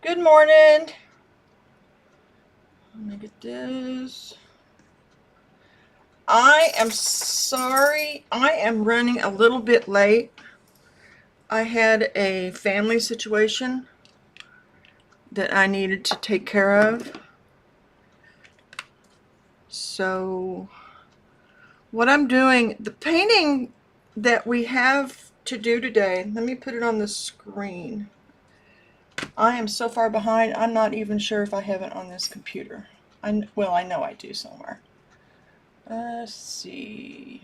Good morning. Let me get this. I am sorry. I am running a little bit late. I had a family situation that I needed to take care of. So what I'm doing, the painting that we have to do today, let me put it on the screen. I am so far behind, I'm not even sure if I have it on this computer. Well, I know I do somewhere. Let's see.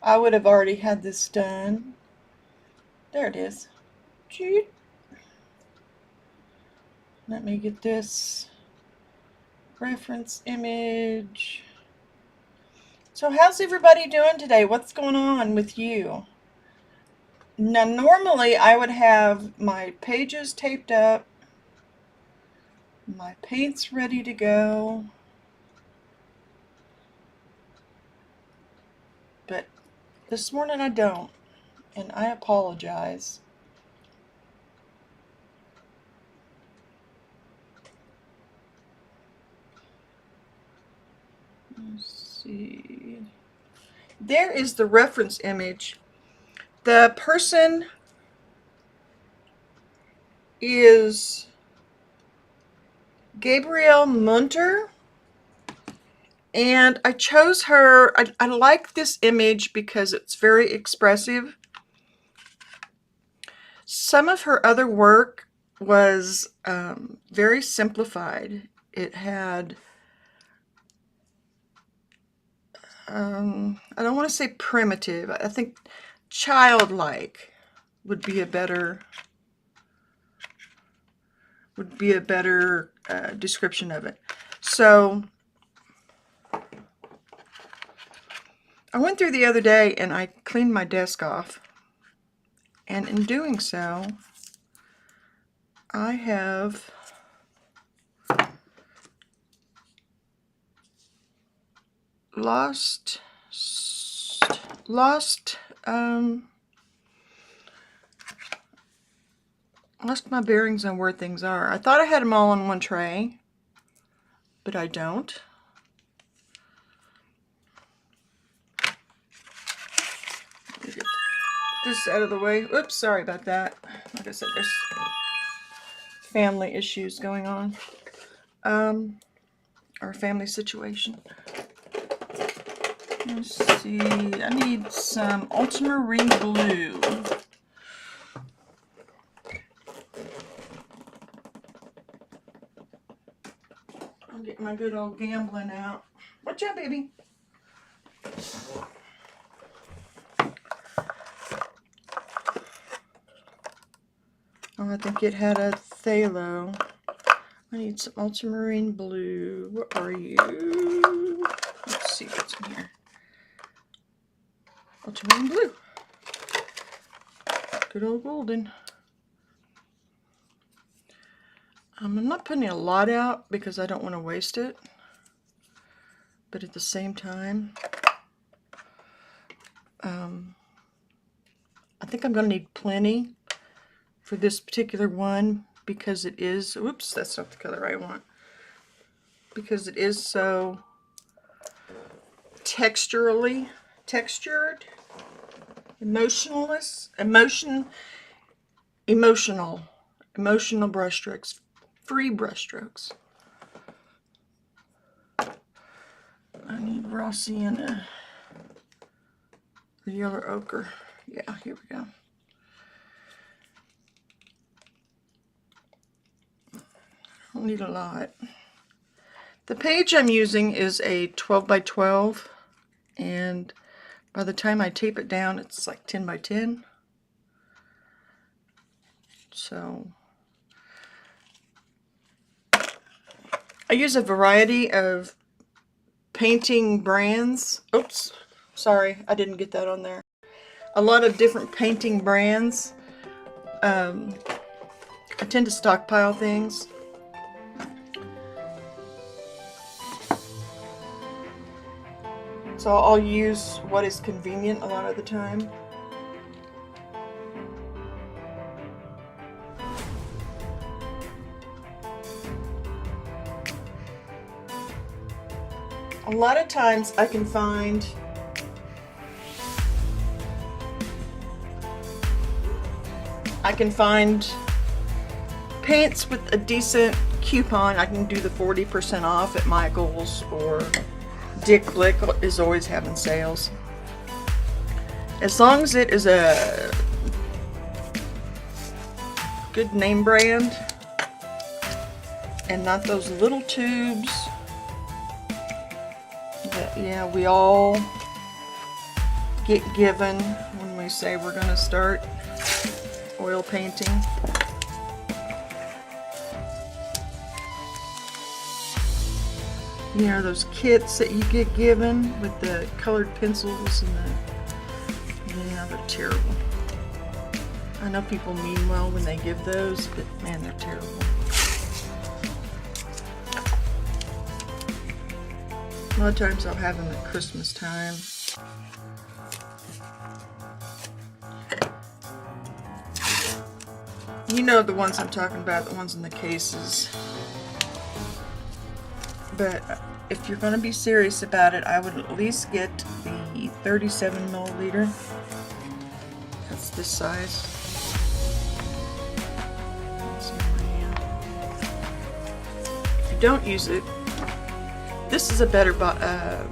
I would have already had this done. There it is. Let me get this reference image. So how's everybody doing today? What's going on with you? Now normally I would have my pages taped up, my paints ready to go, but this morning I don't, and I apologize. Let's see. There is the reference image. The person is Gabriele Munter, and I chose her. I like this image because it's very expressive. Some of her other work was very simplified. It had, I don't want to say primitive. I think childlike would be a better description of it. So I went through the other day and I cleaned my desk off. And in doing so, I have lost my bearings on where things are. I thought I had them all on one tray, but I don't. Get this out of the way. Oops, sorry about that. Like I said, there's family issues going on. Our family situation. Let's see. I need some ultramarine blue. I'm getting my good old gambling out. Watch out, baby. Oh, I think it had a phthalo. I need some ultramarine blue. Where are you? Let's see what's in here. Ultramarine blue. Good old golden. I'm not putting a lot out because I don't want to waste it. But at the same time, I think I'm going to need plenty for this particular one because it is, oops, that's not the color I want. Because it is so textured, emotional brushstrokes, free brushstrokes. I need raw sienna, the yellow ochre. Yeah, here we go. I don't need a lot. The page I'm using is a 12 by 12, and by the time I tape it down, it's like 10 by 10. So I use a variety of painting brands. Oops, sorry, I didn't get that on there. A lot of different painting brands. I tend to stockpile things. So I'll use what is convenient a lot of the time. a lot of times I can find paints with a decent coupon. I can do the 40% off at Michael's, or Dick Blick is always having sales. As long as it is a good name brand and not those little tubes that, yeah, we all get given when we say we're going to start oil painting. You know, those kits that you get given with the colored pencils and yeah, they're terrible. I know people mean well when they give those, but man, they're terrible. A lot of times I'll have them at Christmas time. You know the ones I'm talking about, the ones in the cases. But if you're going to be serious about it, I would at least get the 37 milliliter. That's this size. If you don't use it, this is a better the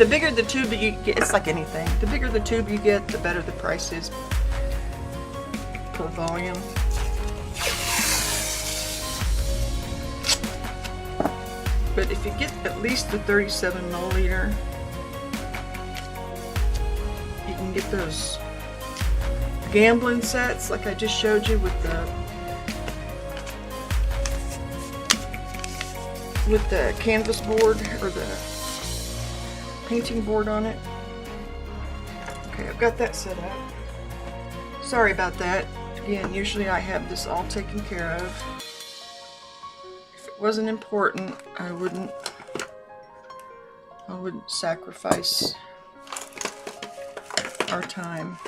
bigger the tube that you get, it's like anything. The bigger the tube you get, the better the price is per volume. But if you get at least the 37 milliliter, you can get those gambling sets like I just showed you with the canvas board or the painting board on it. Okay, I've got that set up. Sorry about that. Again, usually I have this all taken care of. Wasn't important, I wouldn't sacrifice our time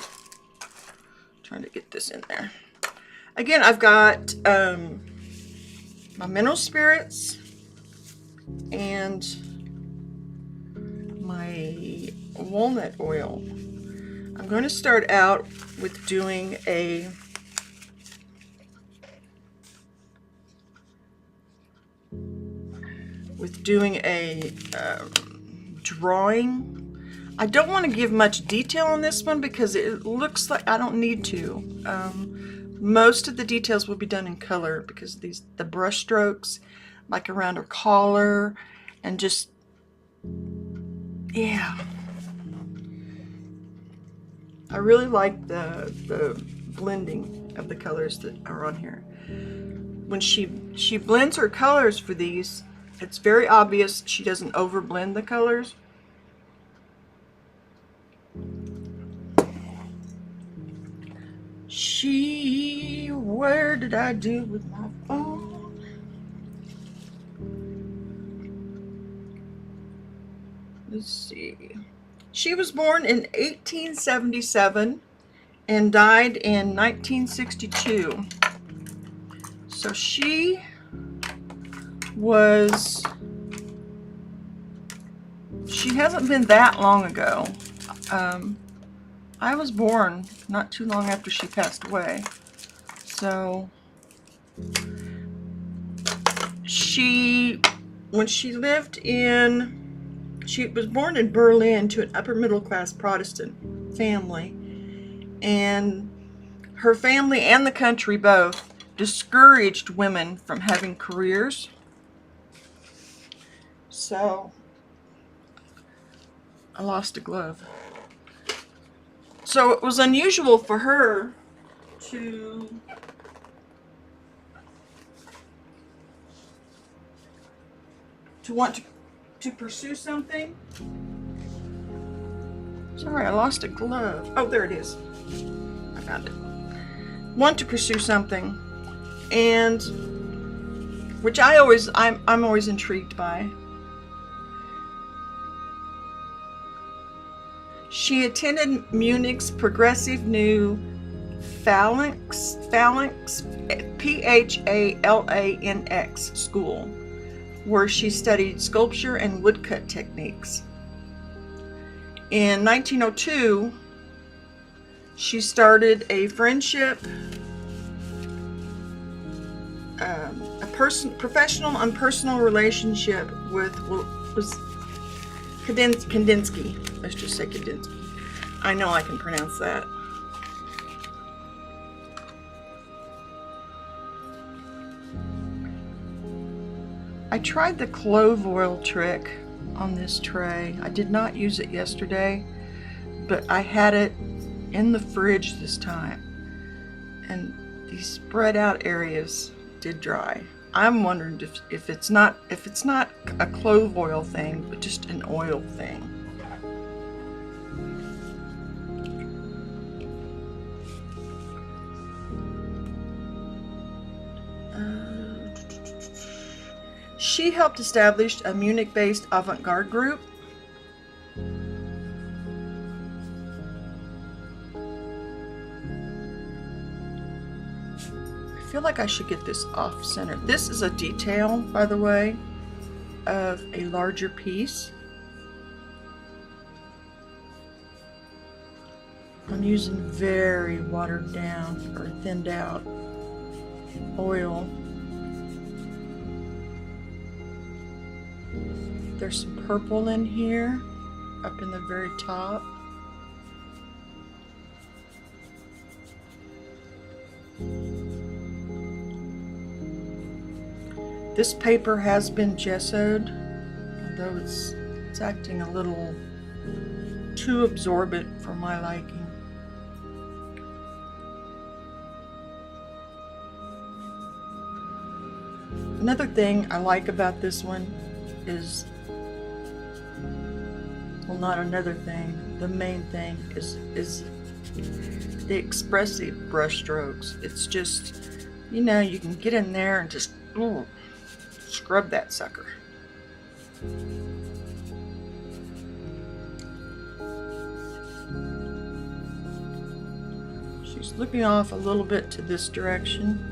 trying to get this in there. Again, I've got my mineral spirits and my walnut oil. I'm going to start out with doing a drawing. I don't want to give much detail on this one because it looks like I don't need to. Most of the details will be done in color because the brush strokes, like around her collar, and just, yeah. I really like the blending of the colors that are on here. When she blends her colors for these, it's very obvious she doesn't overblend the colors. Where did I do with my phone? Let's see. She was born in 1877 and died in 1962. So she hasn't been that long ago. I was born not too long after she passed away. So she was born in Berlin to an upper middle class Protestant family, and her family and the country both discouraged women from having careers. So I lost a glove. So it was unusual for her to want to pursue something. Sorry, I lost a glove. Oh, there it is. I found it. Want to pursue something, and which I'm always intrigued by. She attended Munich's Progressive New Phalanx, Phalanx school where she studied sculpture and woodcut techniques. In 1902, she started a friendship, professional and personal relationship with Kandinsky. Let's just say Kandinsky. I know I can pronounce that. I tried the clove oil trick on this tray. I did not use it yesterday, but I had it in the fridge this time, and these spread out areas did dry. I'm wondering if it's not a clove oil thing, but just an oil thing. She helped establish a Munich-based avant-garde group. I feel like I should get this off center. This is a detail, by the way, of a larger piece. I'm using very watered down or thinned out oil. There's some purple in here, up in the very top. This paper has been gessoed, although it's acting a little too absorbent for my liking. Another thing I like about this one is, well, not another thing, the main thing is the expressive brush strokes. It's just, you know, you can get in there and just scrub that sucker. She's looking off a little bit to this direction.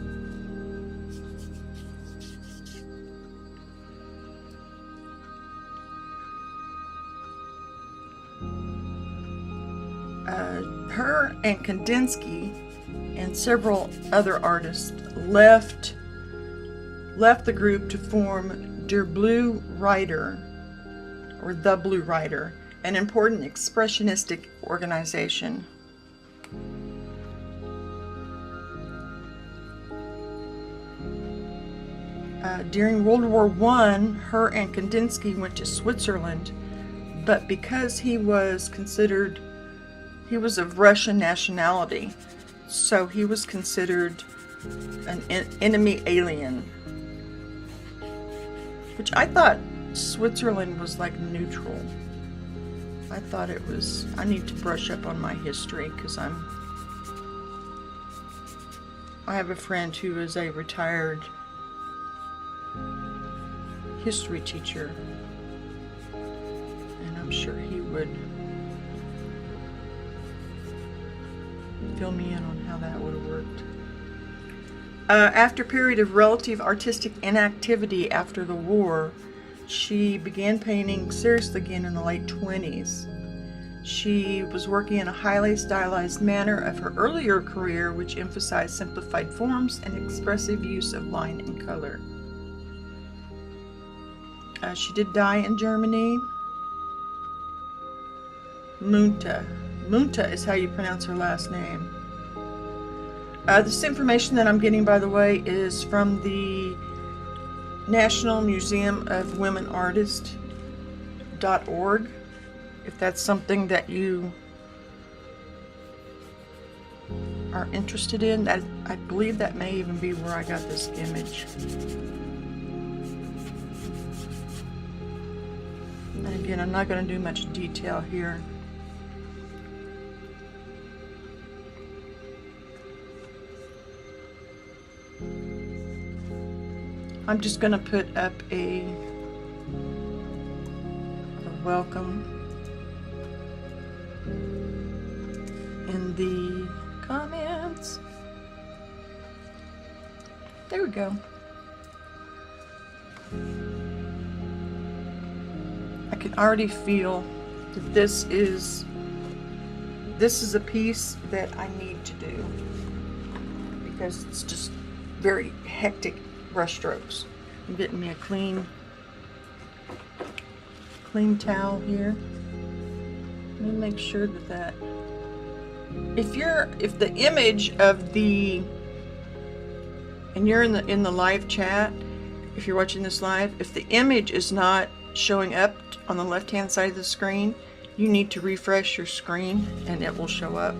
Her and Kandinsky and several other artists left the group to form Der Blue Rider, or The Blue Rider, an important expressionistic organization. During World War I, her and Kandinsky went to Switzerland, but because he was of Russian nationality, so he was considered an enemy alien. Which I thought Switzerland was like neutral. I thought it was, I need to brush up on my history because I have a friend who is a retired history teacher, and I'm sure he would fill me in on how that would have worked. After a period of relative artistic inactivity after the war, she began painting seriously again in the late 20s. She was working in a highly stylized manner of her earlier career, which emphasized simplified forms and expressive use of line and color. She did die in Germany. Munter. Munter is how you pronounce her last name. This information that I'm getting, by the way, is from the National Museum of Women Artists.org. If that's something that you are interested in, that I believe that may even be where I got this image. And again, I'm not going to do much detail here. I'm just going to put up a welcome in the comments. There we go. I already feel that this is a piece that I need to do because it's just very hectic brush strokes. I'm getting me a clean towel here. Let me make sure that if the image of the, and you're in the live chat, if you're watching this live, if the image is not showing up on the left hand side of the screen, you need to refresh your screen and it will show up.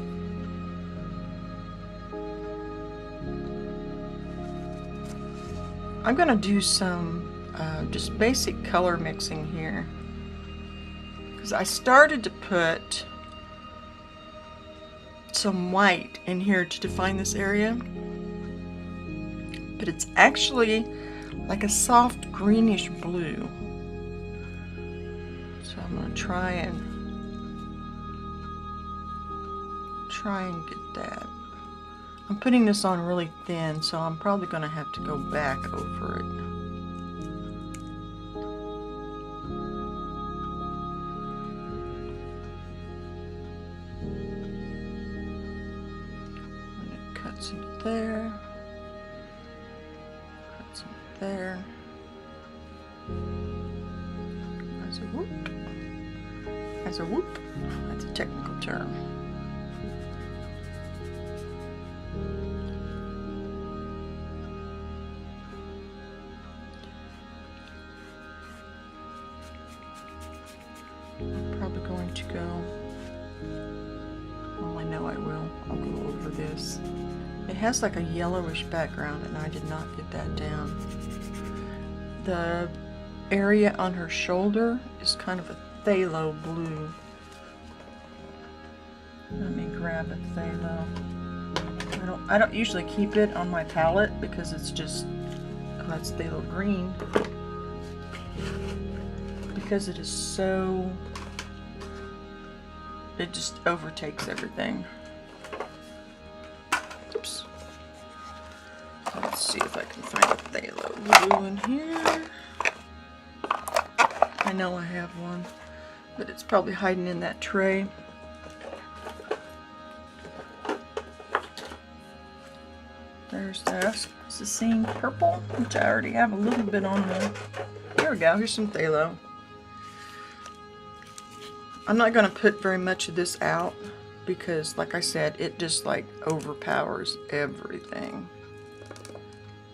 I'm gonna do some just basic color mixing here because I started to put some white in here to define this area, but it's actually like a soft greenish blue. So I'm gonna try and get that. I'm putting this on really thin, so I'm probably gonna have to go back over it. And it cuts into there, cuts into there. As a whoop. As a whoop. That's a technical term. I'm probably going to go, well, I know I will. I'll go over this. It has like a yellowish background and I did not get that down. The area on her shoulder is kind of a phthalo blue. Let me grab a phthalo. I don't usually keep it on my palette because it's just, oh, that's phthalo green. Because it is so, it just overtakes everything. Oops. Let's see if I can find a phthalo blue in here. I know I have one, but it's probably hiding in that tray. There's the Sassine purple, which I already have a little bit on there. Here we go, here's some phthalo. I'm not going to put very much of this out because, like I said, it just like overpowers everything.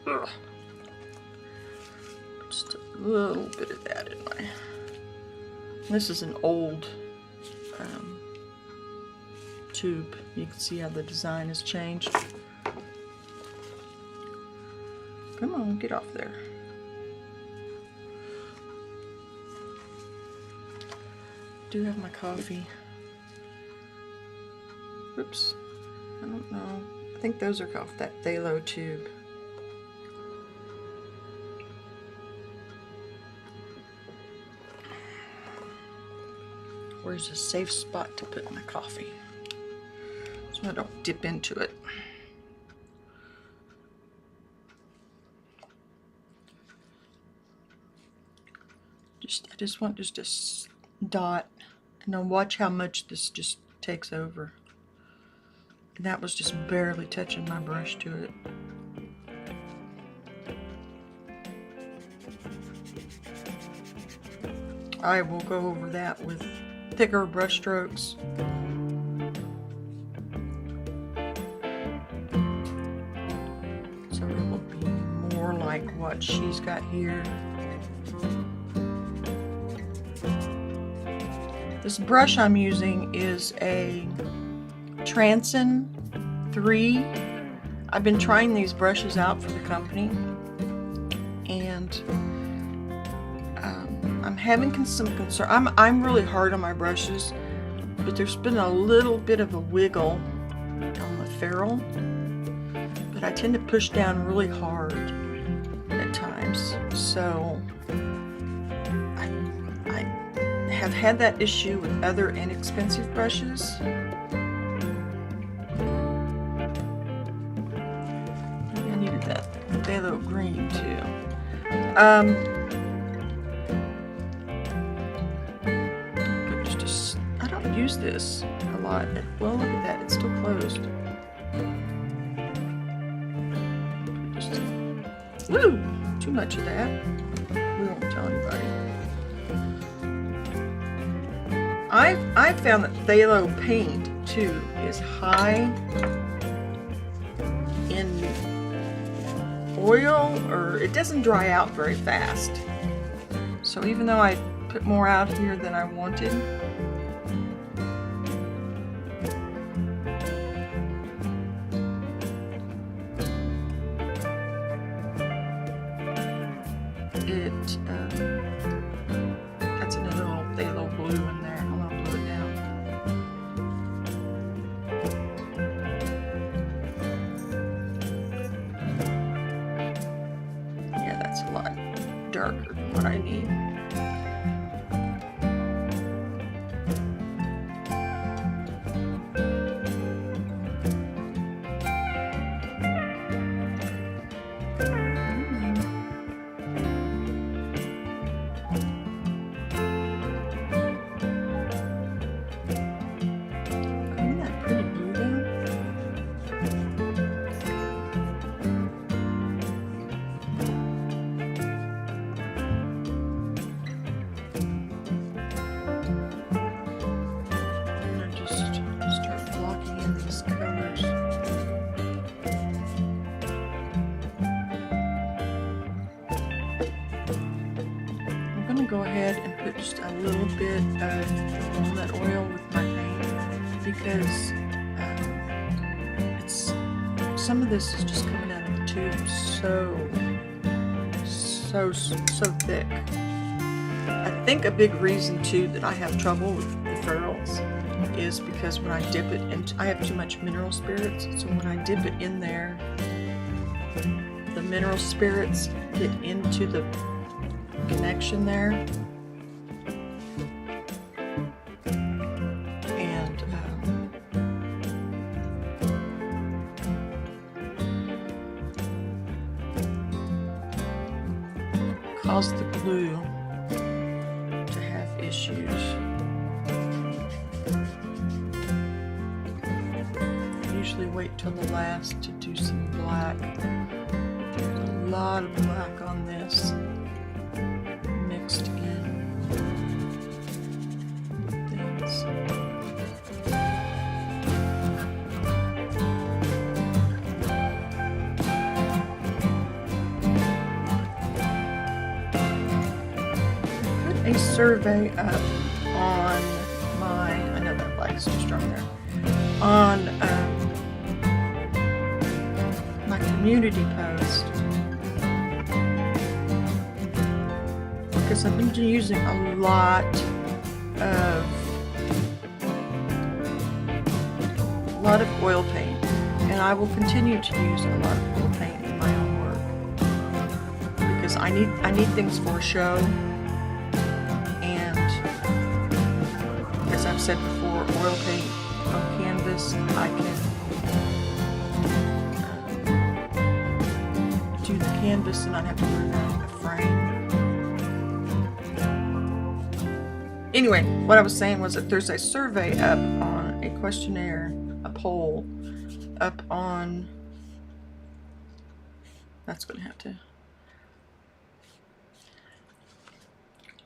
Ugh. Just a little bit of that in my... This is an old tube. You can see how the design has changed. Come on, get off there. I do have my coffee. Oops. I don't know. I think those are off that phthalo tube. Where's a safe spot to put my coffee so I don't dip into it? I just want just a dot, and then watch how much this just takes over. And that was just barely touching my brush to it. I will go over that with thicker brush strokes. So it will be more like what she's got here. This brush I'm using is a Transin 3. I've been trying these brushes out for the company, and I'm having some concern. I'm really hard on my brushes, but there's been a little bit of a wiggle on the ferrule, but I tend to push down really hard at times. So I have had that issue with other inexpensive brushes. Maybe I needed that phthalo green too. this a lot. Well, look at that, it's still closed. Just, woo! Too much of that. We won't tell anybody. I found that phthalo paint too is high in oil, or it doesn't dry out very fast. So even though I put more out here than I wanted, that's another little phthalo blue in there. I'm gonna blue it down. Yeah, that's a lot darker than what I need. Go ahead and put just a little bit of walnut oil with my paint, because it's some of this is just coming out of the tube so thick. I think a big reason too that I have trouble with the ferrules is because when I dip it into, I have too much mineral spirits, so when I dip it in there, the mineral spirits get into the connection there, and cause the glue to have issues. I usually wait till the last to do some black. There's a lot of black on this. Mixed in things. Put a survey up on my, I know that black's too strong there, on my community post. Because I've been using a lot of oil paint, and I will continue to use a lot of oil paint in my own work because I need things for a show, and as I've said before, oil paint on canvas, I can do the canvas and not have to put it on the frame. Anyway, what I was saying was that there's a survey up on a questionnaire, a poll up on, that's going to have to,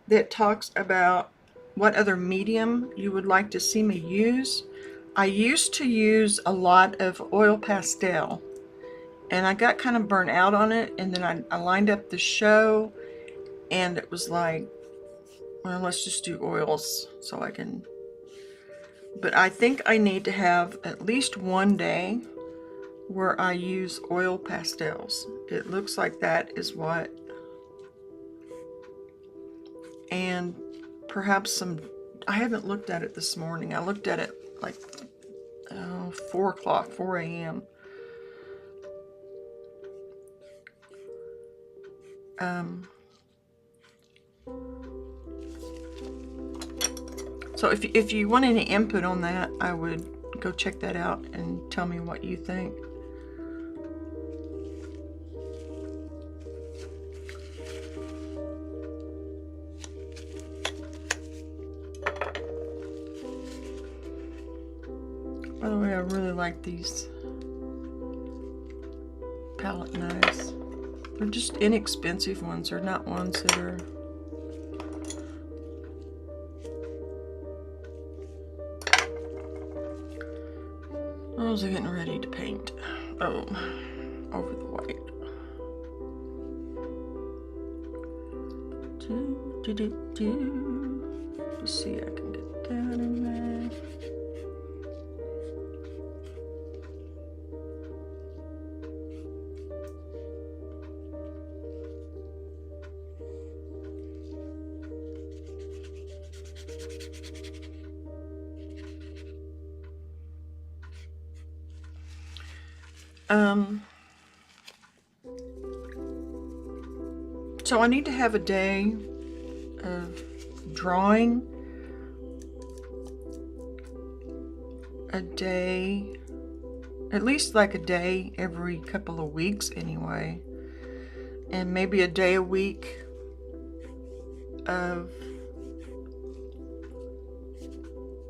that talks about what other medium you would like to see me use. I used to use a lot of oil pastel, and I got kind of burnt out on it, and then I lined up the show, and it was like, well, let's just do oils so I can, but I think I need to have at least one day where I use oil pastels. It looks like that is what, and perhaps some, I haven't looked at it this morning. I looked at it like 4 o'clock, 4 a.m. So if you want any input on that, I would go check that out and tell me what you think. By the way, I really like these palette knives. They're just inexpensive ones. They're not ones that are... I was getting ready to paint. Oh, over the white. Let's see, I can get that in there. So I need to have a day of drawing, a day, at least like a day every couple of weeks anyway, and maybe a day a week of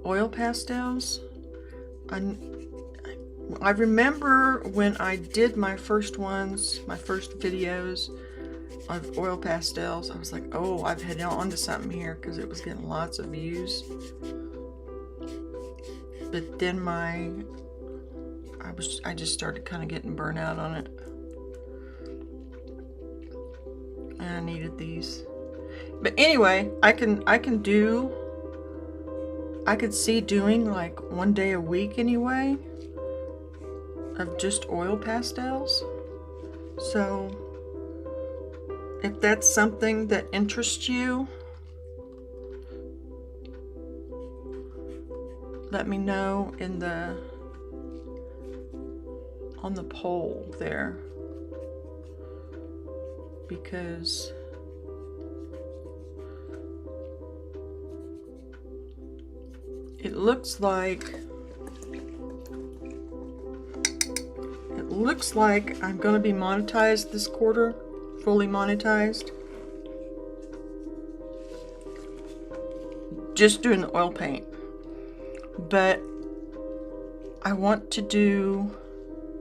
oil pastels. I remember when I did my first ones, my first videos of oil pastels, I was like, oh, I've hit on to something here, because it was getting lots of views. But then I just started kind of getting burnt out on it, and I needed these. But anyway, I could see doing like one day a week anyway of just oil pastels. So if that's something that interests you, let me know on the poll there, because it looks like I'm going to be monetized this quarter, fully monetized, just doing the oil paint. But I want to do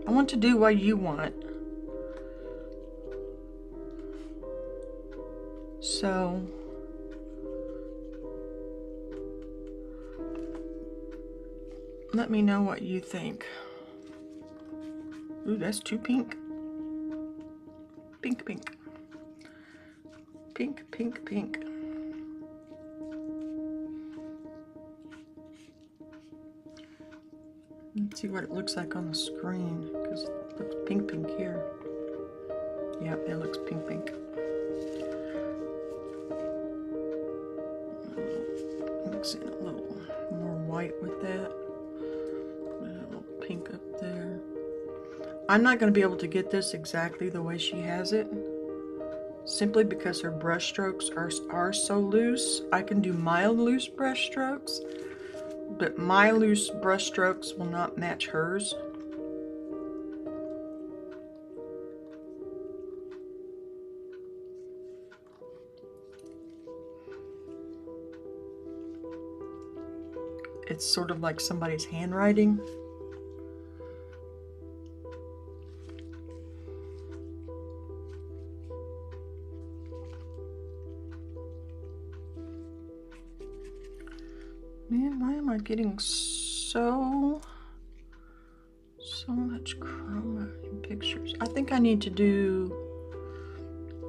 what you want. So let me know what you think. Ooh, that's too pink. Pink, pink. Pink, pink, pink. Let's see what it looks like on the screen, because it looks pink, pink here. Yep, it looks pink, pink. Mixing a little more white with that. A little pink up there. I'm not going to be able to get this exactly the way she has it, simply because her brush strokes are so loose. I can do mild loose brush strokes, but my loose brush strokes will not match hers. It's sort of like somebody's handwriting. Man, why am I getting so much chroma in pictures? I think I need to do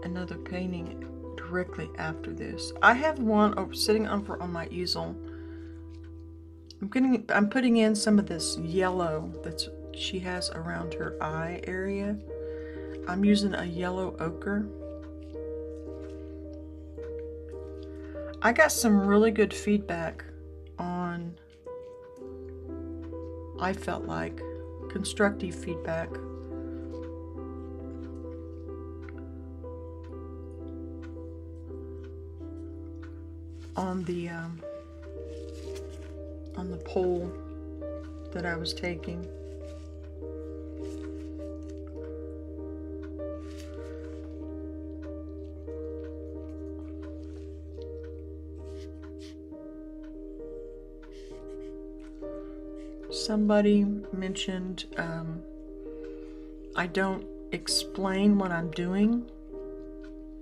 another painting directly after this. I have one sitting on my easel. I'm putting in some of this yellow that she has around her eye area. I'm using a yellow ochre. I got some really good feedback on, I felt like, constructive feedback on the poll that I was taking. Somebody mentioned I don't explain what I'm doing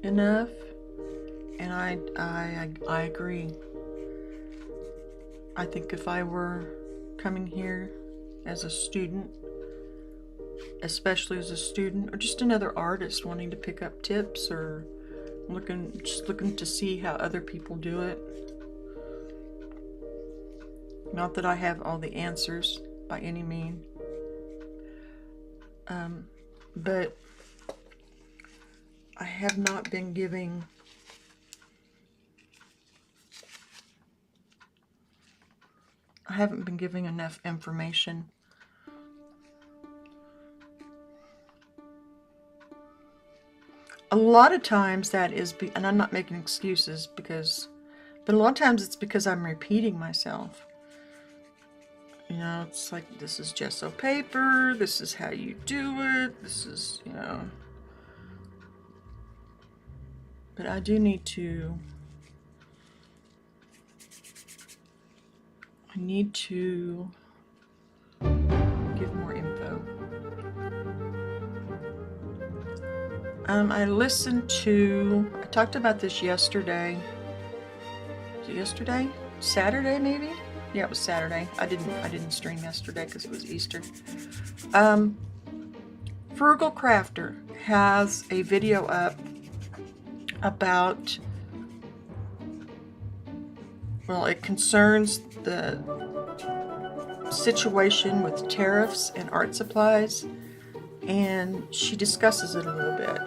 enough, and I agree. I think if I were coming here as a student, especially as a student, or just another artist wanting to pick up tips, or just looking to see how other people do it. Not that I have all the answers by any means, but I have not been giving enough information. A lot of times that is, and I'm not making excuses but a lot of times it's because I'm repeating myself. You know, it's like, this is gesso paper, this is how you do it, this is, you know. But I do need to, give more info. I talked about this yesterday. Was it yesterday? Saturday, maybe? Yeah, it was Saturday. I didn't stream yesterday because it was Easter. Frugal Crafter has a video up about, well, it concerns the situation with tariffs and art supplies, and she discusses it a little bit.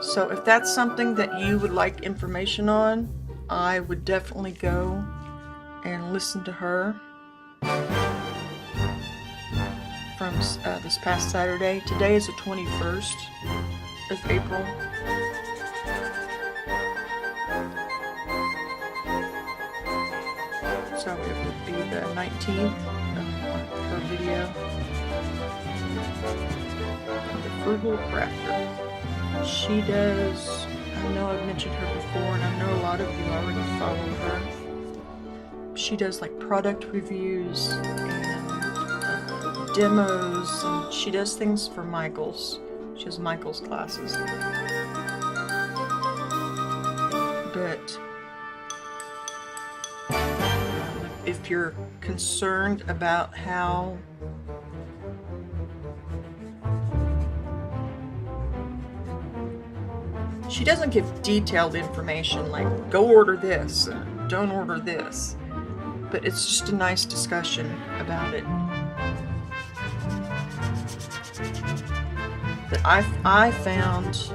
So if that's something that you would like information on, I would definitely go and listen to her from this past Saturday. Today is the 21st of April. So it would be the 19th of her video. The Frugal Crafter. She does, I know I've mentioned her before, and I know a lot of you already follow her. She does like product reviews and demos, and she does things for Michael's. She has Michael's classes. But if you're concerned about how she doesn't give detailed information like go order this, don't order this, but it's just a nice discussion about it that I found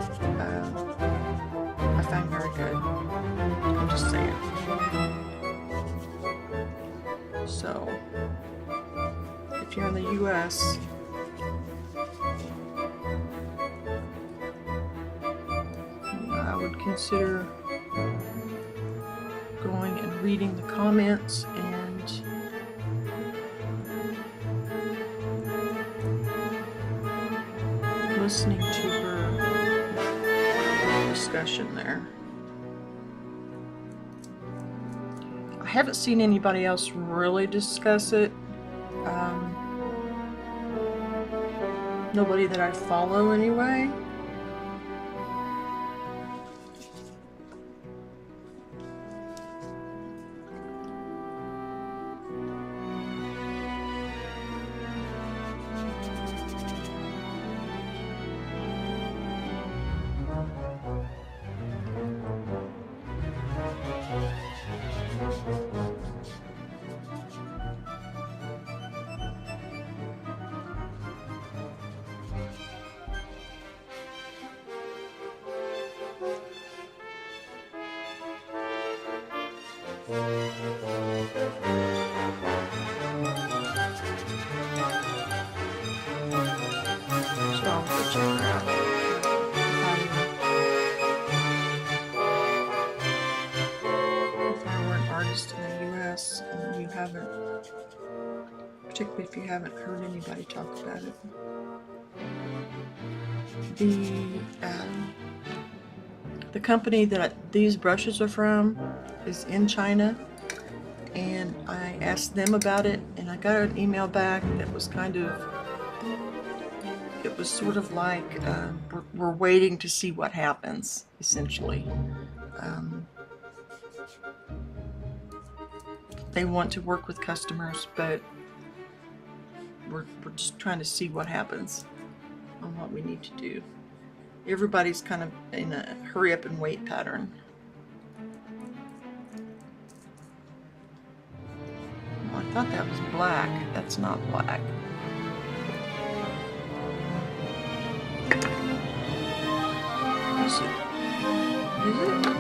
very good. I'm just saying. So if you're in the US, I would consider going and reading the comments and listening to her discussion there. I haven't seen anybody else really discuss it. Nobody that I follow anyway. Particularly if you haven't heard anybody talk about it. The company that these brushes are from is in China, and I asked them about it, and I got an email back that was kind of, it was sort of like, we're waiting to see what happens, essentially. They want to work with customers, but we're just trying to see what happens on what we need to do. Everybody's kind of in a hurry up and wait pattern. Well, I thought that was black. That's not black. Is it? Is it?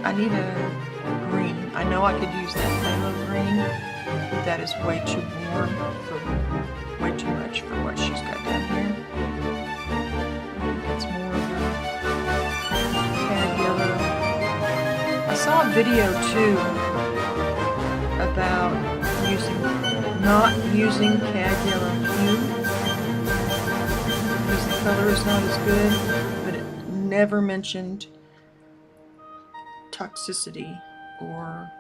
I need a green. I know I could use that phthalo green, but that is way too warm, for way too much for what she's got down here. It's more of a cad yellow. I saw a video too about not using cad yellow hue because the color is not as good, but it never mentioned toxicity or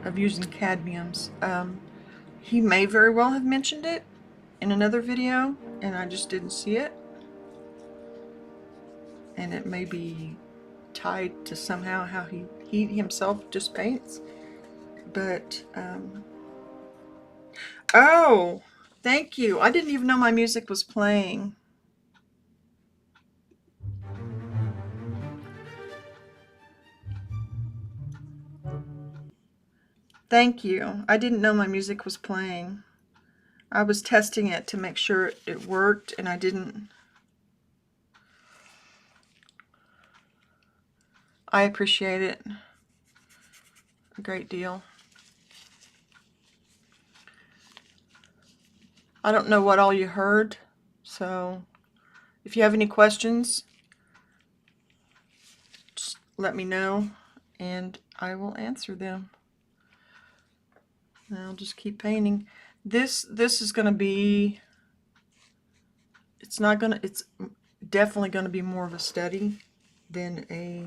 of using cadmiums. He may very well have mentioned it in another video and I just didn't see it, and it may be tied to somehow how he himself just paints, but oh, thank you. I didn't even know my music was playing. Thank you. I didn't know my music was playing. I was testing it to make sure it worked, and I didn't. I appreciate it a great deal. I don't know what all you heard, so if you have any questions, just let me know and I will answer them. And I'll just keep painting. This is going to be, it's definitely going to be more of a study than a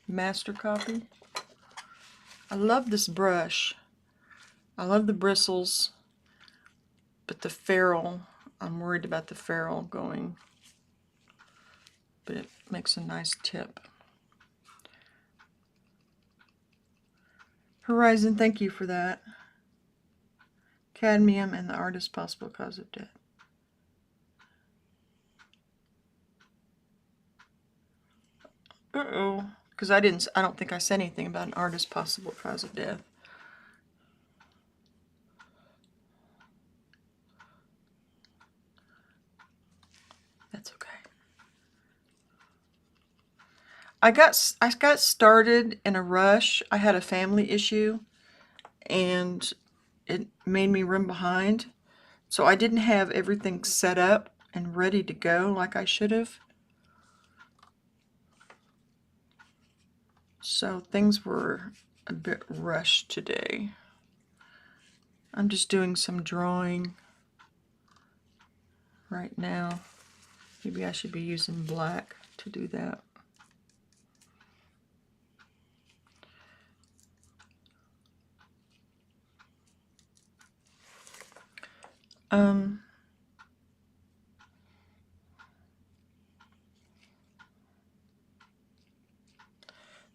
master copy. I love this brush. I love the bristles, but the ferrule, I'm worried about the ferrule going, but it makes a nice tip. Horizon, thank you for that. Cadmium and the artist's possible cause of death. Uh-oh, because I don't think I said anything about an artist's possible cause of death. That's okay. I got started in a rush. I had a family issue and it made me run behind. So I didn't have everything set up and ready to go like I should have. So things were a bit rushed today. I'm just doing some drawing right now. Maybe I should be using black to do that.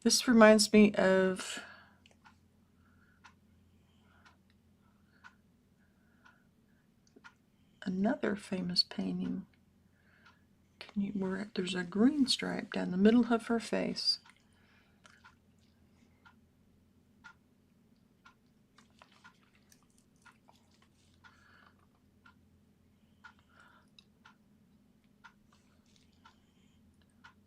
This reminds me of another famous painting. Can There's a green stripe down the middle of her face.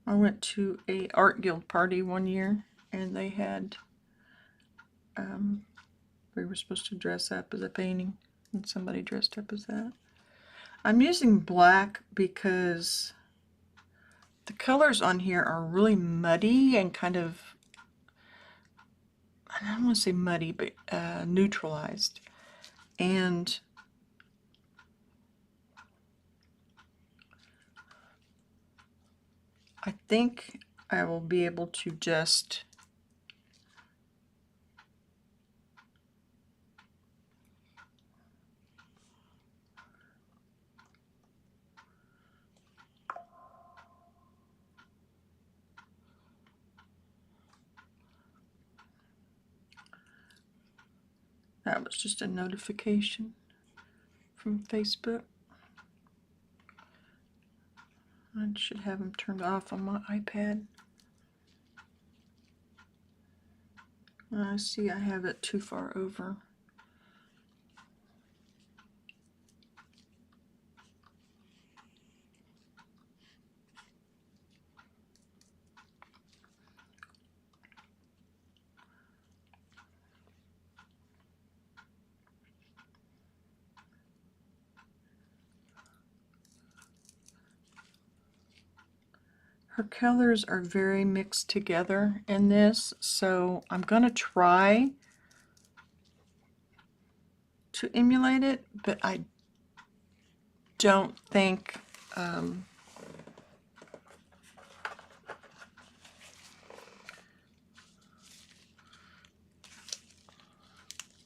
I went to a art guild party one year, and they had, we were supposed to dress up as a painting, and somebody dressed up as that. I'm using black because the colors on here are really muddy and kind of, I don't want to say muddy, but neutralized. And I think I will be able to just that was just a notification from Facebook. I should have them turned off on my iPad. I see I have it too far over. Her colors are very mixed together in this, so I'm going to try to emulate it, but I don't think now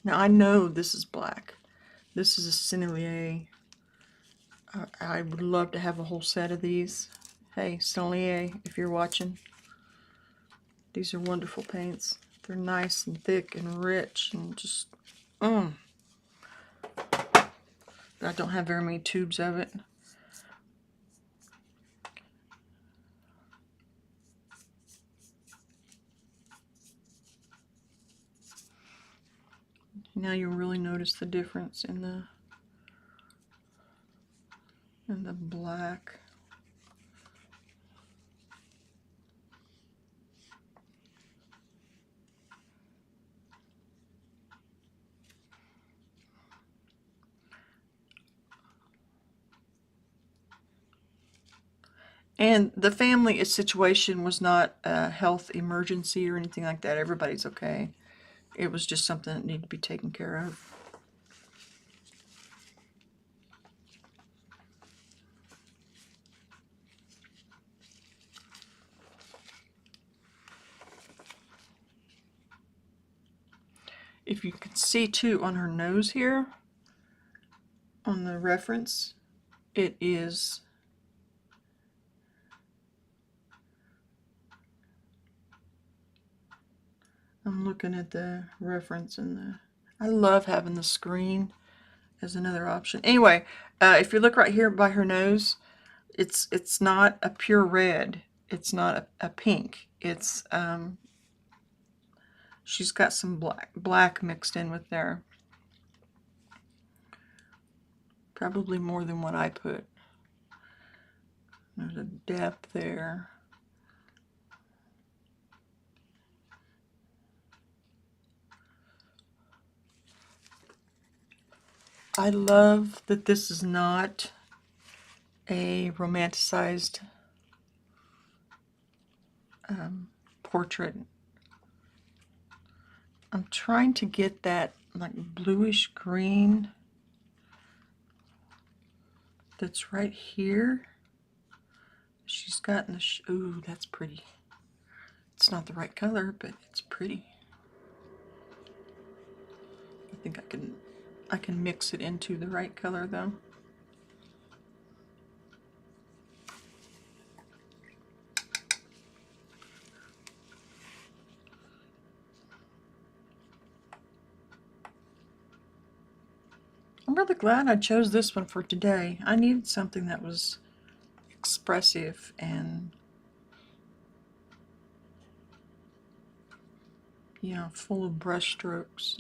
I know this is black. This is a Sennelier. I would love to have a whole set of these. Hey, Sennelier, if you're watching, these are wonderful paints. They're nice and thick and rich and just, but I don't have very many tubes of it. Now you'll really notice the difference in the black. And the family situation was not a health emergency or anything like that. Everybody's okay. It was just something that needed to be taken care of. If you can see too on her nose here, on the reference, it is I'm looking at the reference and I love having the screen as another option. Anyway, if you look right here by her nose, it's not a pure red. It's not a pink. It's she's got some black mixed in with there. Probably more than what I put. There's a depth there. I love that this is not a romanticized portrait. I'm trying to get that like bluish green that's right here. She's gotten the ooh, that's pretty. It's not the right color, but it's pretty. I think I can mix it into the right color though. I'm really glad I chose this one for today. I needed something that was expressive and, you know, full of brush strokes.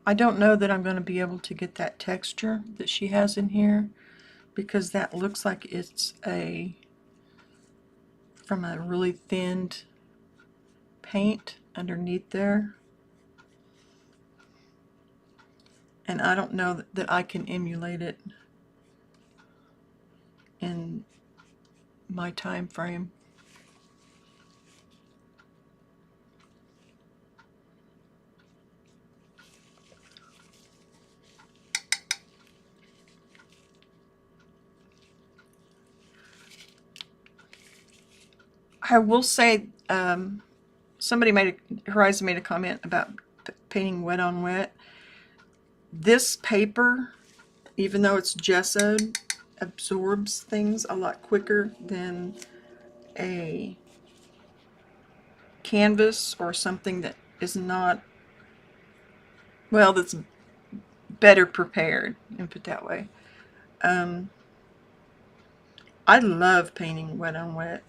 I don't know that I'm going to be able to get that texture that she has in here, because that looks like it's from a really thinned paint underneath there. And I don't know that I can emulate it in my time frame. I will say, Horizon made a comment about painting wet on wet. This paper, even though it's gessoed, absorbs things a lot quicker than a canvas or something that is not, well, that's better prepared, and put it that way. I love painting wet on wet.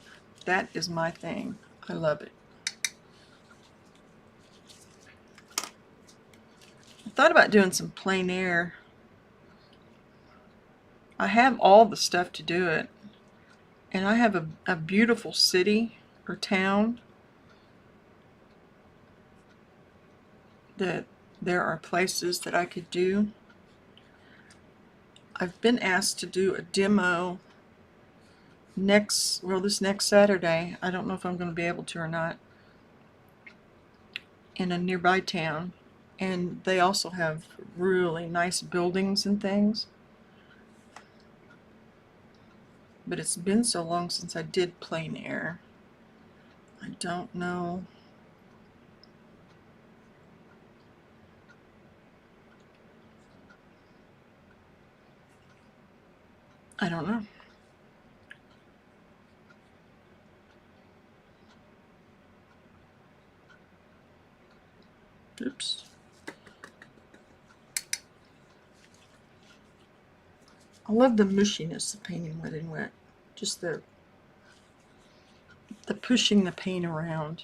That is my thing. I love it. I thought about doing some plein air. I have all the stuff to do it. And I have a beautiful city or town that there are places that I could do. I've been asked to do a demo this next Saturday. I don't know if I'm going to be able to or not, in a nearby town. And they also have really nice buildings and things. But it's been so long since I did plein air. I don't know. I don't know. Oops. I love the mushiness of painting wet and wet. Just the pushing the paint around.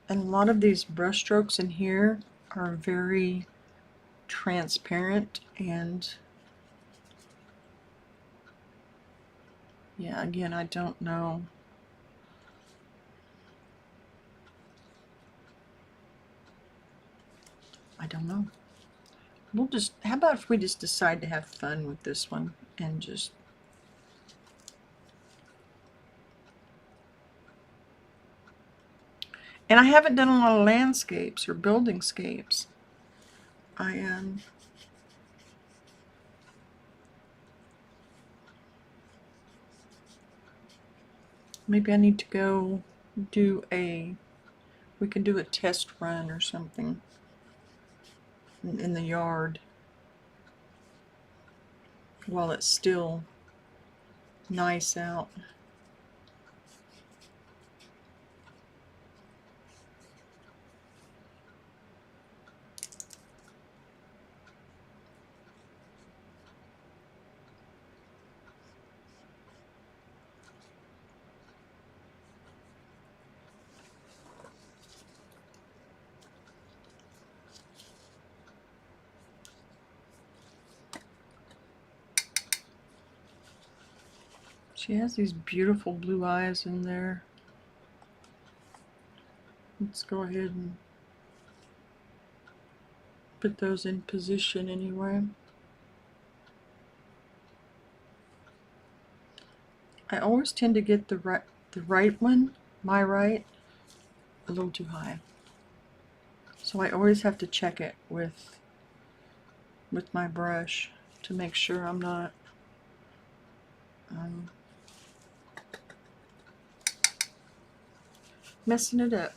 And a lot of these brush strokes in here are very transparent, and yeah, again, I don't know. I don't know. How about if we just decide to have fun with this one and just and I haven't done a lot of landscapes or buildingscapes. Maybe I need to go we can do a test run or something in the yard while it's still nice out. She has these beautiful blue eyes in there. Let's go ahead and put those in position anyway. I always tend to get the right one, my right, a little too high. So I always have to check it with my brush to make sure I'm not messing it up.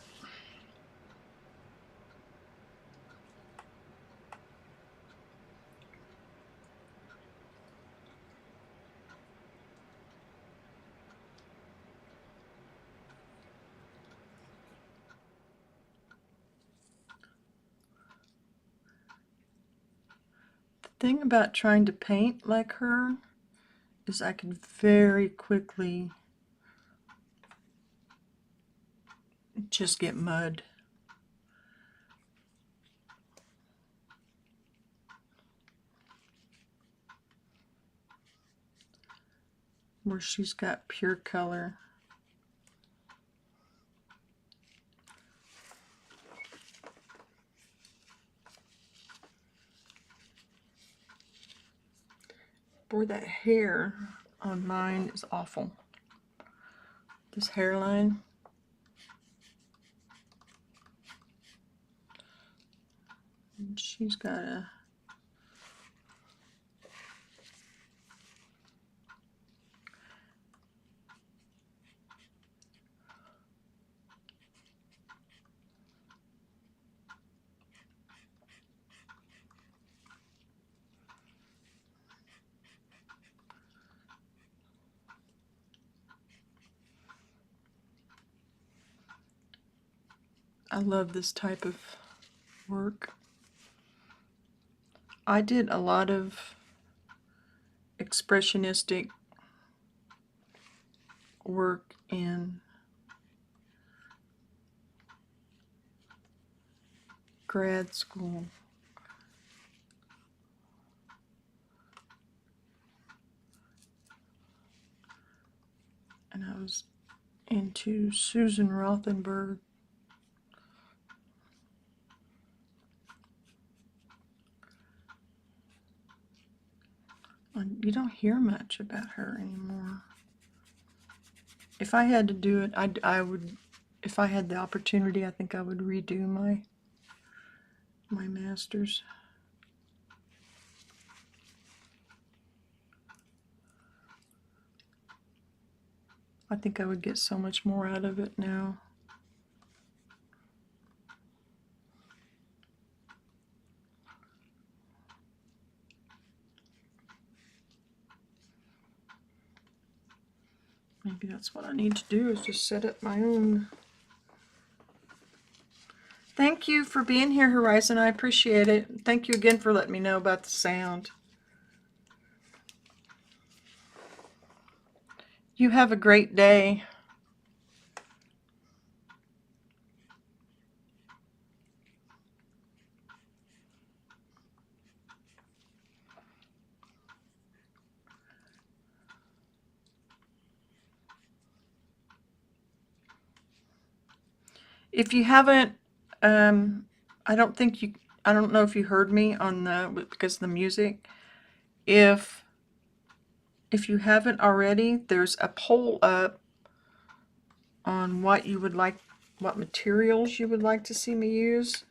The thing about trying to paint like her is I can very quickly just get mud. Where she's got pure color. Boy, that hair on mine is awful. This hairline. And she's got a I love this type of work. I did a lot of expressionistic work in grad school. And I was into Susan Rothenberg. And you don't hear much about her anymore. If I had to do it, I would, if I had the opportunity, I think I would redo my master's. I think I would get so much more out of it now. Maybe that's what I need to do, is just set up my own. Thank you for being here, Horizon. I appreciate it. Thank you again for letting me know about the sound. You have a great day. If you haven't, I don't know if you heard me on because of the music. If you haven't already, there's a poll up on what materials you would like to see me use.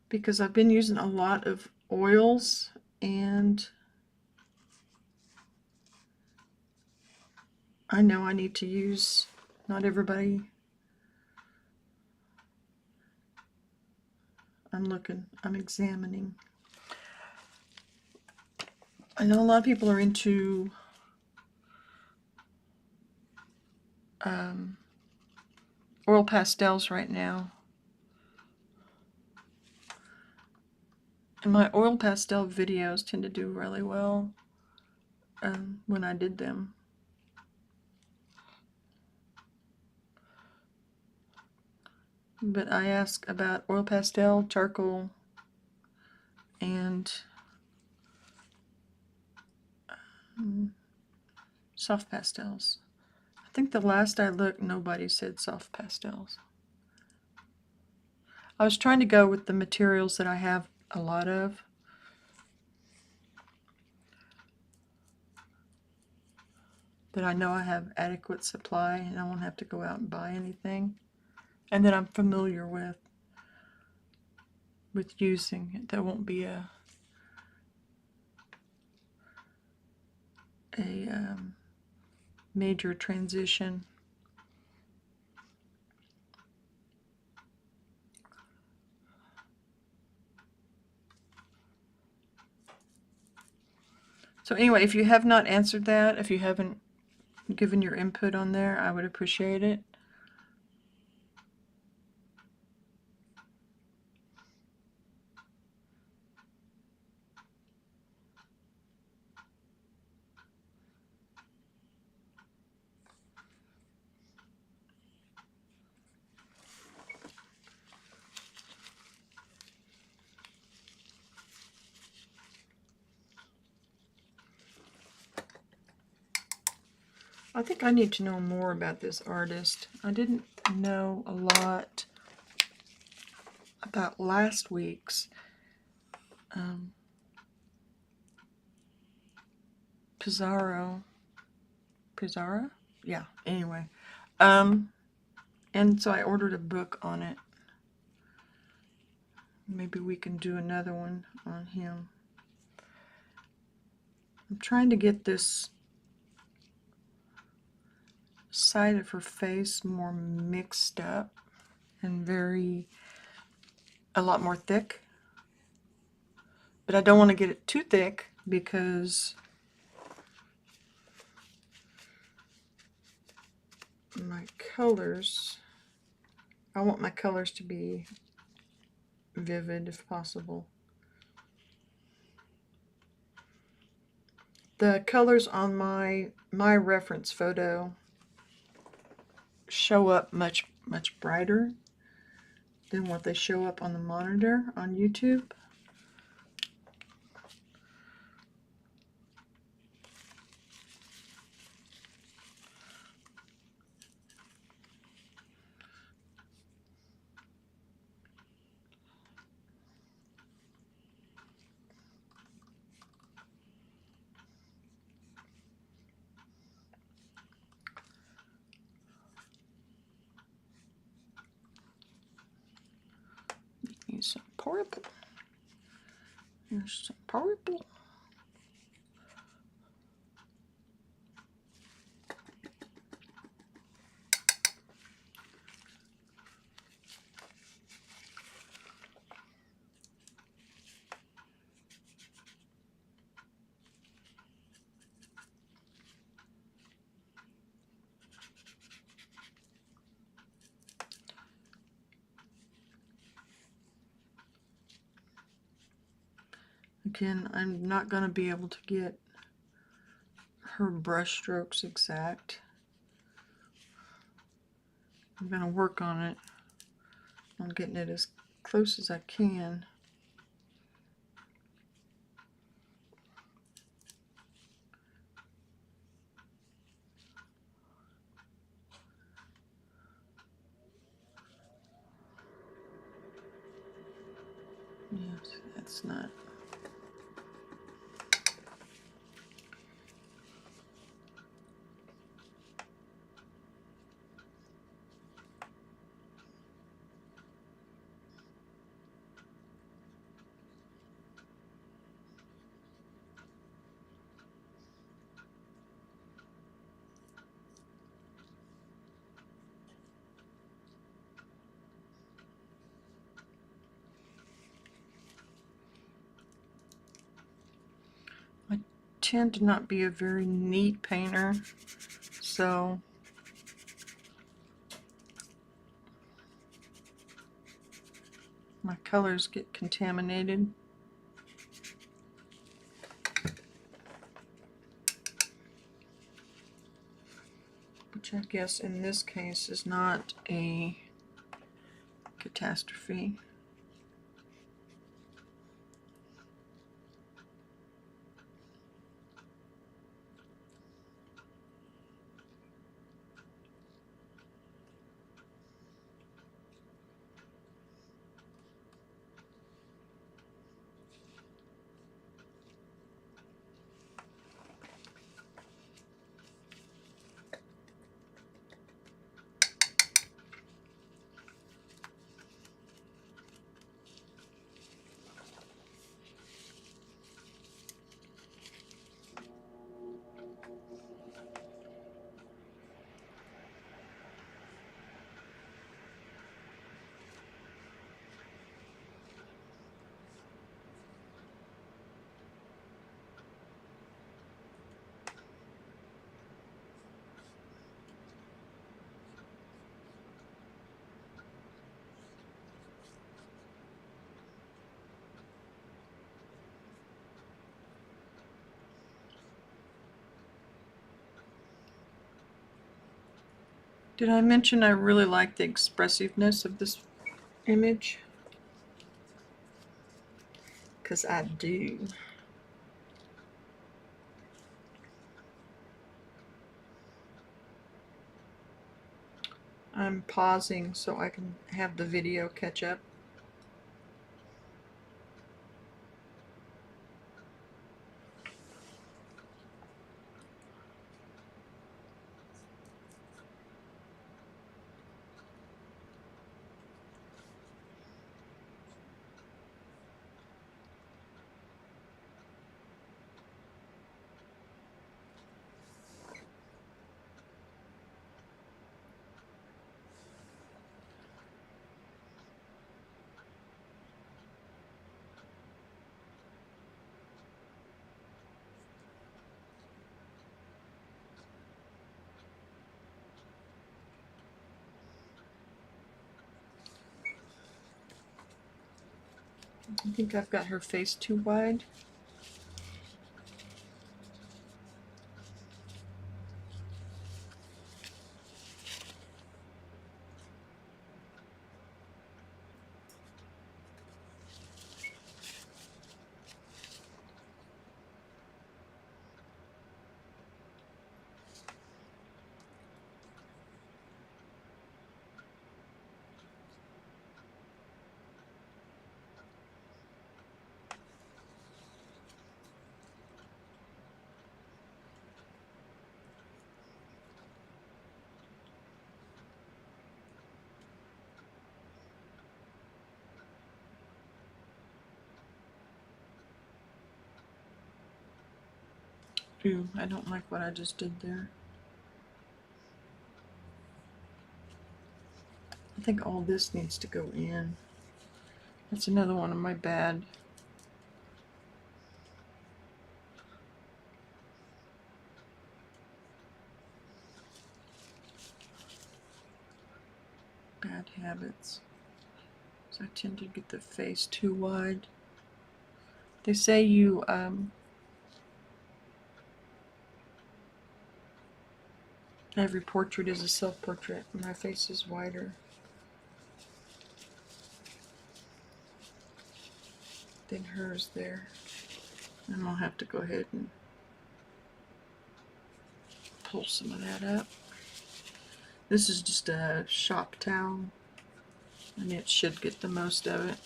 Because I've been using a lot of oils, and I know I need to use, not everybody. I'm examining. I know a lot of people are into oil pastels right now. And my oil pastel videos tend to do really well when I did them. But I ask about oil pastel, charcoal, and soft pastels. I think the last I looked, nobody said soft pastels. I was trying to go with the materials that I have a lot of. that I know I have adequate supply and I won't have to go out and buy anything, and that I'm familiar with using. There won't be a major transition. So anyway, if you have not answered that, if you haven't given your input on there, I would appreciate it. I think I need to know more about this artist. I didn't know a lot about last week's Pizarro. Yeah, anyway. And so I ordered a book on it. Maybe we can do another one on him. I'm trying to get this side of her face more mixed up and a lot more thick. But I don't want to get it too thick because my colors, I want my colors to be vivid if possible. The colors on my reference photo show up much brighter than what they show up on the monitor on YouTube. Use some purple. Here's some purple. Again, I'm not going to be able to get her brush strokes exact. I'm going to work on it, on getting it as close as I can. Yes, that's not. I tend to not be a very neat painter, so my colors get contaminated. Which I guess in this case is not a catastrophe. Did I mention I really like the expressiveness of this image? Because I do. I'm pausing so I can have the video catch up. I think I've got her face too wide. Ooh, I don't like what I just did there. I think all this needs to go in. That's another one of my bad. Bad habits. So I tend to get the face too wide. They say you every portrait is a self-portrait. My face is wider than hers there. And I'll have to go ahead and pull some of that up. This is just a shop towel, and it should get the most of it.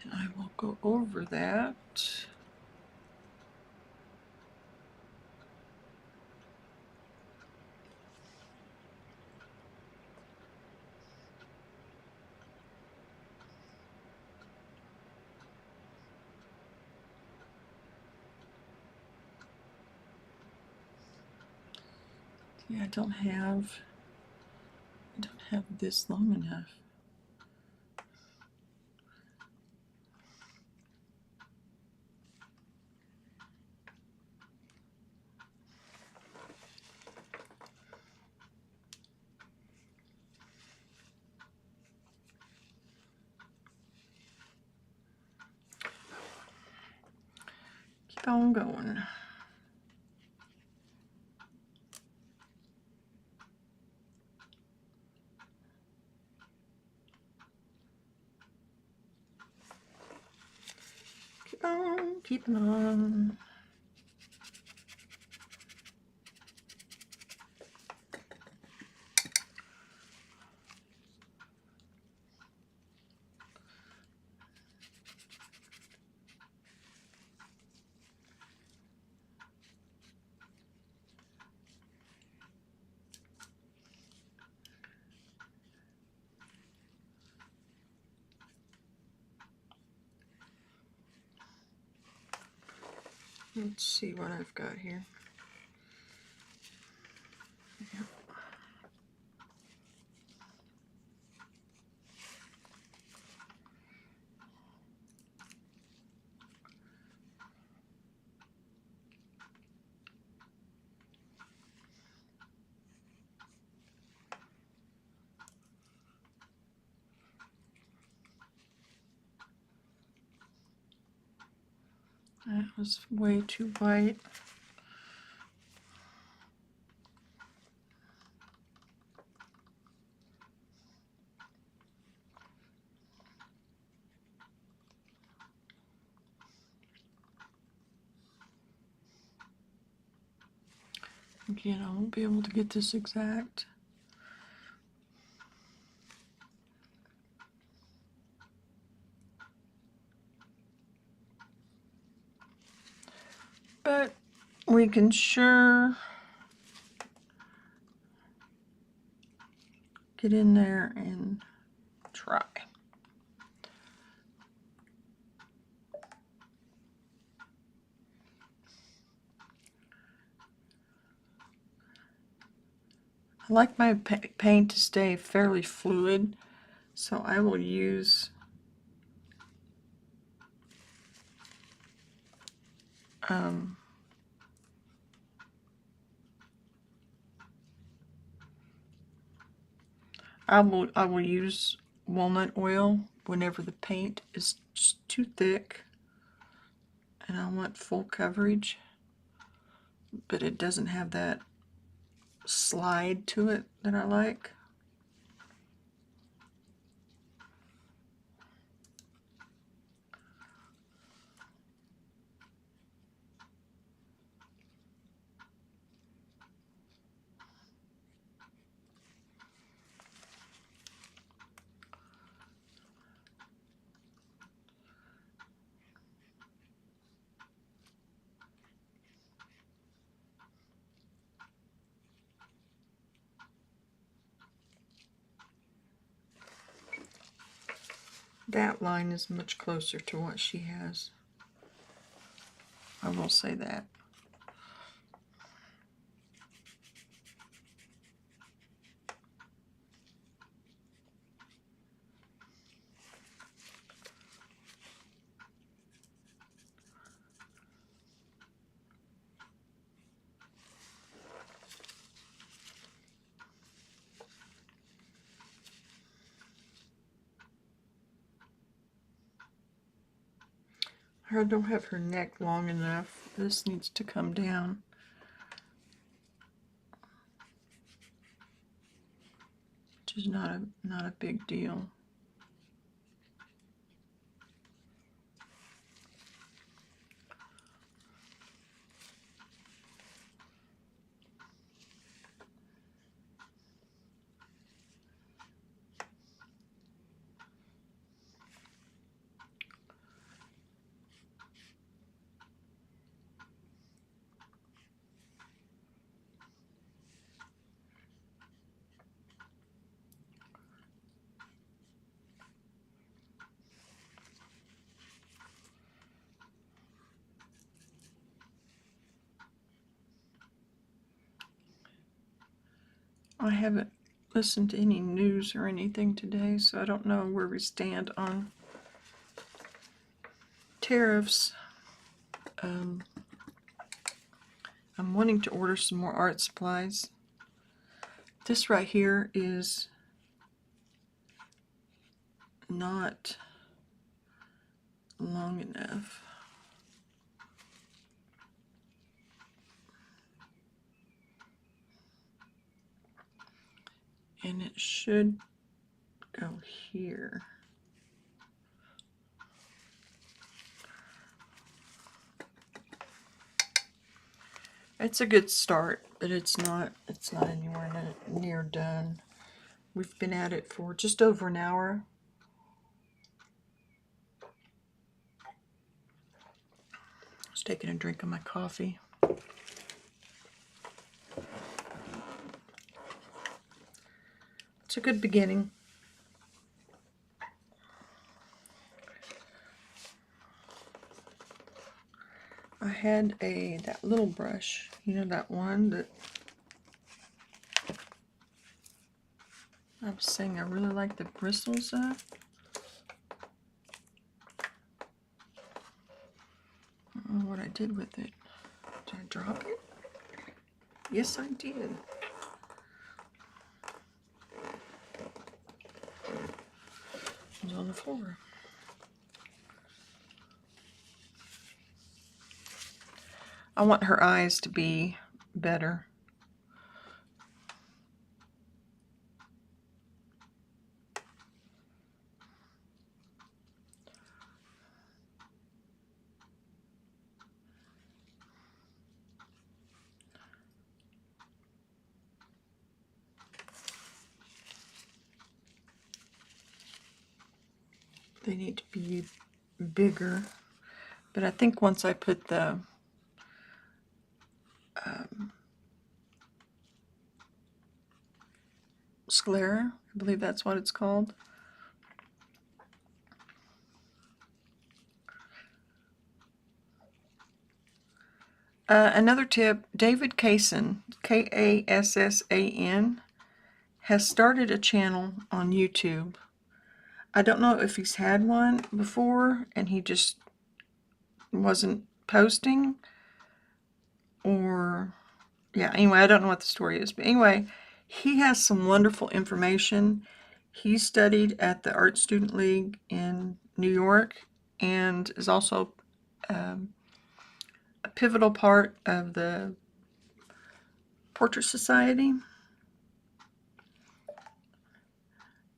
And I will go over that. Yeah, I don't have this long enough. Keep on going. Keep on, keeping on. Let's see what I've got here. Yep. That was way too white. Again, I won't be able to get this exact. But we can sure get in there and try. I like my paint to stay fairly fluid, so I will use I will use walnut oil whenever the paint is just too thick and I want full coverage, but it doesn't have that slide to it that I like. That line is much closer to what she has. I will say that. I don't have her neck long enough. This needs to come down. Which is not a big deal. I haven't listened to any news or anything today, so I don't know where we stand on tariffs. I'm wanting to order some more art supplies. This right here is not long enough. And it should go here. It's a good start, but it's not anywhere near done. We've been at it for just over an hour. I was taking a drink of my coffee. It's a good beginning. I had that little brush, you know, that one that I was saying I really like the bristles of. I don't know what I did with it. Did I drop it? Yes, I did. It was on the floor. I want her eyes to be better. They need to be bigger, but I think once I put the sclera, I believe that's what it's called. Another tip, David Kassan, Kassan, has started a channel on YouTube. I don't know if he's had one before and he just wasn't posting, or yeah, anyway, I don't know what the story is, but anyway, he has some wonderful information. He studied at the Art Student League in New York and is also a pivotal part of the Portrait Society.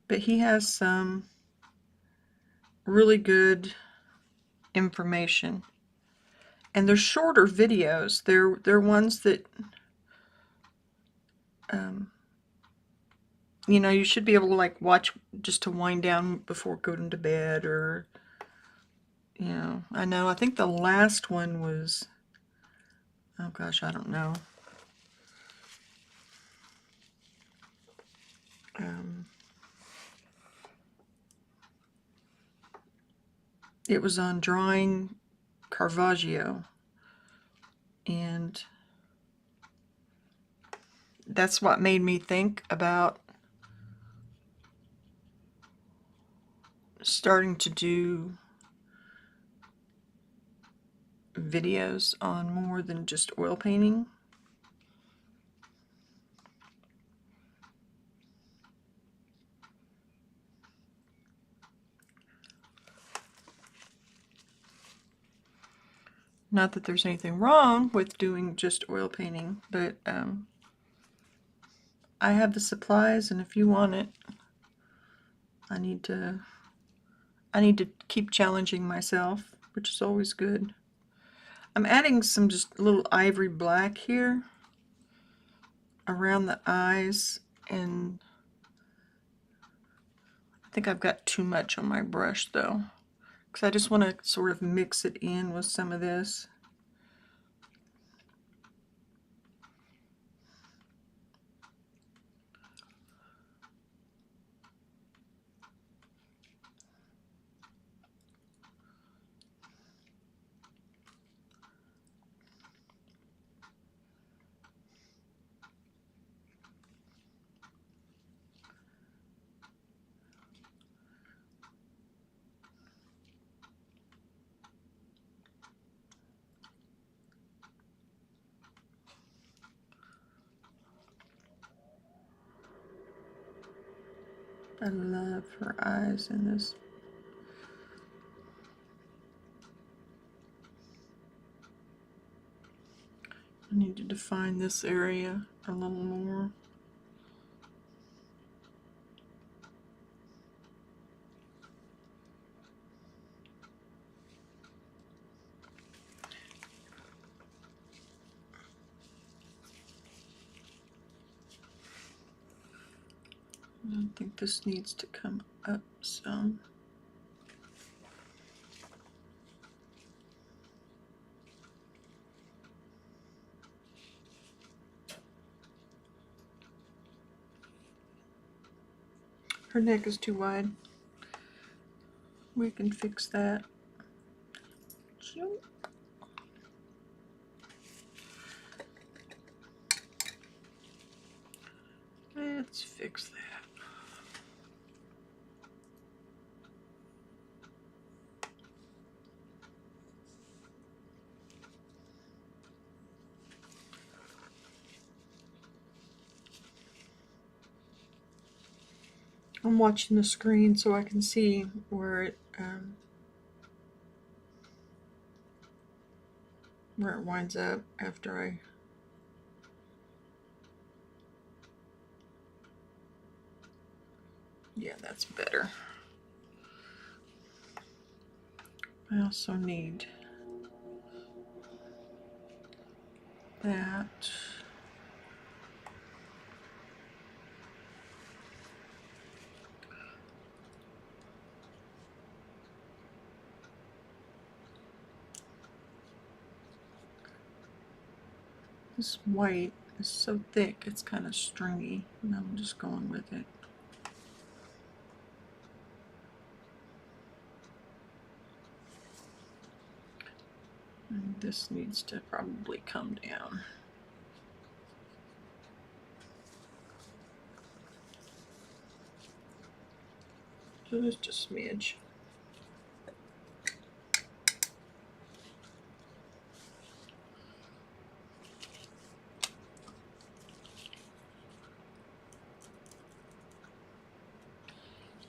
But he has some really good information. And they're shorter videos. They're ones that you know, you should be able to like watch just to wind down before going to bed, or you know, I think the last one was, oh gosh, I don't know. It was on drawing Caravaggio, and that's what made me think about starting to do videos on more than just oil painting. Not that there's anything wrong with doing just oil painting, but I have the supplies, and if you want it, I need to keep challenging myself, which is always good. I'm adding some just little ivory black here around the eyes, and I think I've got too much on my brush though, because I just want to sort of mix it in with some of this. I love her eyes in this. I need to define this area a little more. I think this needs to come up some. Her neck is too wide. We can fix that. Let's fix that. I'm watching the screen so I can see where it where it winds up after I yeah, that's better. I also need that. This white is so thick, it's kind of stringy, and I'm just going with it. And this needs to probably come down. Just a smidge.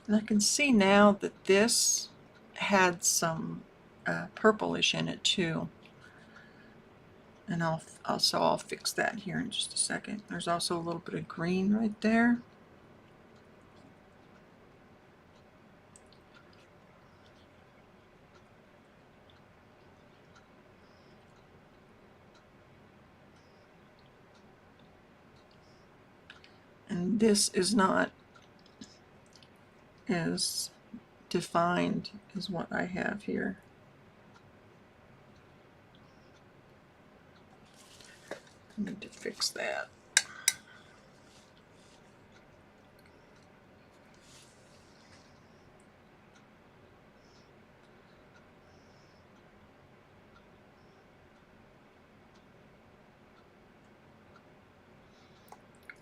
And I can see now that this had some purplish in it too. And I'll fix that here in just a second. There's also a little bit of green right there. And this is not as defined as what I have here. I need to fix that.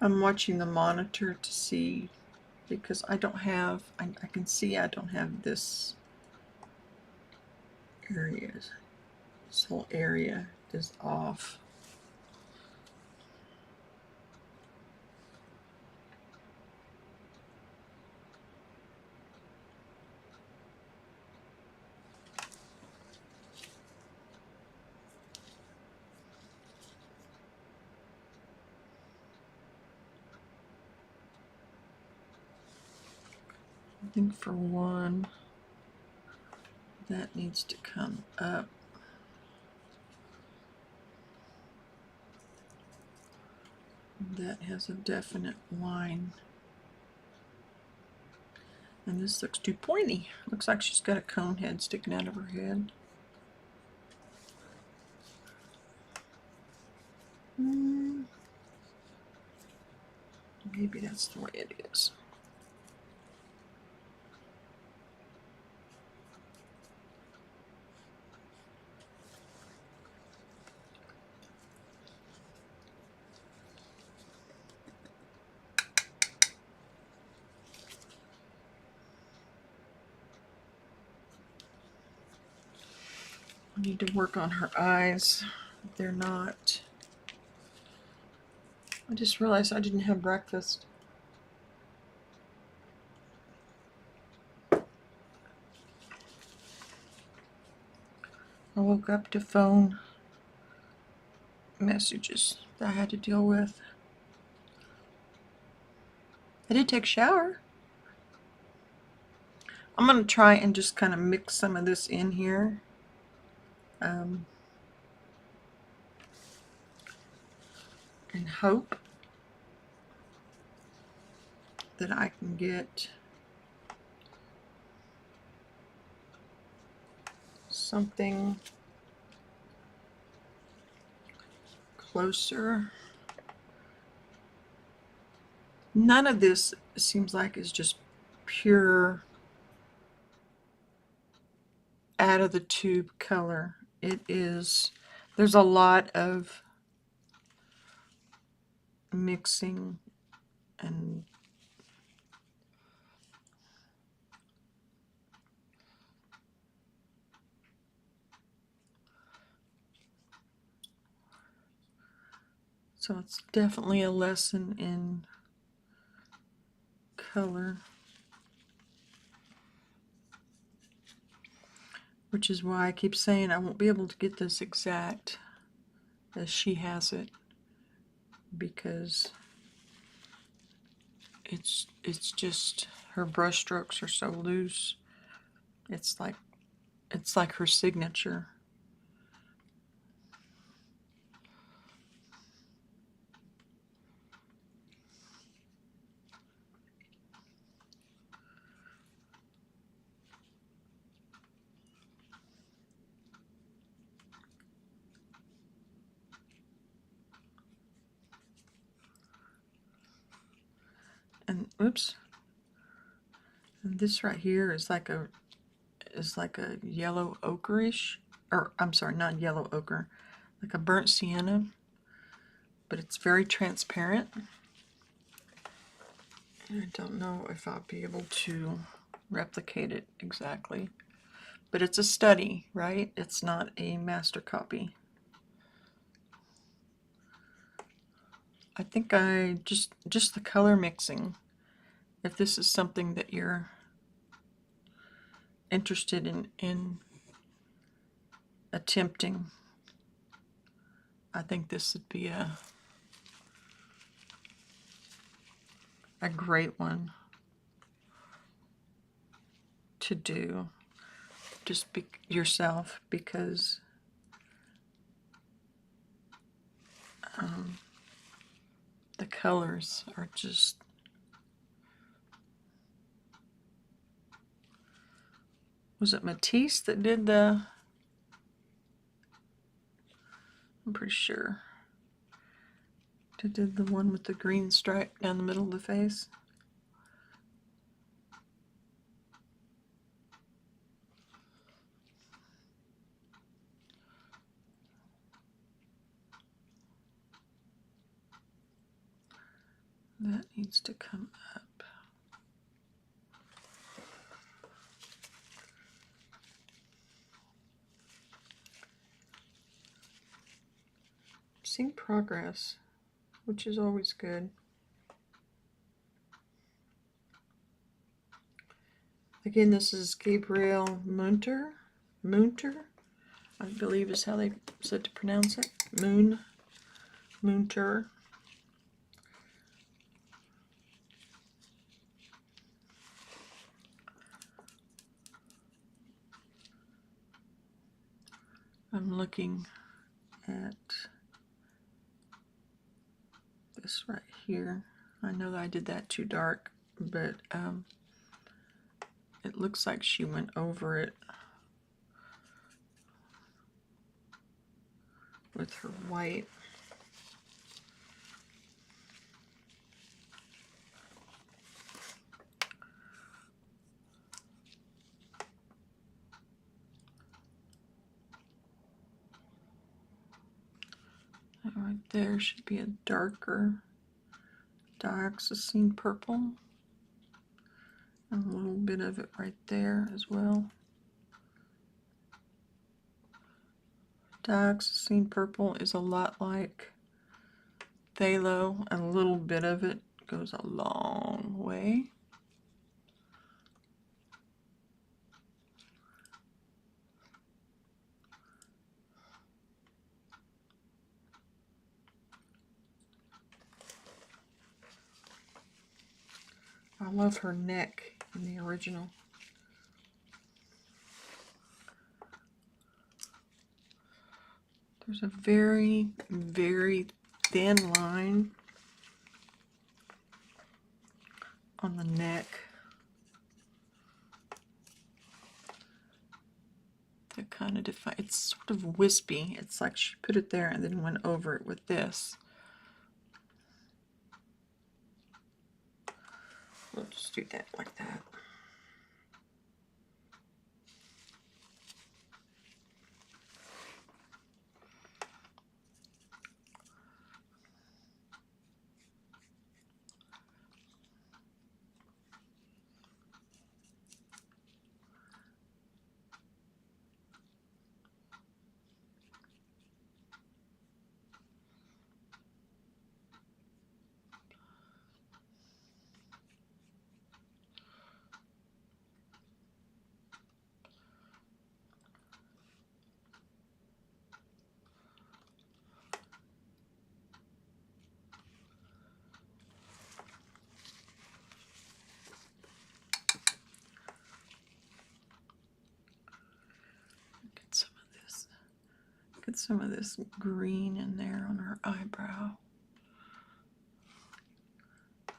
I'm watching the monitor to see, because I don't have, I can see I don't have this area. This whole area is off. I think for one, that needs to come up. That has a definite line. And this looks too pointy. Looks like she's got a cone head sticking out of her head. Maybe that's the way it is. I need to work on her eyes. They're not. I just realized I didn't have breakfast. I woke up to phone messages that I had to deal with. I did take a shower. I'm going to try and just kind of mix some of this in here. And hope that I can get something closer. None of this seems like is just pure out of the tube color. It is, there's a lot of mixing and so it's definitely a lesson in color, which is why I keep saying I won't be able to get this exact. as she has it, because it's just, her brush strokes are so loose. It's like her signature. And oops. And this right here is like a yellow ochreish, or I'm sorry, not yellow ochre, like a burnt sienna, but it's very transparent. I don't know if I'll be able to replicate it exactly, but it's a study, right? It's not a master copy. I think just the color mixing, if this is something that you're interested in attempting, I think this would be a great one to do. Just be yourself, because the colors are just, was it Matisse that did the, I'm pretty sure, that did the one with the green stripe down the middle of the face? That needs to come up. Seeing progress, which is always good. Again, this is Gabriele Munter. Munter, I believe is how they said to pronounce it. Munter. I'm looking at this right here. I know that I did that too dark, but it looks like she went over it with her white. That right there should be a darker dioxazine purple. And a little bit of it right there as well. Dioxazine purple is a lot like phthalo, and a little bit of it goes a long way. I love her neck in the original. There's a very, very thin line on the neck that kind of define. It's sort of wispy. It's like she put it there and then went over it with this. We'll just do that like that. Put some of this green in there on her eyebrow.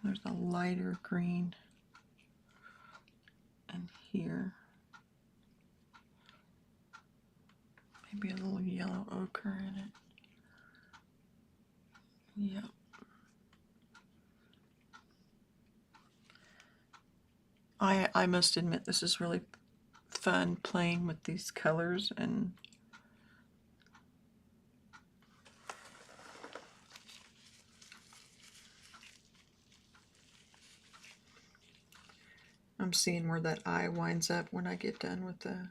There's a lighter green in here. Maybe a little yellow ochre in it. Yep. I must admit, this is really fun playing with these colors, and I'm seeing where that eye winds up when I get done with the...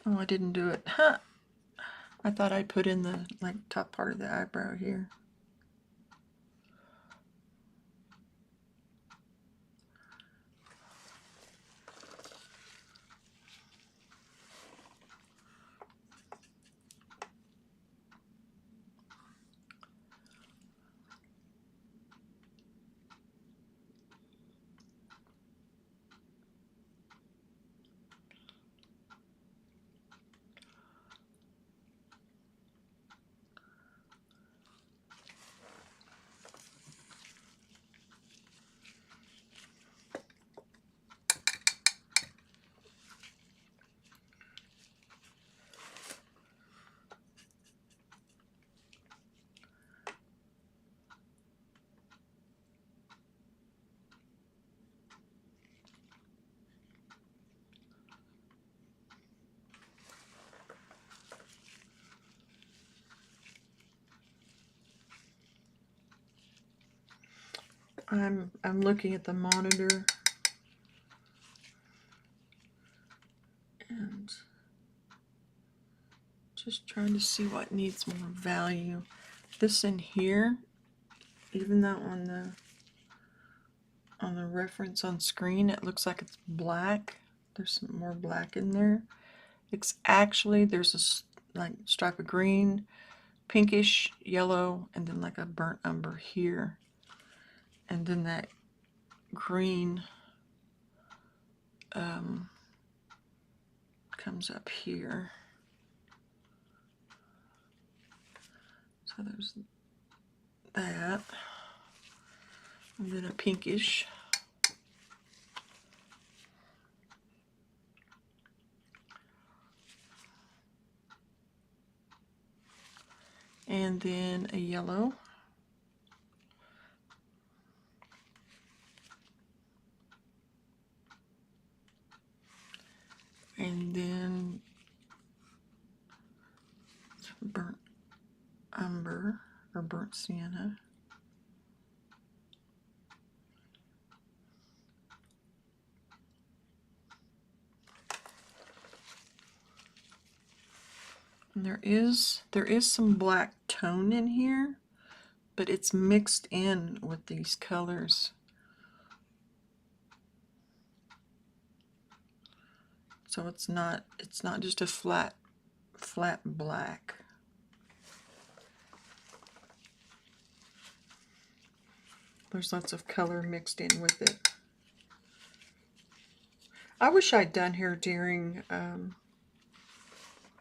Oh, I didn't do it. Huh. I thought I'd put in the top part of the eyebrow here. I'm looking at the monitor and just trying to see what needs more value. This in here, even though on the reference on screen it looks like it's black, there's some more black in there. It's actually, there's a stripe of green, pinkish yellow, and then like a burnt umber here, and then that green comes up here. So there's that, and then a pinkish. And then a yellow. And then some burnt umber or burnt sienna. And there is some black tone in here, but it's mixed in with these colors. So it's not just a flat black. There's lots of color mixed in with it. I wish I'd done here during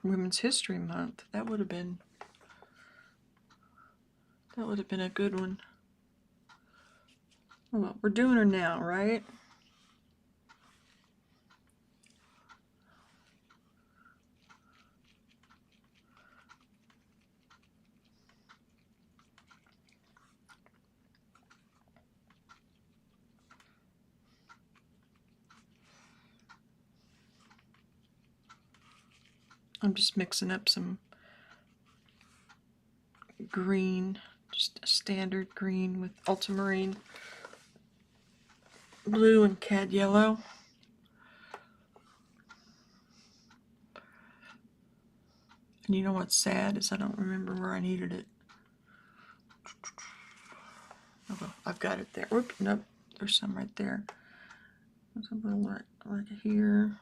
Women's History Month. That would have been a good one. Well, we're doing her now, right? I'm just mixing up some green, just a standard green with ultramarine blue and cad yellow. And you know what's sad is I don't remember where I needed it. Oh, I've got it there. Whoop, nope, there's some right there. There's a little right here.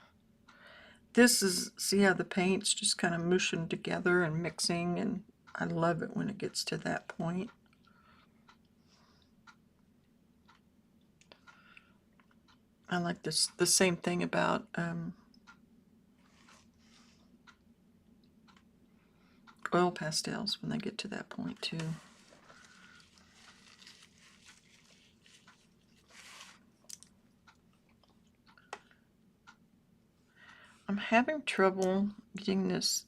This is, see how the paint's just kind of mushing together and mixing, and I love it when it gets to that point. I like the same thing about oil pastels when they get to that point too. I'm having trouble getting this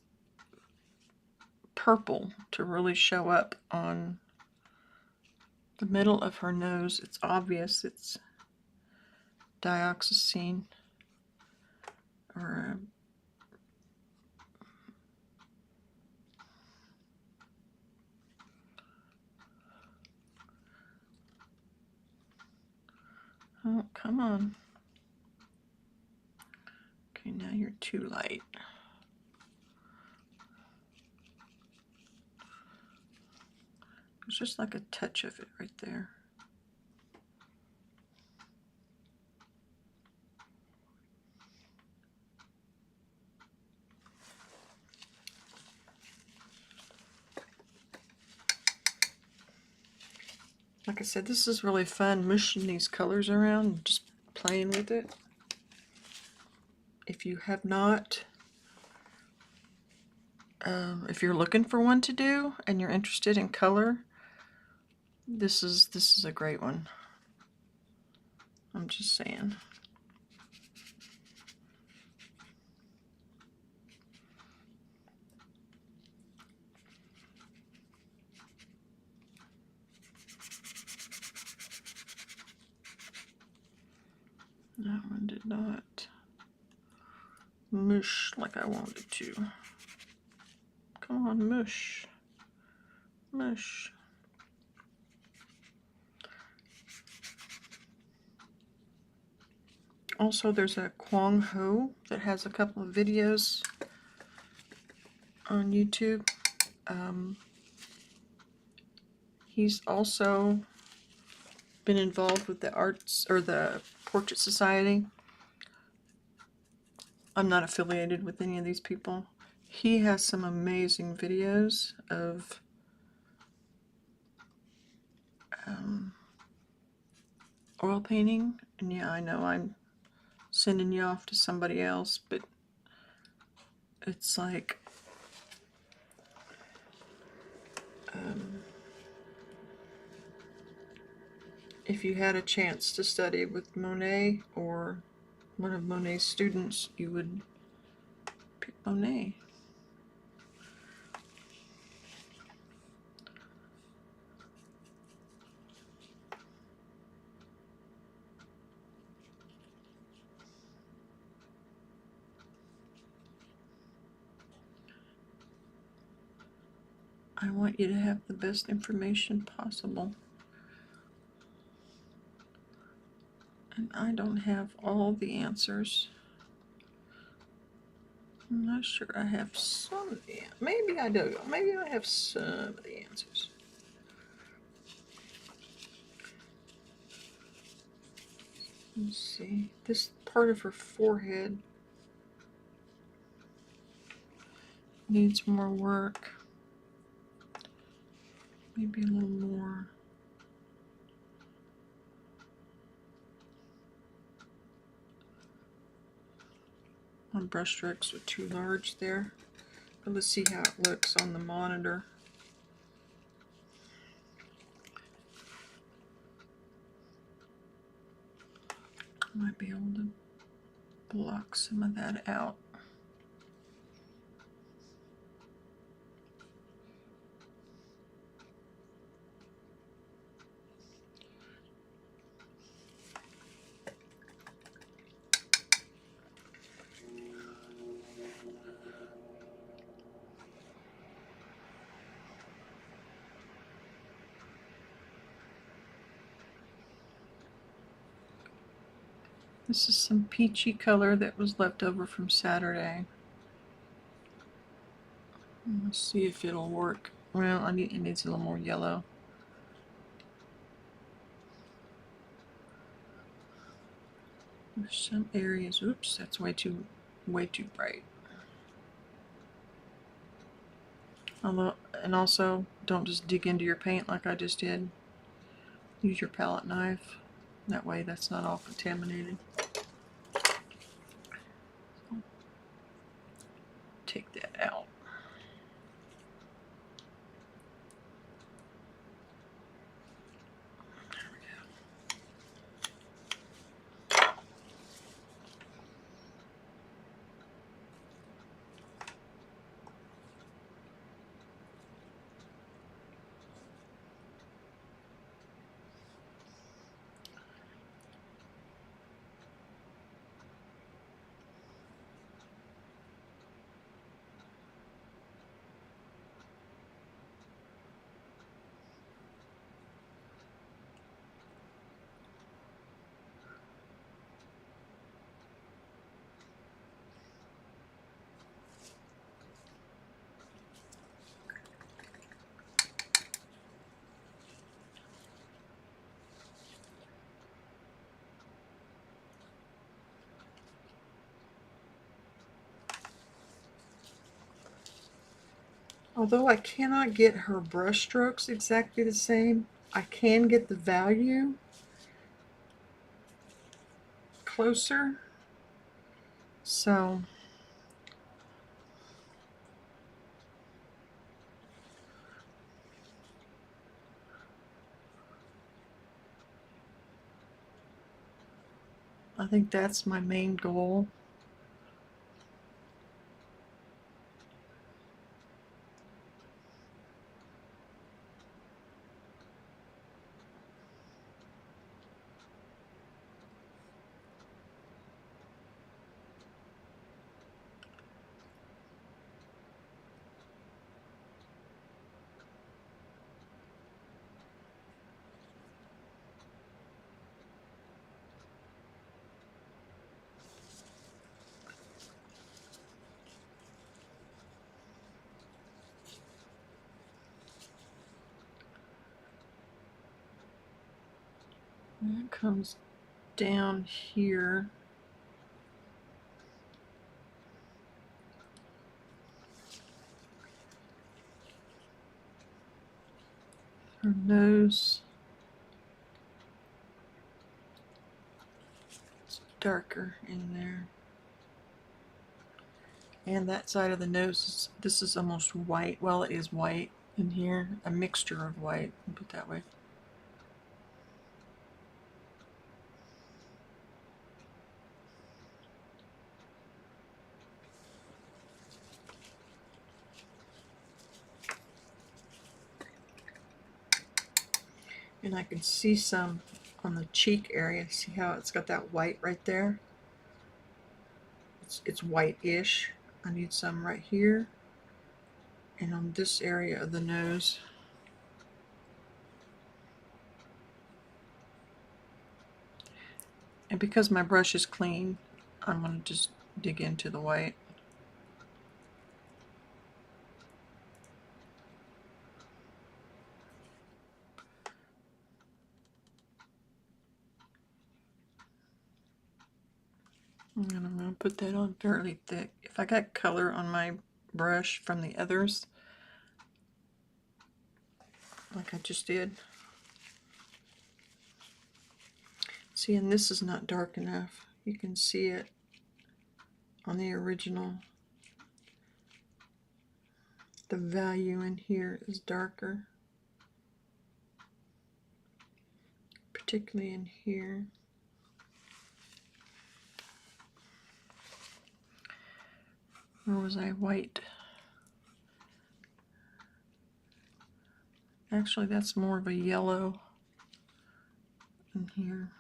purple to really show up on the middle of her nose. It's obvious it's dioxazine or oh, come on. Okay, now you're too light. It's just like a touch of it right there. Like I said, this is really fun, mushing these colors around and just playing with it. If you have not, if you're looking for one to do and you're interested in color, this is a great one. I'm just saying. That one did not mush like I wanted to. Come on, mush. Mush. Also, there's a Kwang Ho that has a couple of videos on YouTube. He's also been involved with the arts or the Portrait Society. I'm not affiliated with any of these people. He has some amazing videos of oil painting. And yeah, I know I'm sending you off to somebody else, but it's like if you had a chance to study with Monet or one of Monet's students, you would pick Monet. I want you to have the best information possible. And I don't have all the answers. I'm not sure I have some of the answers. Maybe I do. Maybe I have some of the answers. Let's see. This part of her forehead needs more work. Maybe a little more. My brush strokes are too large there. But let's see how it looks on the monitor. I might be able to block some of that out. This is some peachy color that was left over from Saturday. Let's see if it'll work. Well, it needs a little more yellow. There's some areas. Oops, that's way too bright. And also, don't just dig into your paint like I just did. Use your palette knife. That way, that's not all contaminated. Take that out. Although I cannot get her brush strokes exactly the same, I can get the value closer. So I think that's my main goal. And it comes down here. Her nose. It's darker in there. And that side of the nose, this is almost white. Well, it is white in here. A mixture of white, put it that way. And I can see some on the cheek area. See how it's got that white right there? It's white-ish. I need some right here. And on this area of the nose. And because my brush is clean, I'm going to just dig into the white. And I'm going to put that on fairly thick. If I got color on my brush from the others, like I just did. See, and this is not dark enough. You can see it on the original. The value in here is darker, particularly in here. Or was I white? Actually, that's more of a yellow in here.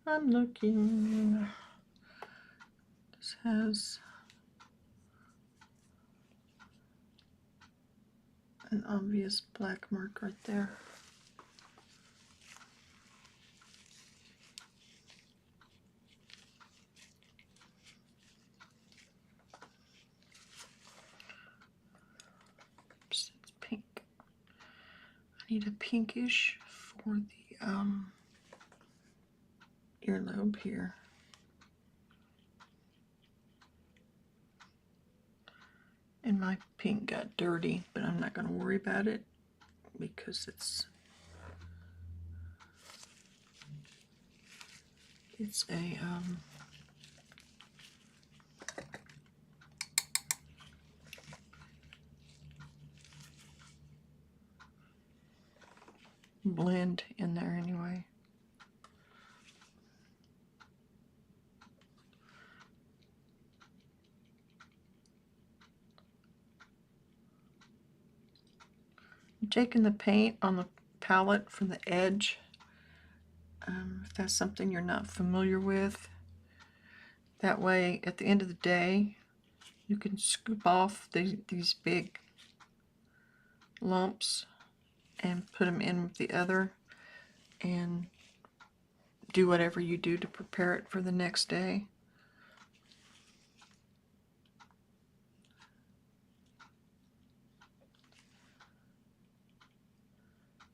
I'm looking. This has an obvious black mark right there. Oops, it's pink. I need a pinkish for the earlobe here. And my pink got dirty, but I'm not going to worry about it because it's a blend in there anyway. I'm taking the paint on the palette from the edge. If that's something you're not familiar with, That way, at the end of the day, you can scoop off these big lumps and put them in with the other and do whatever you do to prepare it for the next day.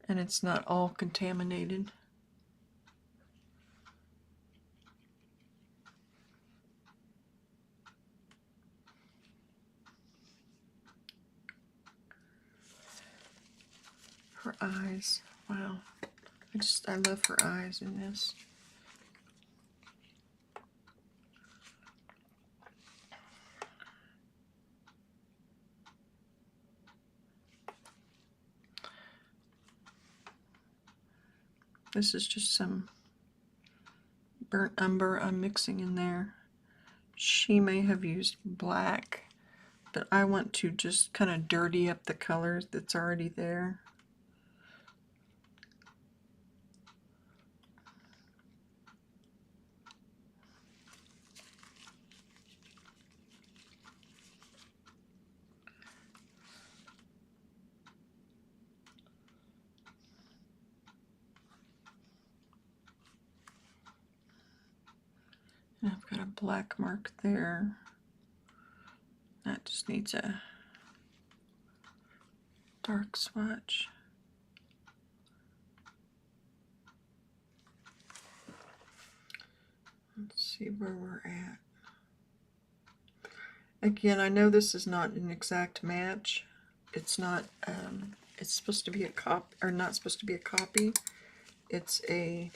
And it's not all contaminated. Her eyes, wow. I love her eyes in this. This is just some burnt umber I'm mixing in there. She may have used black, but I want to just kind of dirty up the colors that's already there. And I've got a black mark there. That just needs a dark swatch. Let's see where we're at. Again, I know this is not an exact match. It's not, it's supposed to be a copy, or not supposed to be a copy. It's a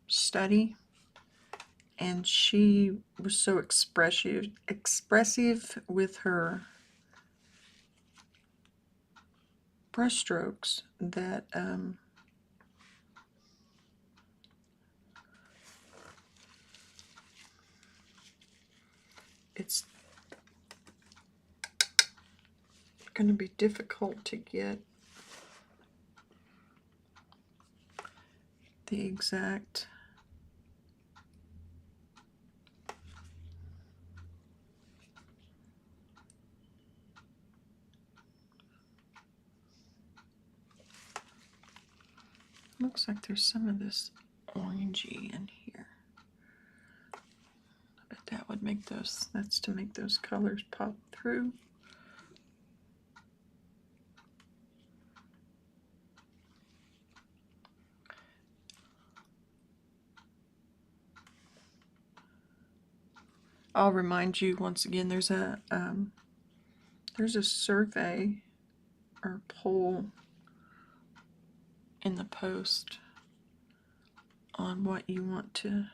study. And she was so expressive with her brushstrokes that it's going to be difficult to get the exact looks like there's some of this orangey in here. I bet that would make those, that's to make those colors pop through. I'll remind you once again, there's a survey or poll in the post on what you want to,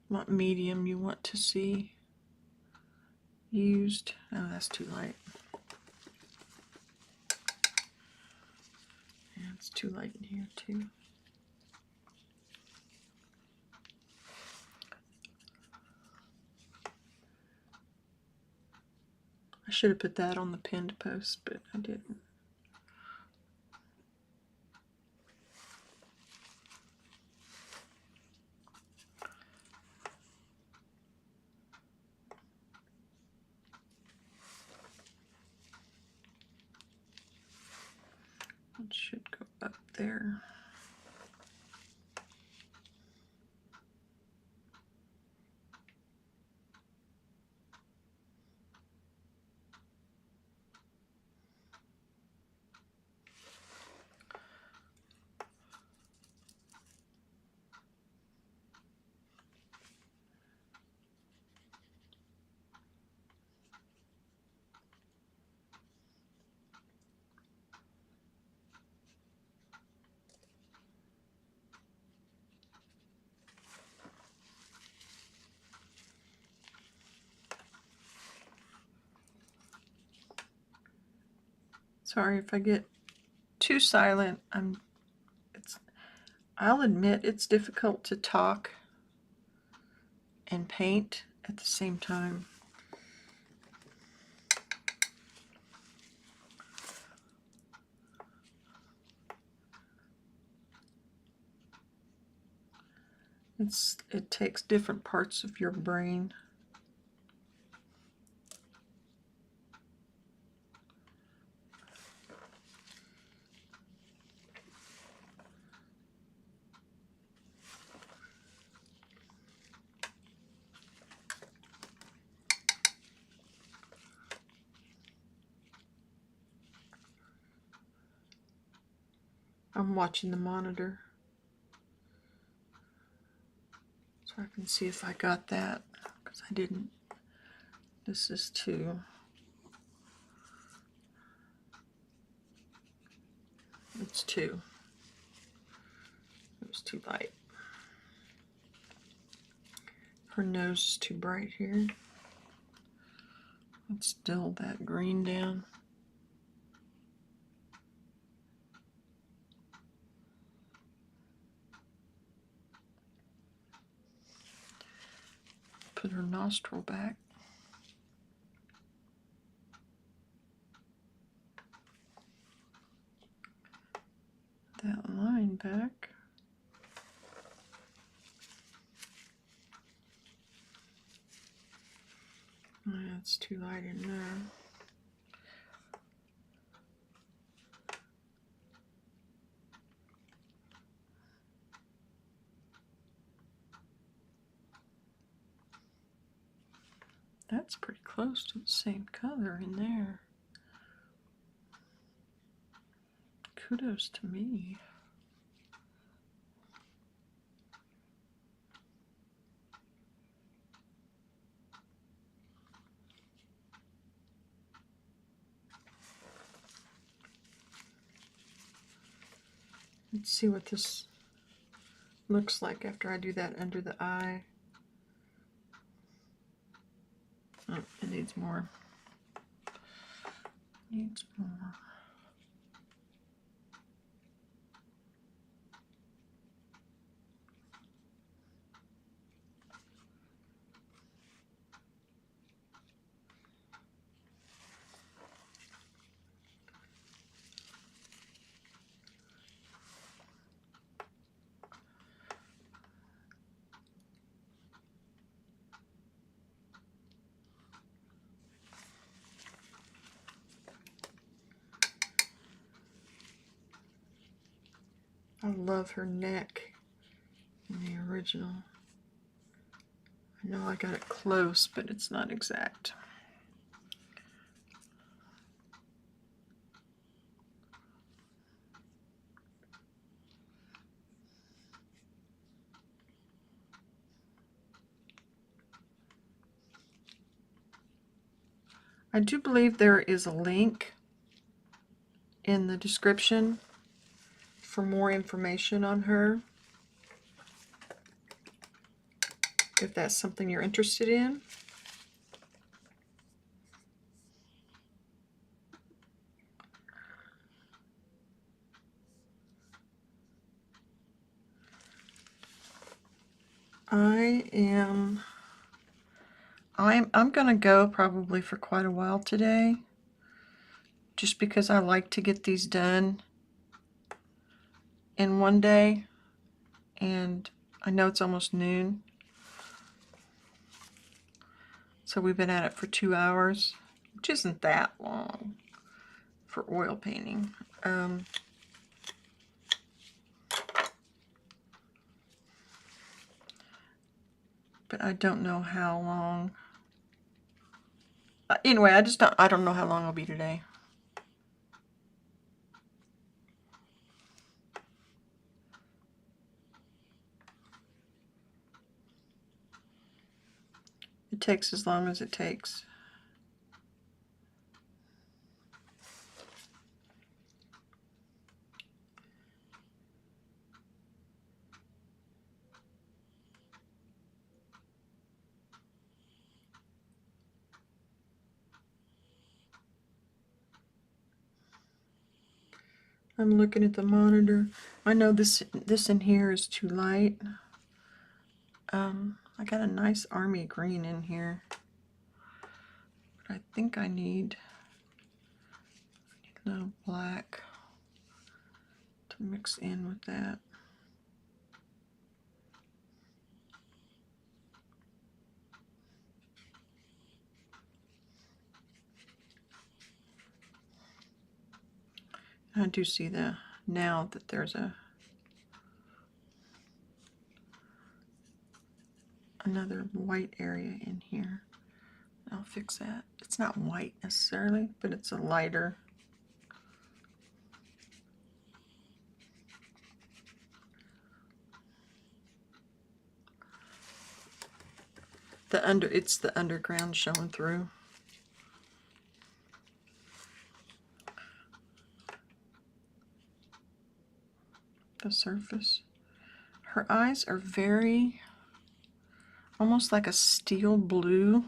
what medium you want to see used. Oh, that's too light. Yeah, it's too light in here too. I should have put that on the pinned post, but I didn't. It should go up there. Sorry if I get too silent. I'll admit it's difficult to talk and paint at the same time. It takes different parts of your brain. I'm watching the monitor so I can see if I got that, because I didn't. This is too. It's too. It was too light. Her nose is too bright here. Let's dull that green down. Put her nostril back. That line back. That's too light in there. That's pretty close to the same color in there. Kudos to me. Let's see what this looks like after I do that under the eye. Oh, it needs more. Needs more. I love her neck in the original. I know I got it close, but it's not exact. I do believe there is a link in the description for more information on her, if that's something you're interested in. I'm gonna go probably for quite a while today, just because I like to get these done in one day, and I know it's almost noon, so we've been at it for 2 hours, which isn't that long for oil painting. But I don't know how long. Anyway, I don't know how long I'll be today. It takes as long as it takes. I'm looking at the monitor. I know this in here is too light. I got a nice army green in here, but I think I need a little black to mix in with that. I do see now that there's another white area in here. I'll fix that. It's not white necessarily, but it's a lighter. It's the underground showing through. The surface. Her eyes are very, almost like a steel blue.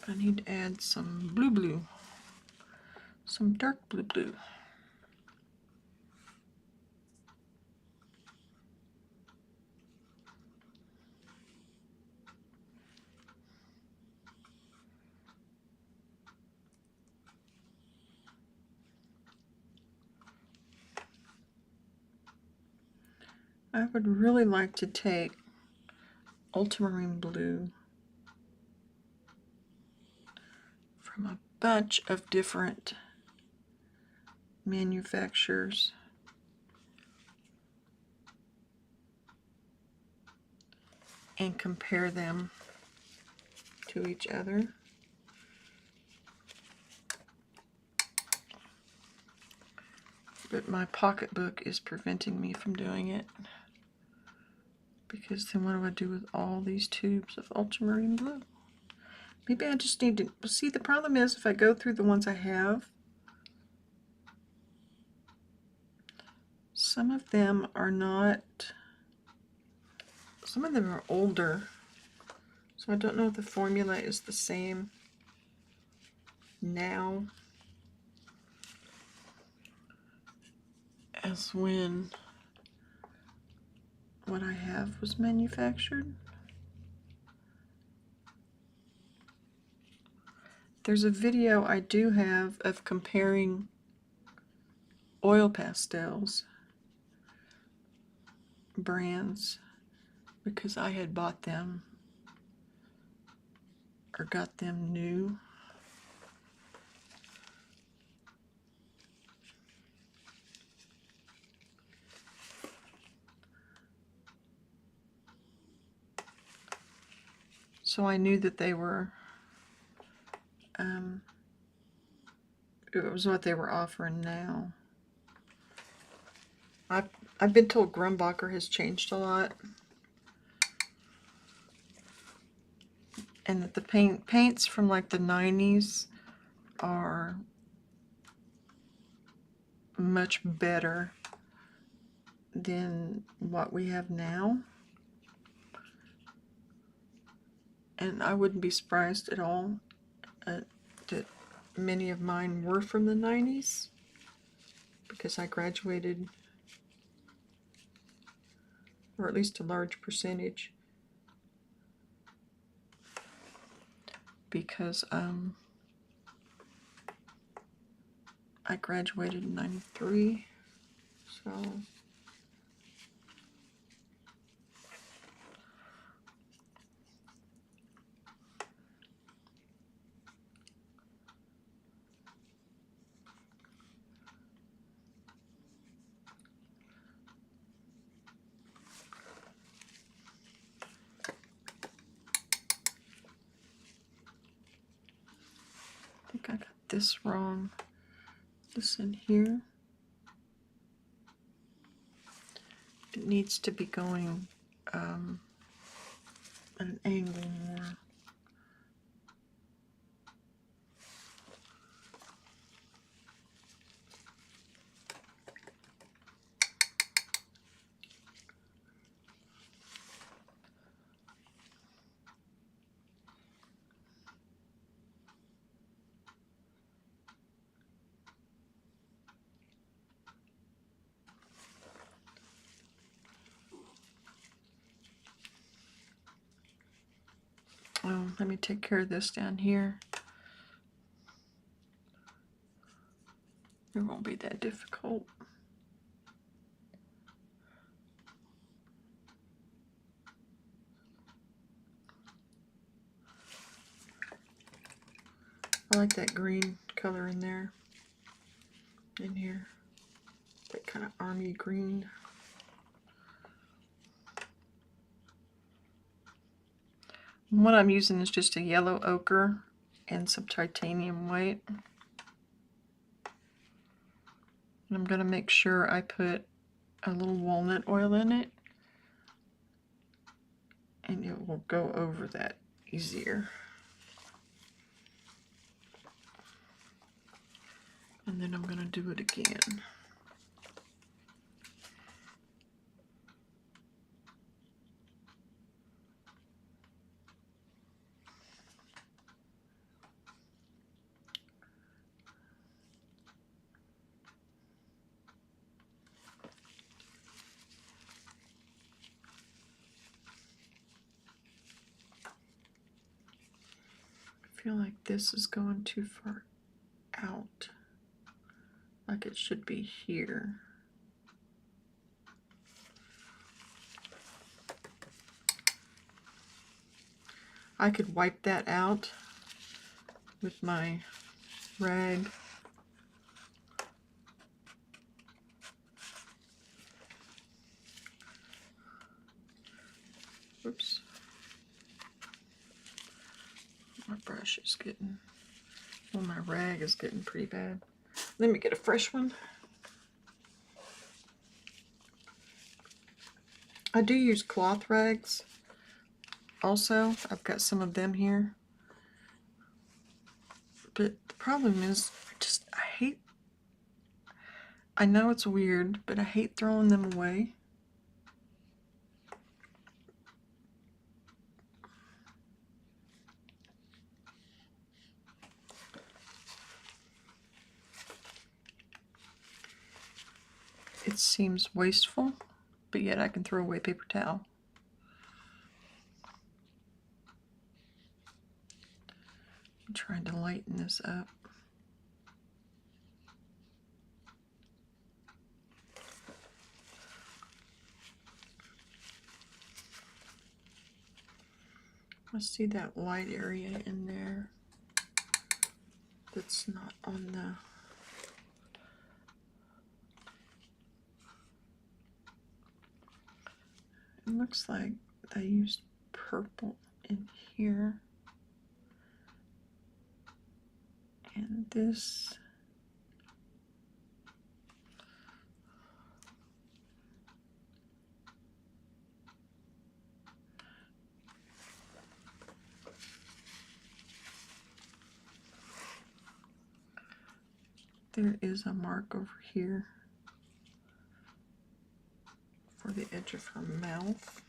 I need to add some blue, some dark blue. I would really like to take ultramarine blue from a bunch of different manufacturers and compare them to each other. But my pocketbook is preventing me from doing it, because then what do I do with all these tubes of ultramarine blue? Maybe I just need to see. The problem is, if I go through the ones I have, some of them are not, some of them are older, so I don't know if the formula is the same now as when what I have was manufactured. There's a video I do have of comparing oil pastels brands, because I had bought them or got them new. So I knew that they were, it was what they were offering now. I've been told Grumbacher has changed a lot, and that the paints from like the 90s are much better than what we have now. And I wouldn't be surprised at all that many of mine were from the 90s, because I graduated, or at least a large percentage, because I graduated in 93, so I think I got this wrong. This in here, it needs to be going at an angle more. Oh, let me take care of this down here. It won't be that difficult. I like that green color in there, in here. That kind of army green. And what I'm using is just a yellow ochre and some titanium white. And I'm going to make sure I put a little walnut oil in it, and it will go over that easier. And then I'm going to do it again. I feel like this is going too far out. Like it should be here. I could wipe that out with my rag. Oops. My brush is getting, well, my rag is getting pretty bad. Let me get a fresh one. I do use cloth rags also. I've got some of them here. But the problem is, I hate, I know it's weird, but I hate throwing them away. It seems wasteful, but yet I can throw away paper towel. I'm trying to lighten this up. I see that light area in there that's not on the... It looks like I used purple in here. And this... There is a mark over here for the edge of her mouth.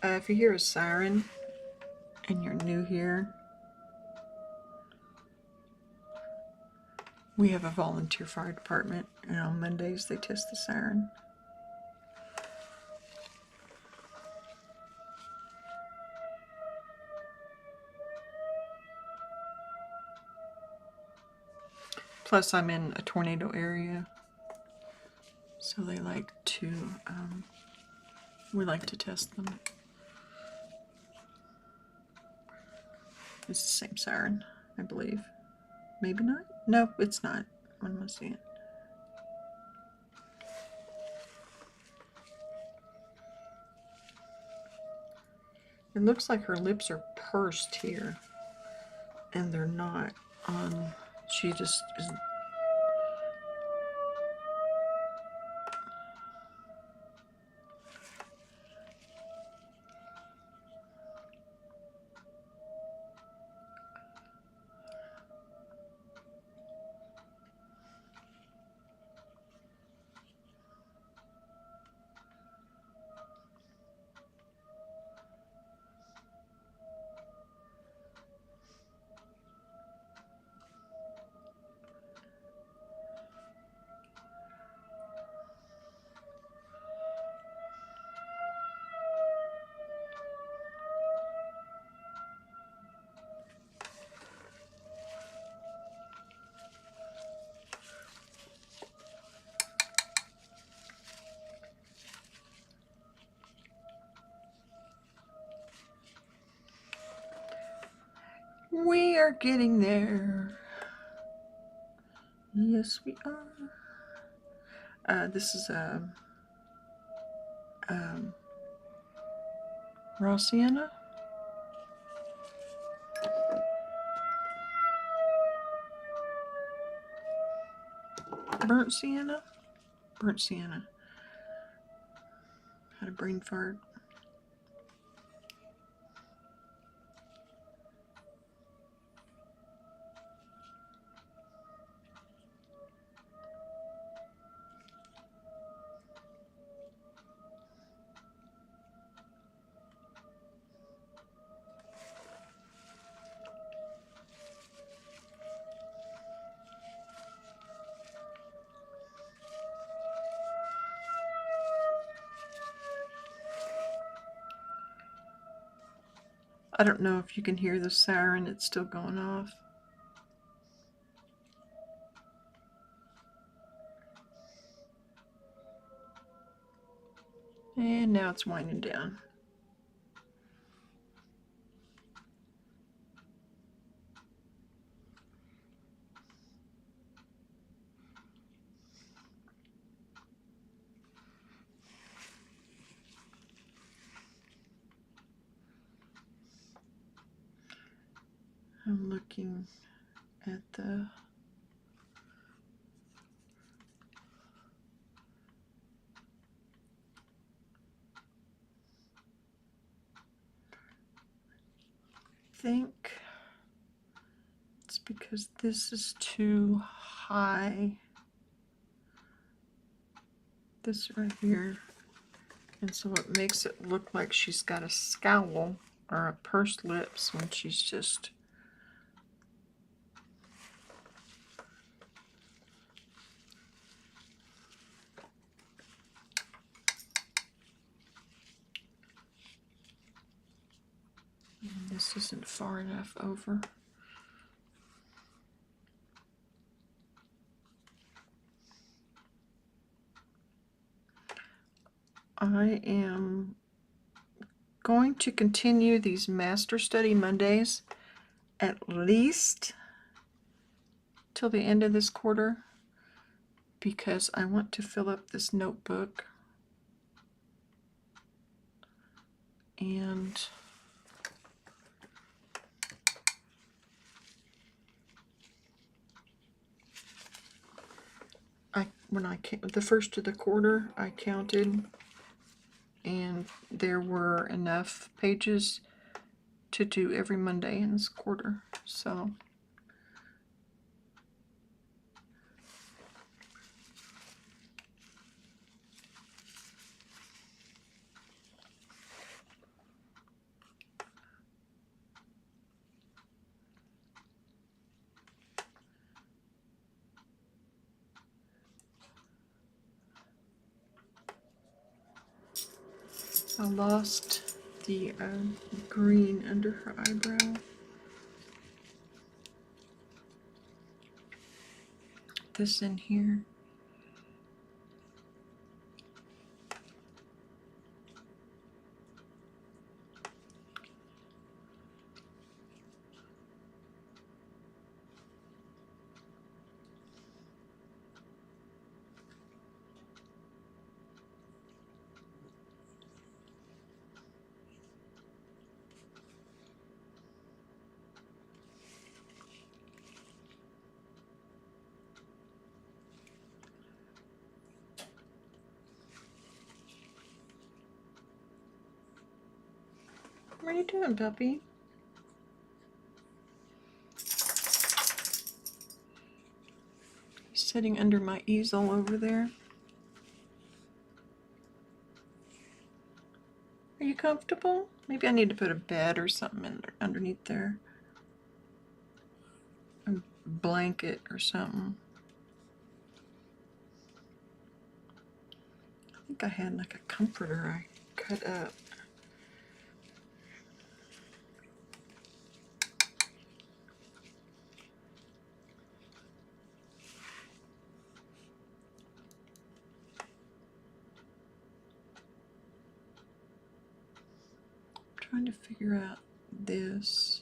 If you hear a siren and you're new here, we have a volunteer fire department, and on Mondays they test the siren. Plus I'm in a tornado area, so they like to, we like to test them. It's the same siren, I believe. Maybe not? No, it's not. What am I seeing? It looks like her lips are pursed here, and they're not. She just is. We are getting there. Yes, we are. This is raw sienna. Burnt sienna. Burnt sienna. Had a brain fart. I don't know if you can hear the siren, it's still going off. And now it's winding down. I'm looking at the think it's because this is too high. This right here. And so it makes it look like she's got a scowl or a pursed lips when she's just this isn't far enough over. I am going to continue these Master Study Mondays at least till the end of this quarter because I want to fill up this notebook. And when I the first of the quarter, I counted, and there were enough pages to do every Monday in this quarter. So I lost the green under her eyebrow. This in here. What are you doing, puppy? He's sitting under my easel over there. Are you comfortable? Maybe I need to put a bed or something in there, underneath there. A blanket or something. I think I had like a comforter I cut up. Trying to figure out this.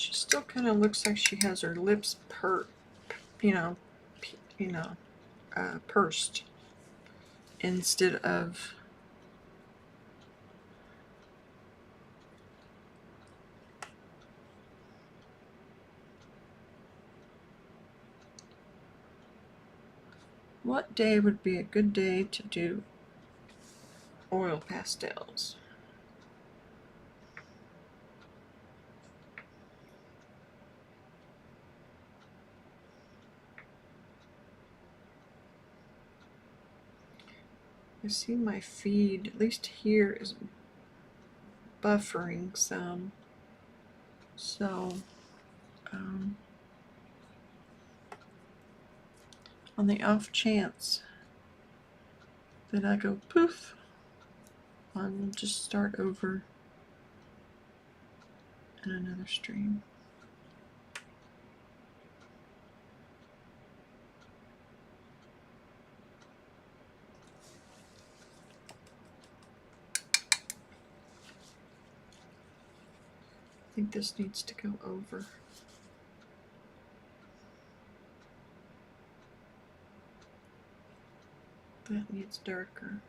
She still kind of looks like she has her lips pursed instead of what day would be a good day to do oil pastels? I see my feed, at least here, is buffering some. So, on the off chance that I go poof, I'll just start over in another stream. I think this needs to go over. That needs darker.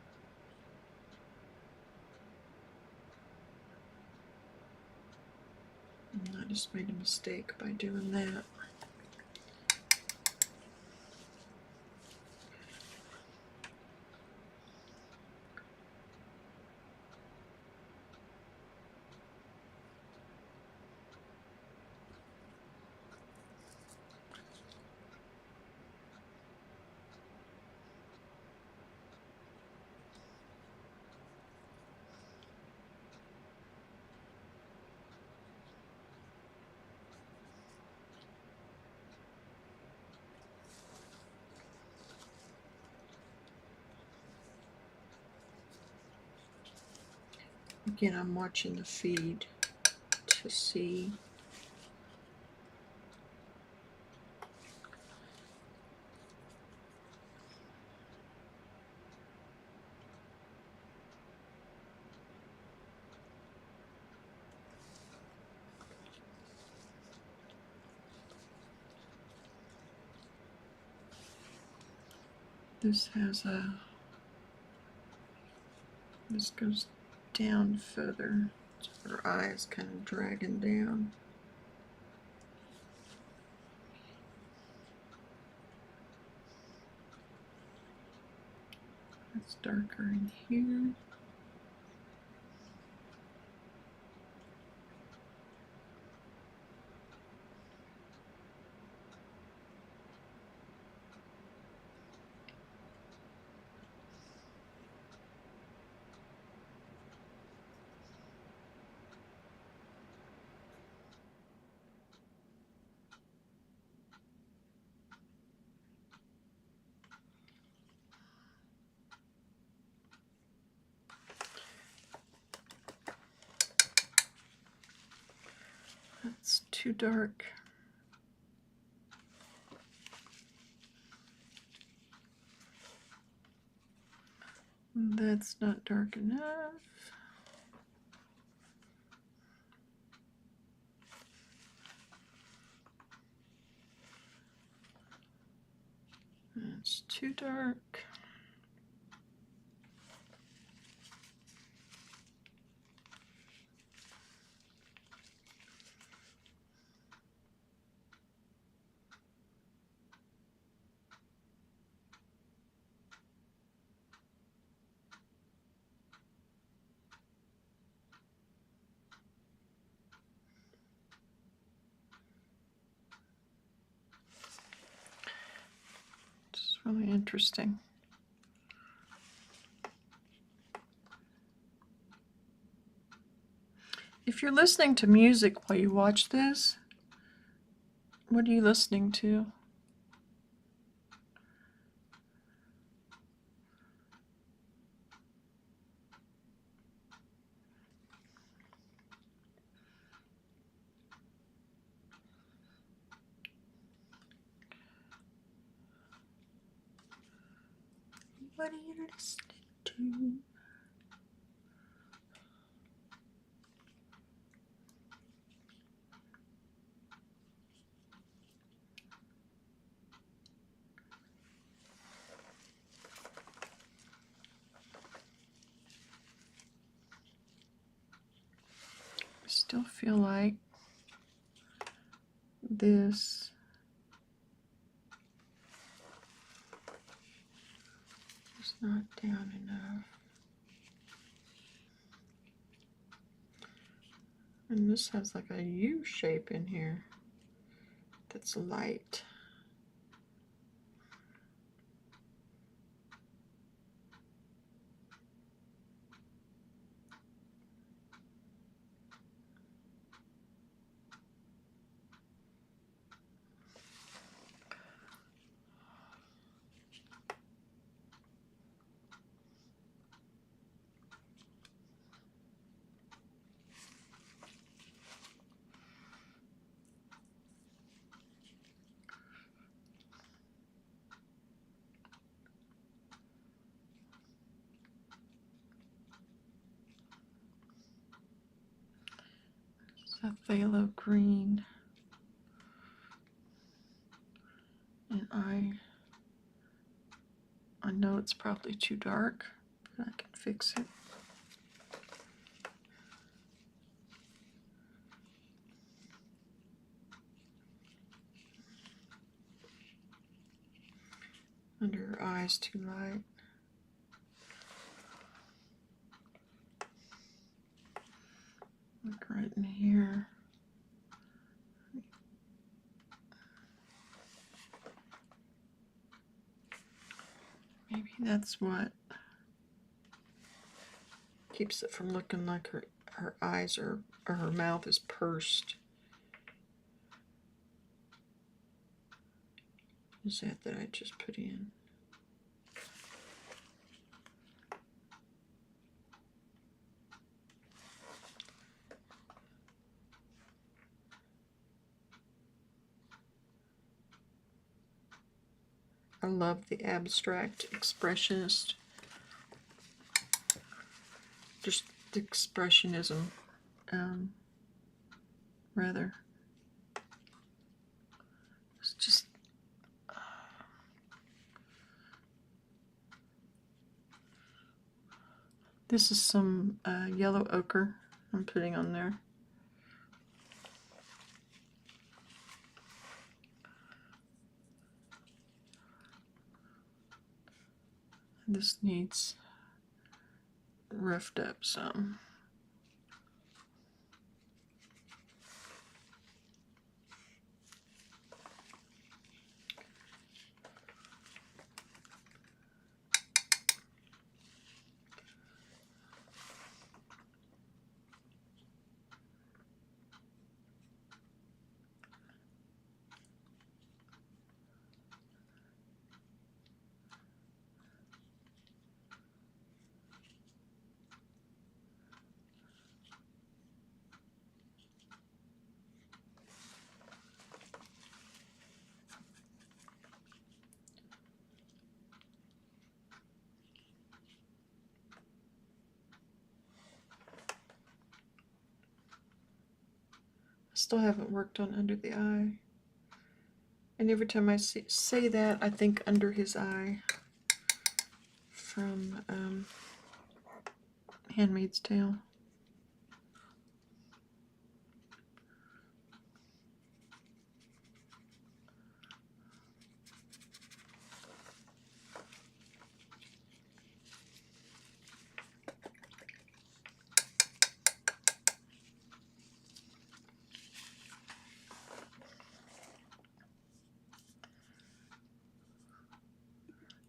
And I just made a mistake by doing that. Again, I'm watching the feed to see. This goes down further. So her eye is kind of dragging down. It's darker in here. That's too dark. That's not dark enough. That's too dark. It's really interesting. If you're listening to music while you watch this, what are you listening to? What are you listening to? still feel like this is not down enough. And this has like a U shape in here that's light. A phthalo green, and I know it's probably too dark, but I can fix it. Under her eyes too light. Look right in here. Maybe that's what keeps it from looking like her eyes or her mouth is pursed. Is that I just put in? I love the abstract expressionist. Just the expressionism, rather. It's just this is some yellow ochre I'm putting on there. This needs roughed up some. Still haven't worked on under the eye. And every time I say that, I think under his eye from Handmaid's Tale.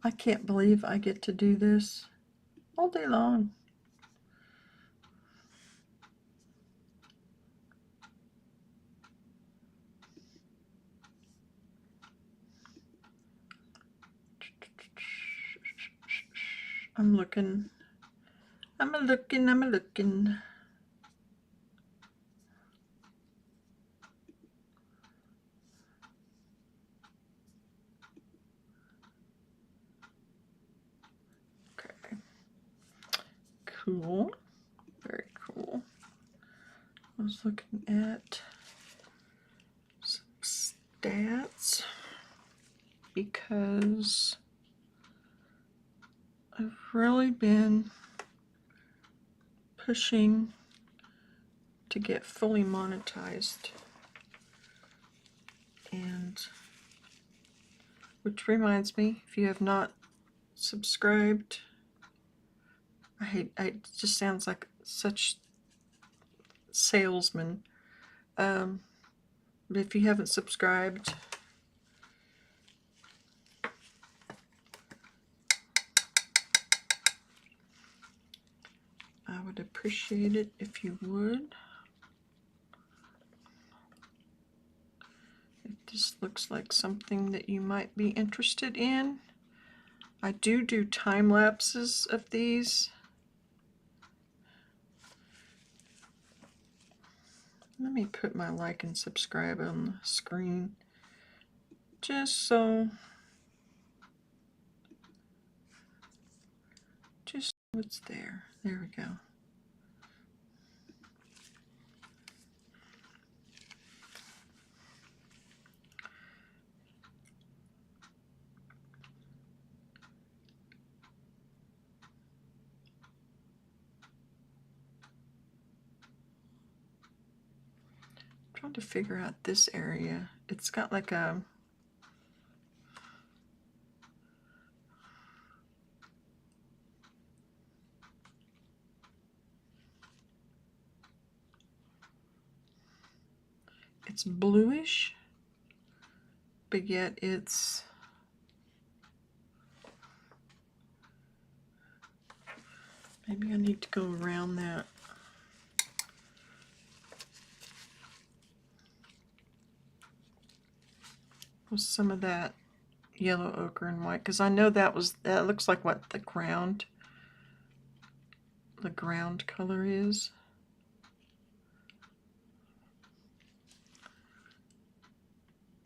I can't believe I get to do this all day long. I'm looking. Okay. Cool. Very cool. I was looking at some stats because I've really been pushing to get fully monetized. And which reminds me, if you have not subscribed, it just sounds like such salesman. But if you haven't subscribed, I would appreciate it if you would. This looks like something that you might be interested in. I do time lapses of these. Let me put my like and subscribe on the screen just so it's there. There we go. Trying to figure out this area. It's got like a it's bluish, but yet it's maybe I need to go around that. With some of that yellow ochre and white, because I know that looks like what the ground color is.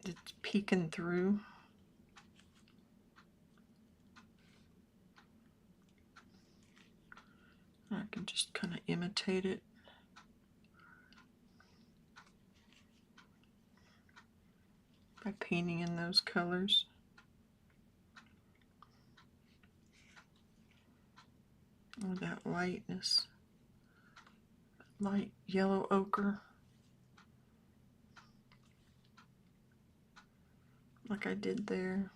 It's peeking through. I can just kind of imitate it. By painting in those colors. Oh, that lightness. Light yellow ochre. Like I did there.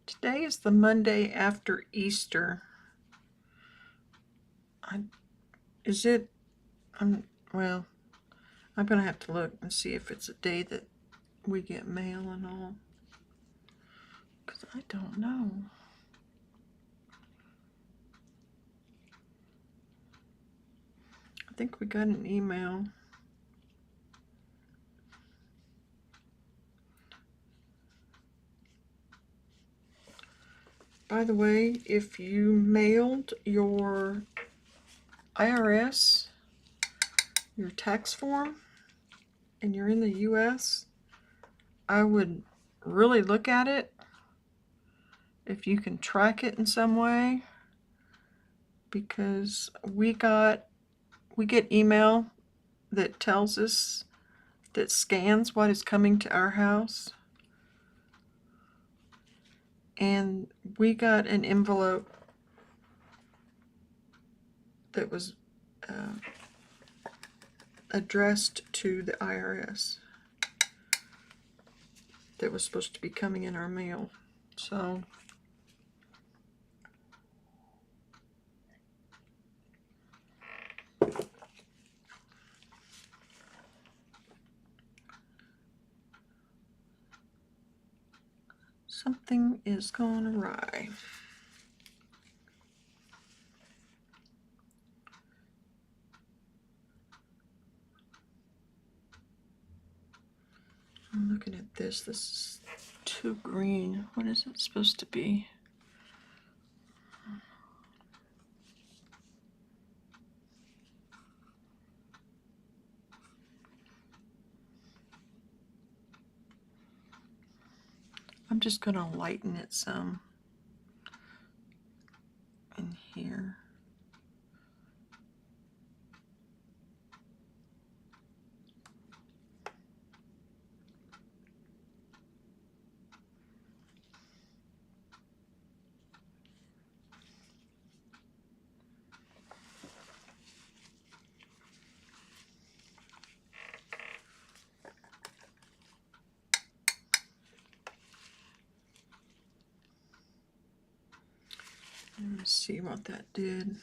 Today is the Monday after Easter. Well, I'm going to have to look and see if it's a day that we get mail and all. Because I don't know. I think we got an email. By the way, if you mailed your IRS, your tax form, and you're in the US, I would really look at it if you can track it in some way, because we get email that tells us, that scans what is coming to our house. And we got an envelope that was addressed to the IRS that was supposed to be coming in our mail. So something is going awry. I'm looking at this. This is too green. What is it supposed to be? I'm just going to lighten it some in here. Let's see what that did.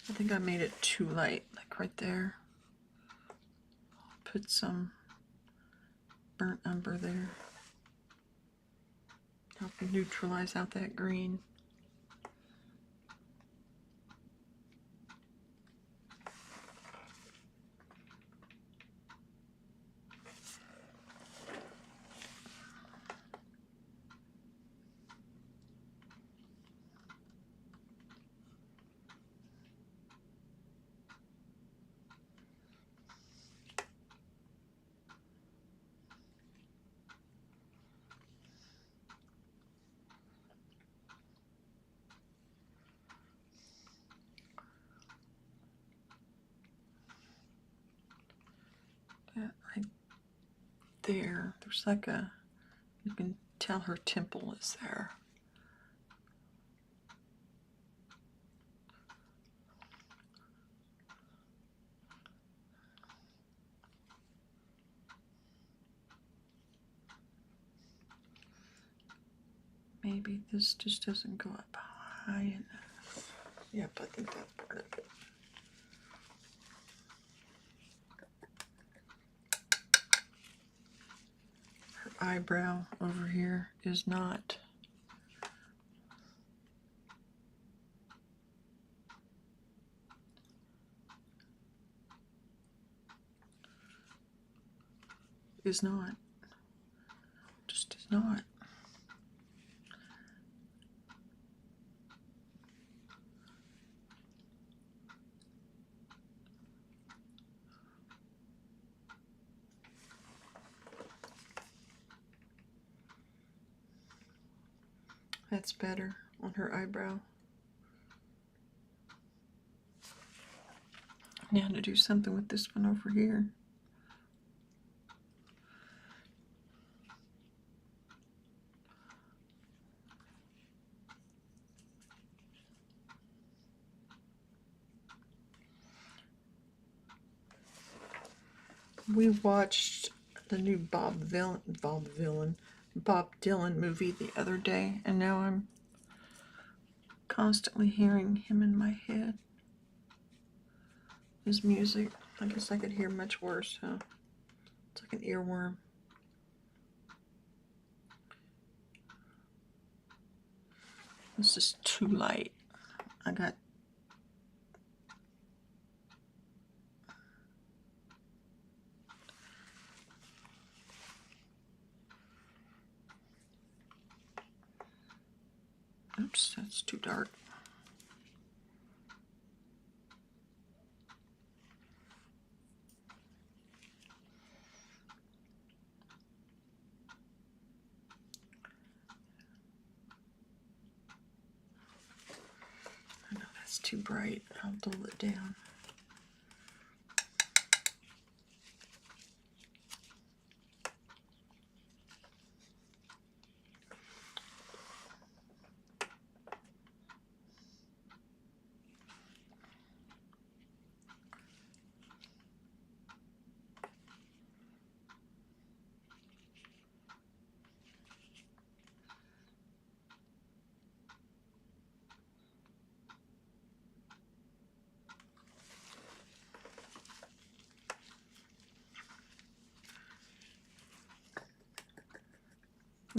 I think I made it too light, like right there. Put some burnt umber there. Help neutralize out that green. That right there, there's like a, you can tell her temple is there. Maybe this just doesn't go up high enough. Yep, I think that's part of it. Her eyebrow over here is not. Is not. Just is not. That's better on her eyebrow. Now to do something with this one over here. We watched the new Bob Dylan movie the other day, and now I'm constantly hearing him in my head. His music, I guess I could hear much worse, huh? It's like an earworm. This is too light. I got oops, that's too dark. I know that's too bright. I'll dull it down.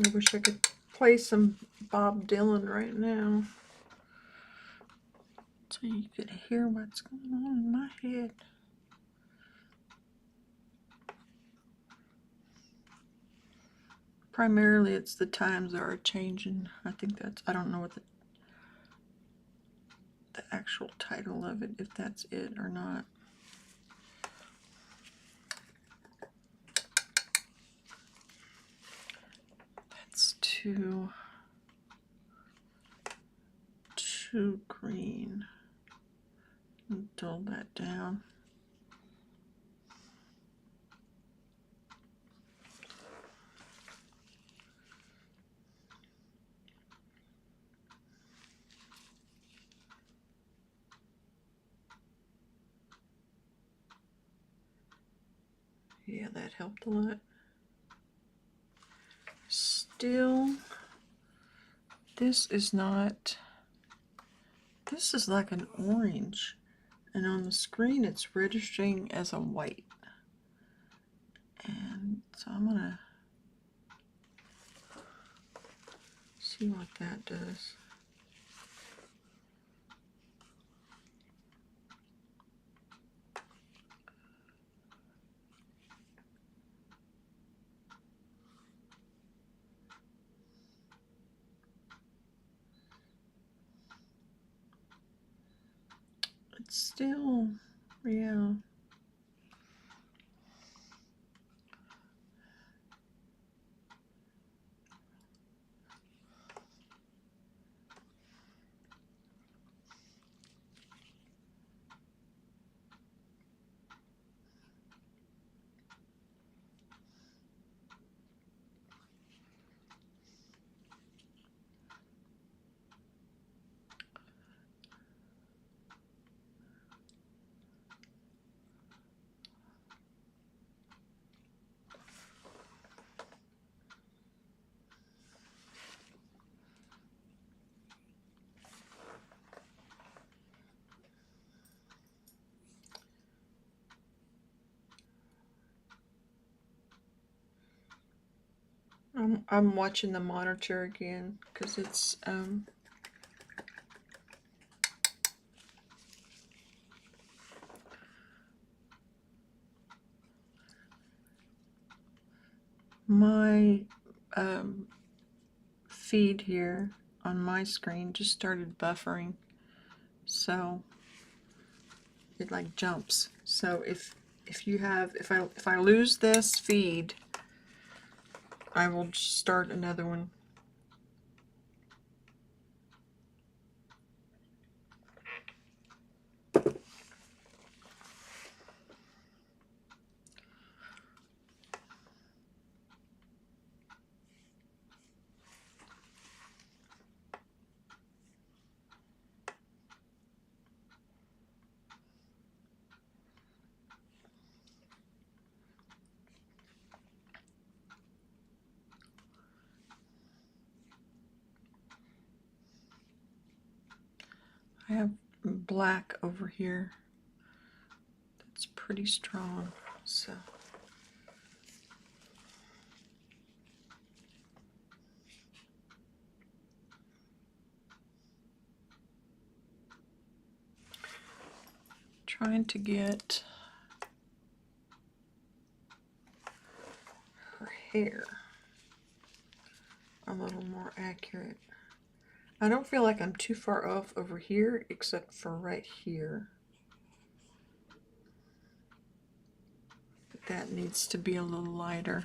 I wish I could play some Bob Dylan right now, so you could hear what's going on in my head. primarily it's the times that are changing. I think that's, I don't know what the actual title of it, if that's it or not. That's too green. Dull that down. Yeah, that helped a lot. Still, this is not, this is like an orange, and on the screen it's registering as a white. And so I'm gonna see what that does. It's still, yeah. I'm watching the monitor again because it's my feed here on my screen just started buffering, so it like jumps. So if I lose this feed, I will just start another one. I have black over here that's pretty strong, so trying to get her hair a little more accurate. I don't feel like I'm too far off over here, except for right here. But that needs to be a little lighter.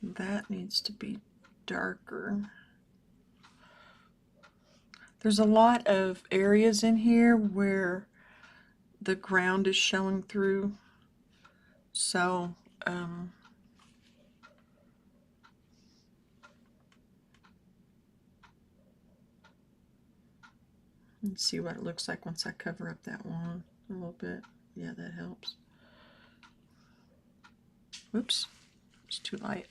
That needs to be darker. There's a lot of areas in here where the ground is showing through, so let's see what it looks like once I cover up that one a little bit. Yeah, that helps. Whoops, it's too light.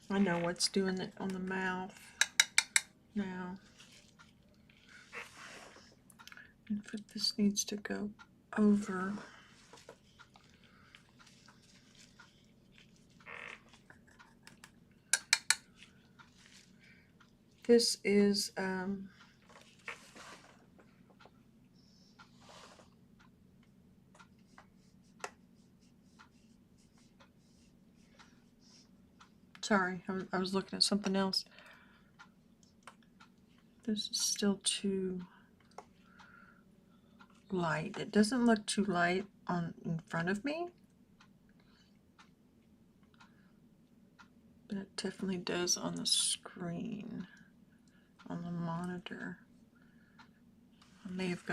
I know what's doing it on the mouth now. In fact, this needs to go over. This is sorry, I was looking at something else. This is still too light. It doesn't look too light in front of me, but it definitely does on the screen, on the monitor. I may have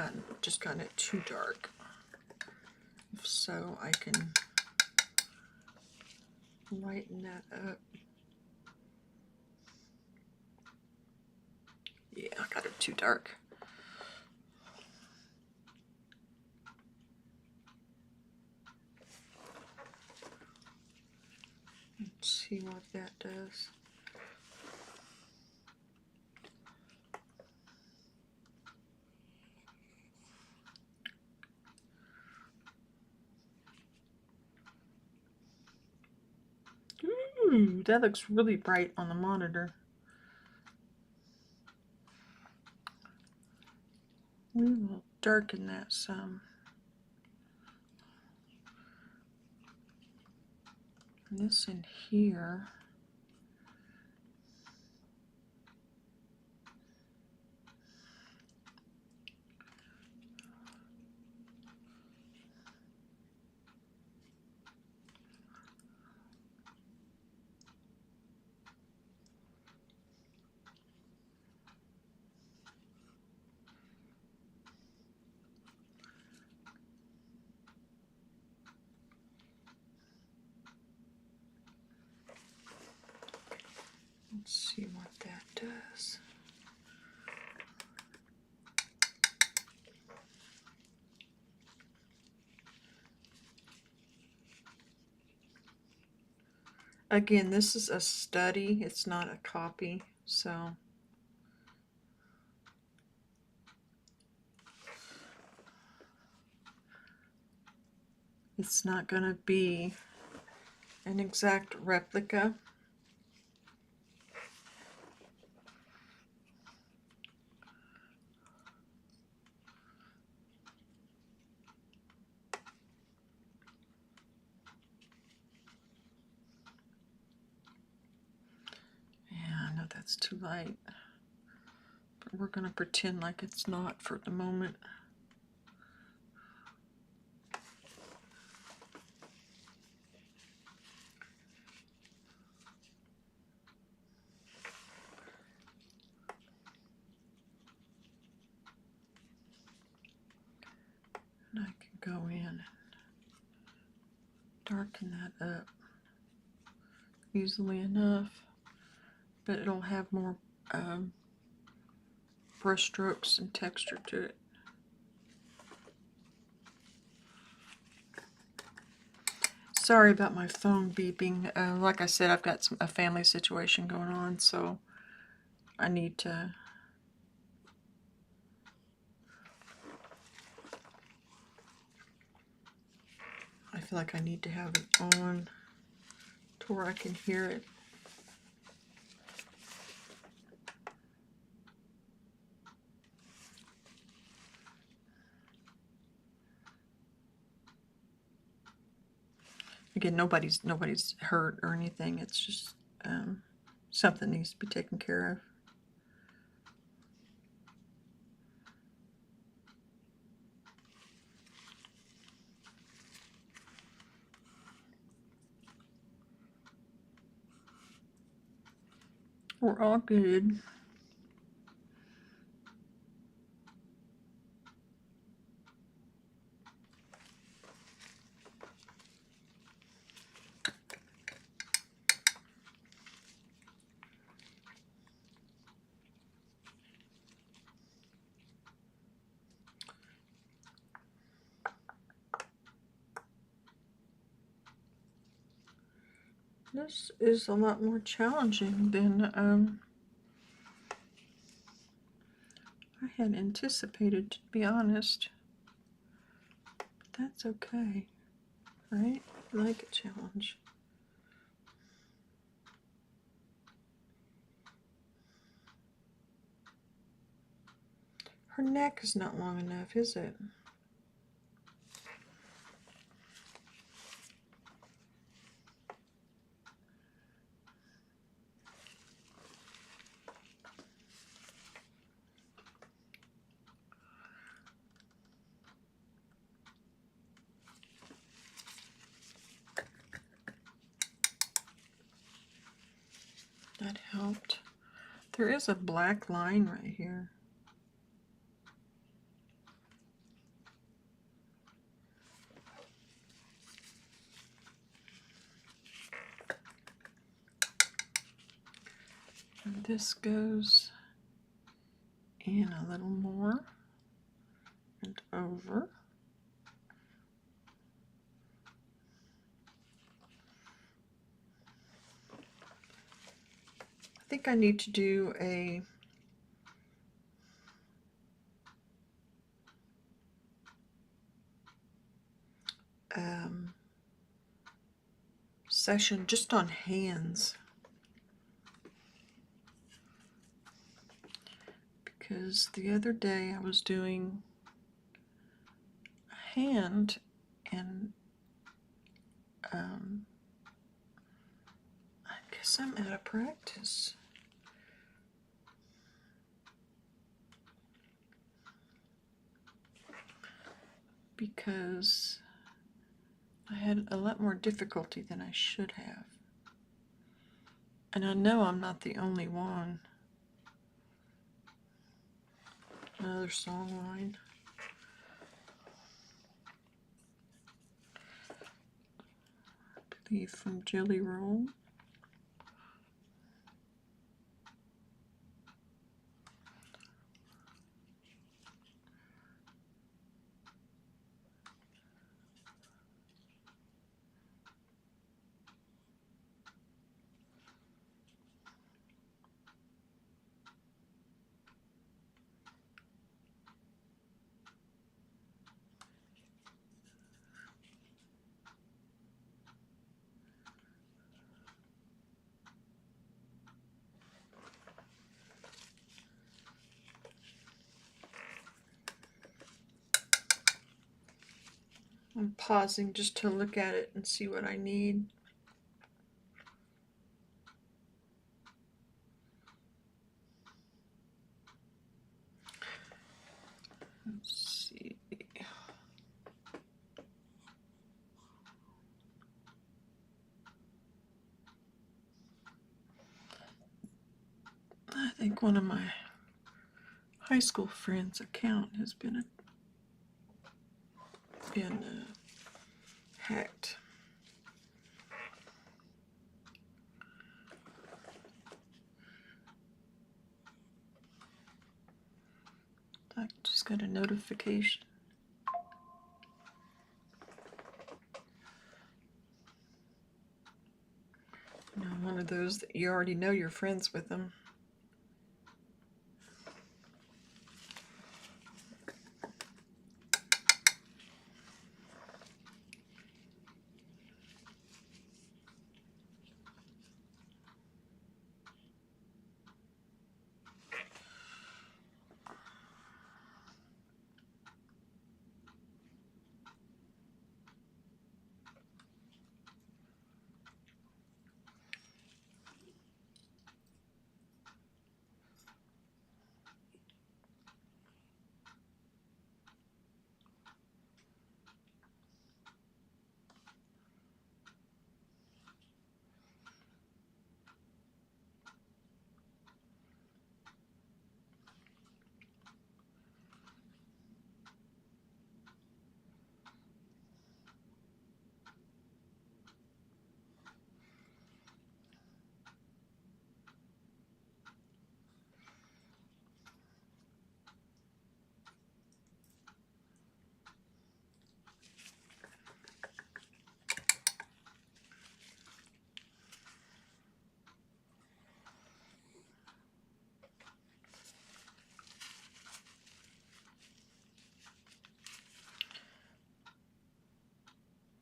just gotten it too dark. If so, I can lighten that up. Yeah, I got it too dark. Let's see what that does. Ooh, that looks really bright on the monitor. We will darken that some. And this in here. Let's see what that does. Again, this is a study, it's not a copy, so it's not going to be an exact replica. I know that's too light, but we're going to pretend like it's not for the moment. And I can go in and darken that up easily enough, but it'll have more brush strokes and texture to it. Sorry about my phone beeping. Like I said, I've got a family situation going on, so I need to I feel like I need to have it on to where I can hear it. Again, nobody's hurt or anything. It's just something needs to be taken care of. We're all good. This is a lot more challenging than I had anticipated, to be honest. But that's okay, right? I like a challenge. Her neck is not long enough, is it? That helped. There is a black line right here. And this goes in a little more and over. I think I need to do a session just on hands, because the other day I was doing a hand and I guess I'm out of practice. Because I had a lot more difficulty than I should have. And I know I'm not the only one. Another song line. I believe from Jelly Roll. I'm pausing just to look at it and see what I need. Let's see. I think one of my high school friends' account has been hacked. I just got a notification. You know, one of those that you already know you're friends with them.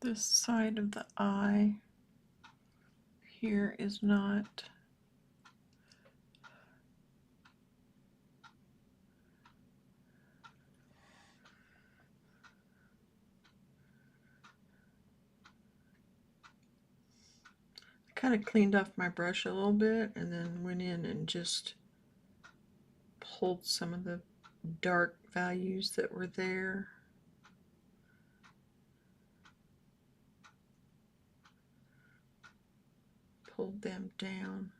This side of the eye here is not. I kind of cleaned off my brush a little bit and then went in and just pulled some of the dark values that were there. Pulled them down.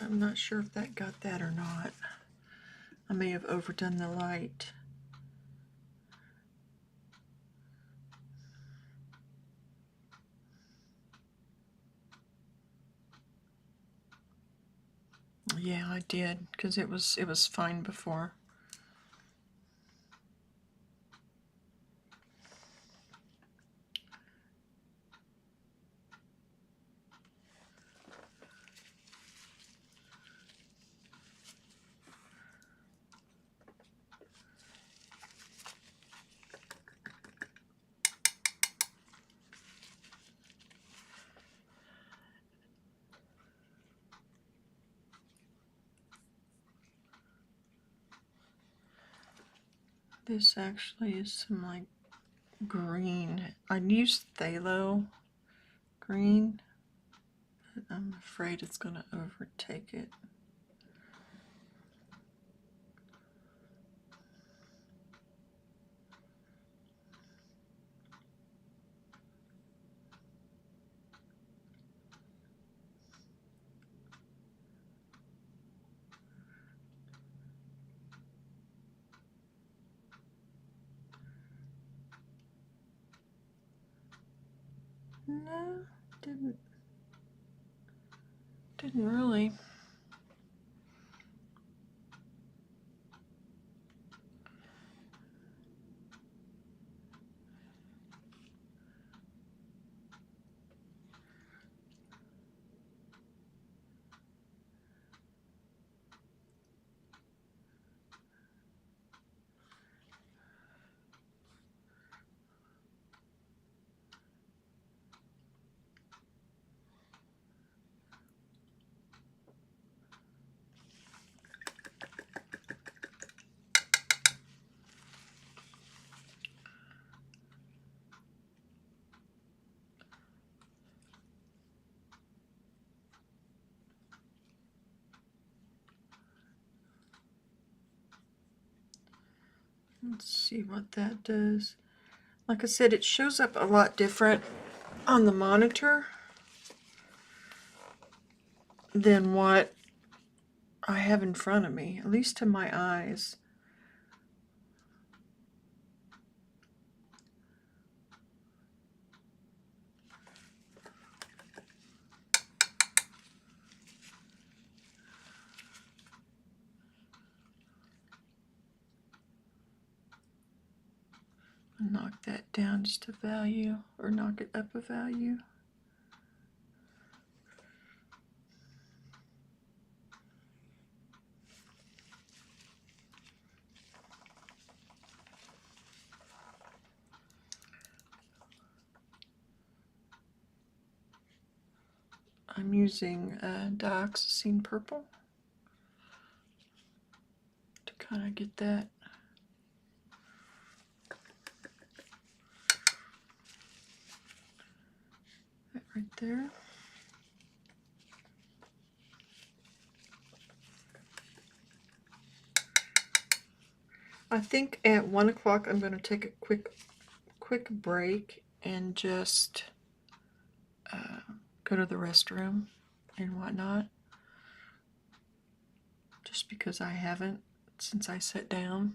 I'm not sure if that got that or not. I may have overdone the light. Yeah, I did, because it was fine before. This actually is some like green. I'd use phthalo green, but I'm afraid it's going to overtake it. No, didn't really. Let's see what that does. Like I said, it shows up a lot different on the monitor than what I have in front of me, at least to my eyes. Knock that down just a value, or knock it up a value. I'm using dioxazine purple to kind of get that. Right there. I think at 1 o'clock I'm going to take a quick break and just go to the restroom and whatnot. Just because I haven't since I sat down.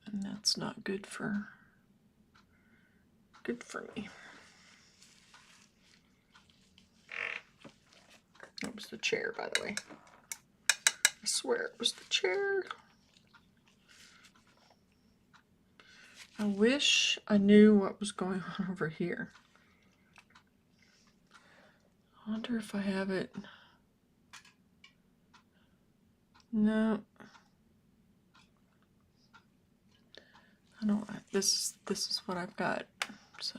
And that's not good for Good for me. That was the chair, by the way. I swear it was the chair. I wish I knew what was going on over here. I wonder if I have it. No. I don't. This is what I've got. So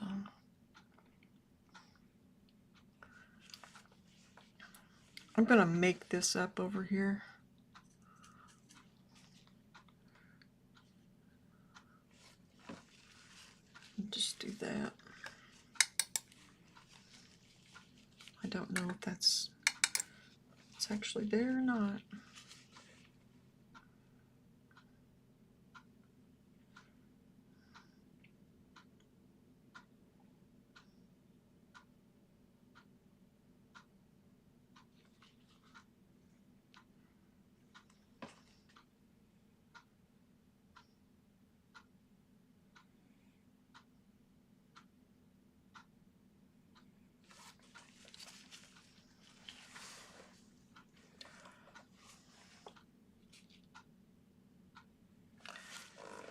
I'm gonna make this up over here. Just do that. I don't know if it's actually there or not.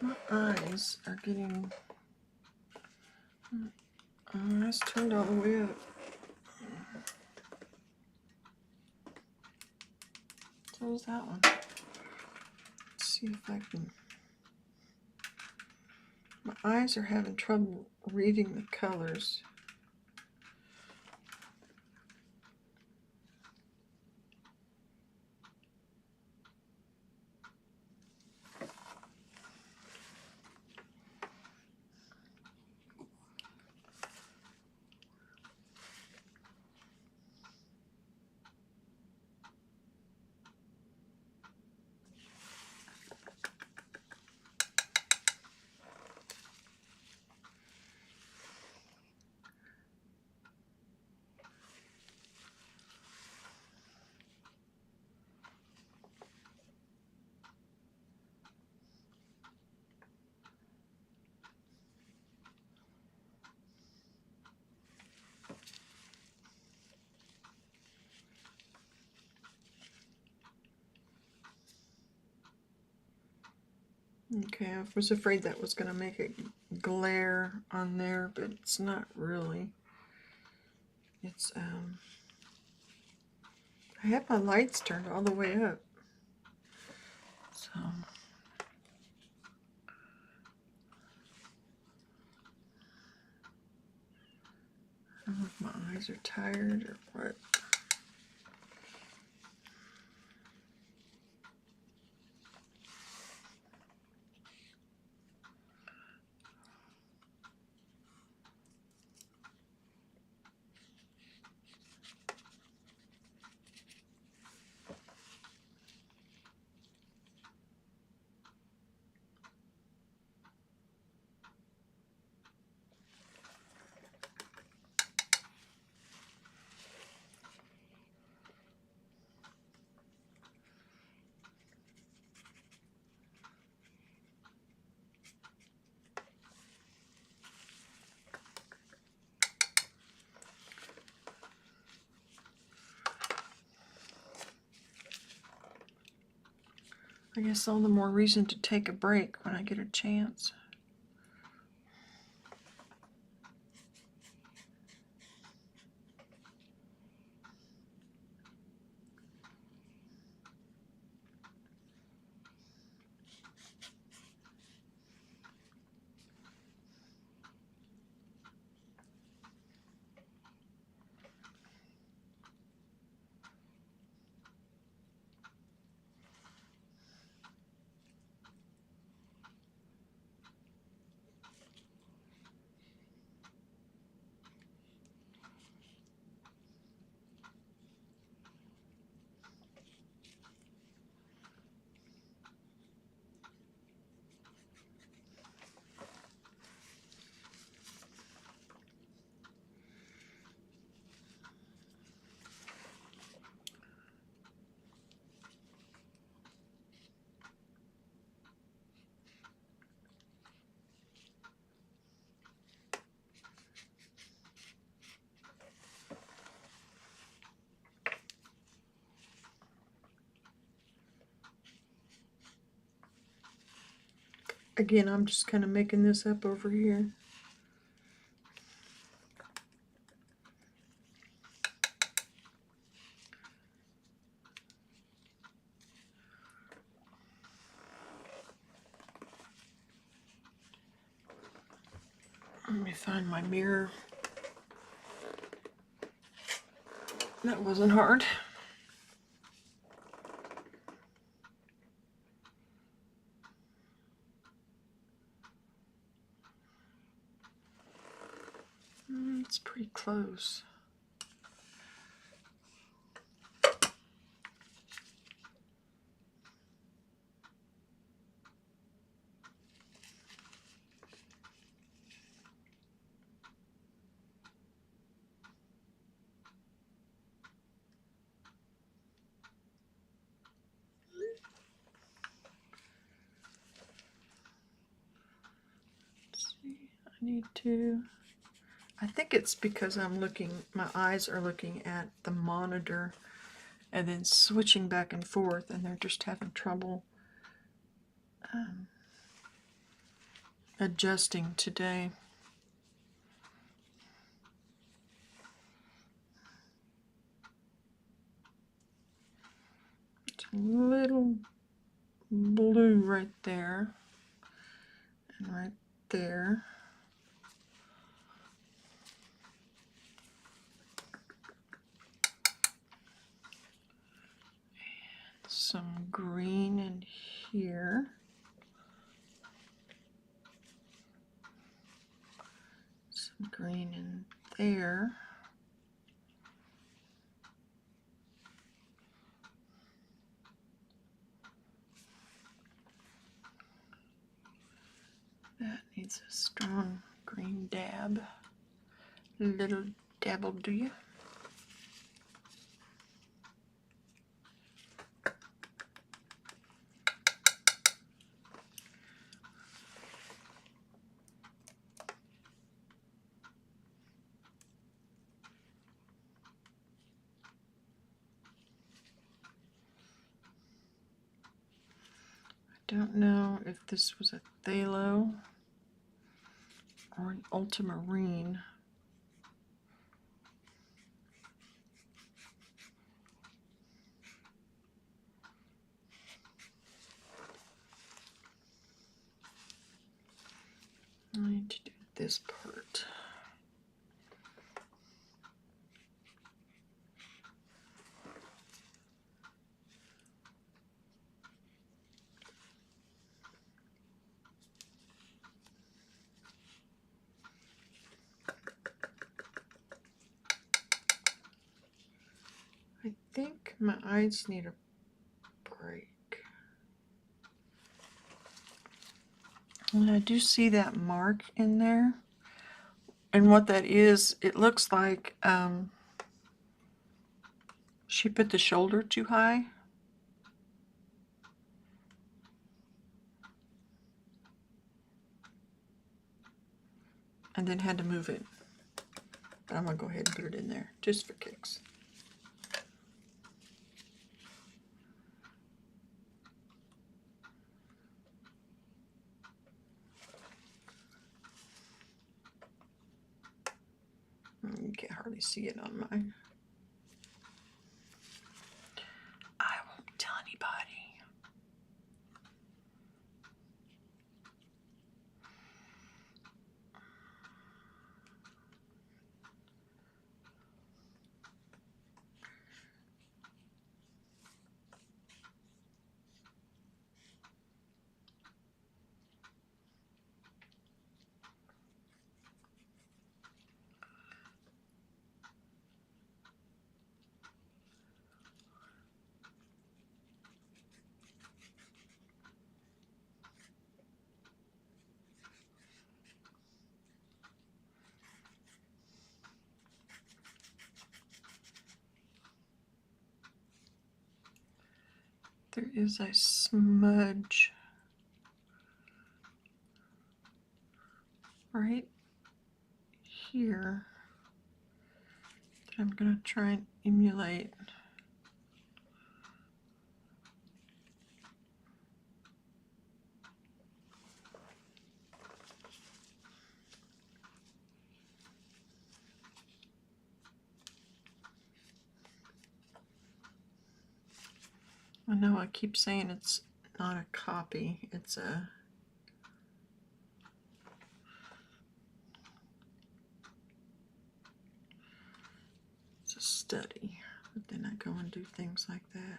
My eyes are getting. Eyes turned all the way up. So is that one. Let's see if I can. My eyes are having trouble reading the colors. Okay, I was afraid that was going to make it glare on there, but it's not really. It's, I have my lights turned all the way up. So, I don't know if my eyes are tired or what. I guess all the more reason to take a break when I get a chance. Again, I'm just kind of making this up over here. Let me find my mirror. That wasn't hard. It's pretty close. Let's see, I think it's because my eyes are looking at the monitor and then switching back and forth, and they're just having trouble adjusting today. It's a little blue right there and right there. Some green in here. Some green in there. That needs a strong green dab. Little dabble, do you? I don't know if this was a phthalo or an ultramarine. I need to do this part. I think my eyes need a break. And I do see that mark in there. And what that is, it looks like she put the shoulder too high. And then had to move it. But I'm going to go ahead and put it in there, just for kicks. You can't hardly see it on mine. I won't tell anybody. There is a smudge right here that I'm going to try and emulate. I know I keep saying it's not a copy, it's a study, but then I go and do things like that.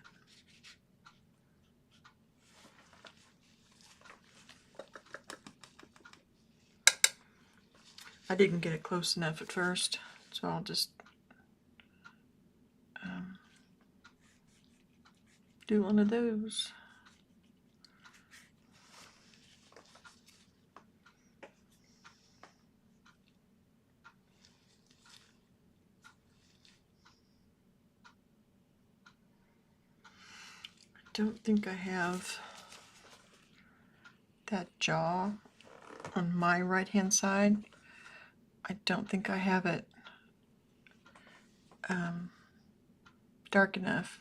I didn't get it close enough at first, so I'll just do one of those. I don't think I have that jaw on my right hand side. I don't think I have it dark enough.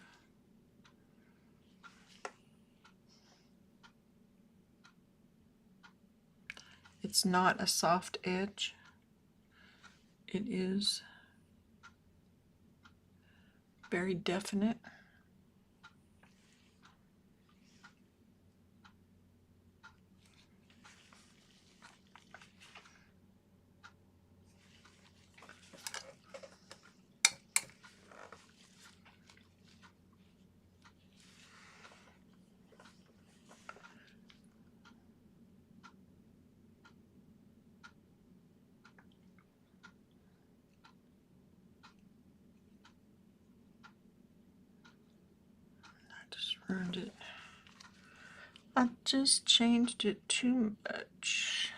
It's not a soft edge. It is very definite. Ruined it. I just changed it too much.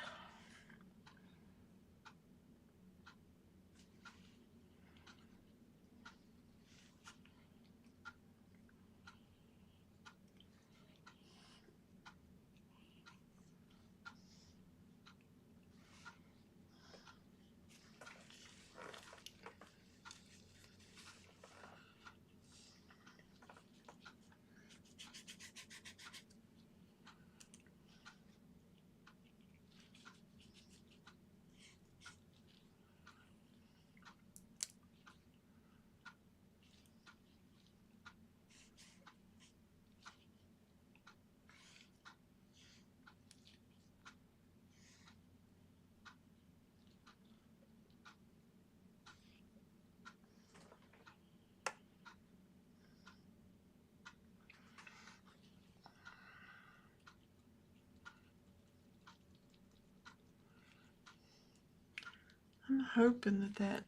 I'm hoping that that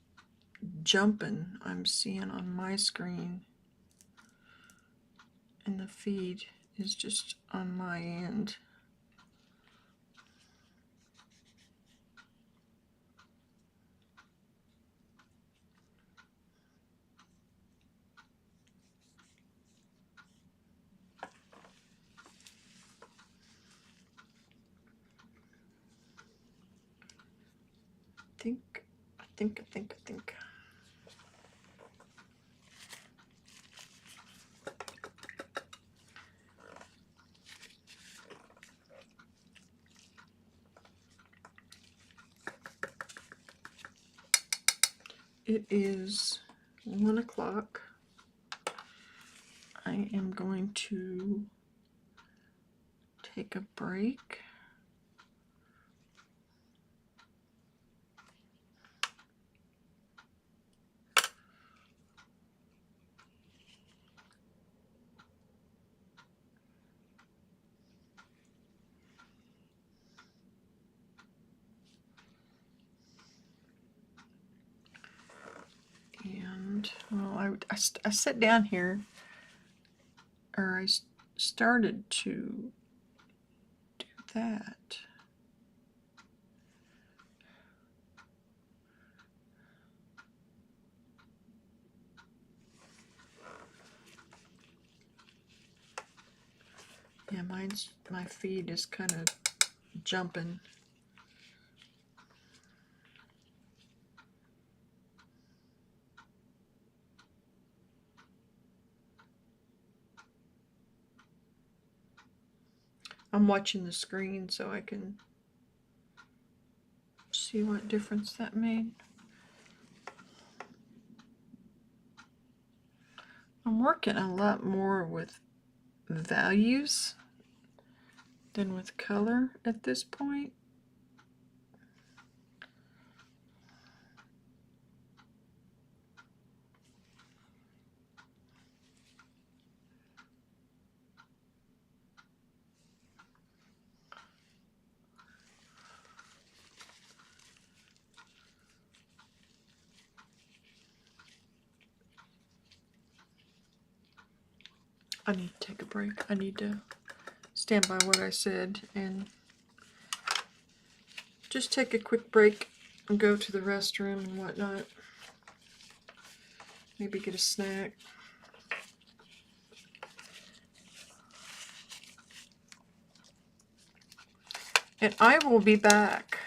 jumping I'm seeing on my screen in the feed is just on my end. I think. It is 1 o'clock. I am going to take a break. And well, I sat down here, or I started to do that. Yeah, my feed is kind of jumping. I'm watching the screen so I can see what difference that made. I'm working a lot more with values than with color at this point. I need to take a break. I need to stand by what I said and just take a quick break and go to the restroom and whatnot. Maybe get a snack. And I will be back.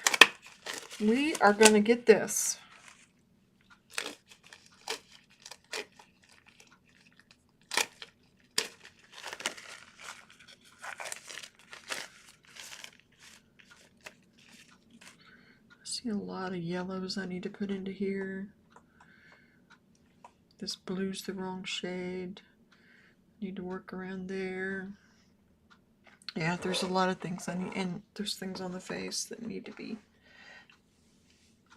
We are going to get this. I see a lot of yellows I need to put into here. This blue's the wrong shade. Need to work around there. Yeah, there's a lot of things I need, and there's things on the face that need to be.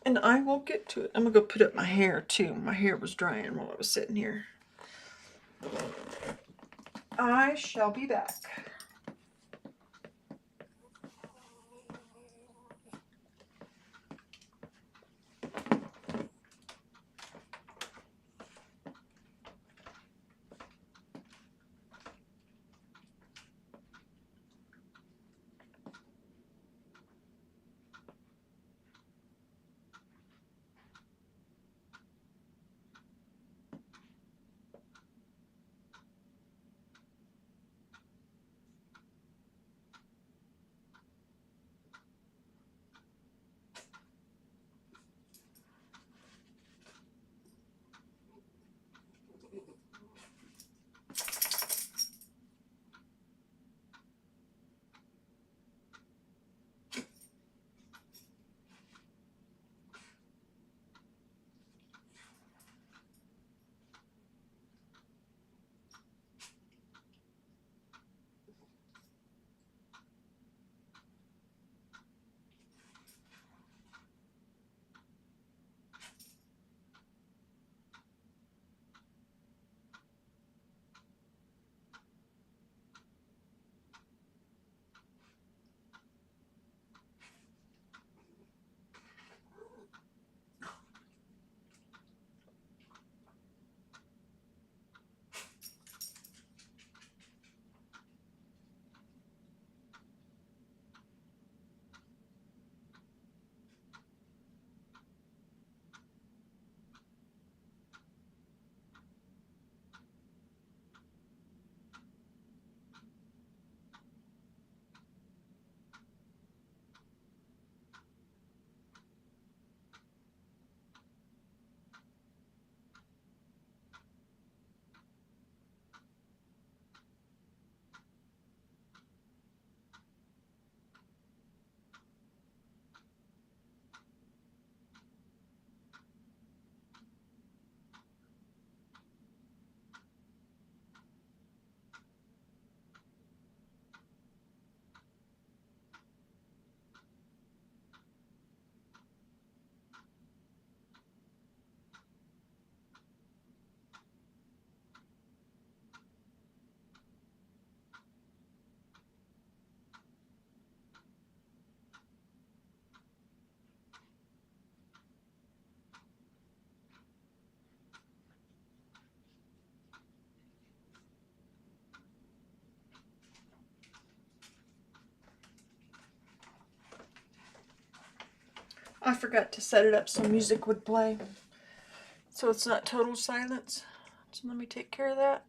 And I will get to it. I'm gonna go put up my hair too. My hair was drying while I was sitting here. I shall be back. I forgot to set it up so music would play, so it's not total silence. So let me take care of that.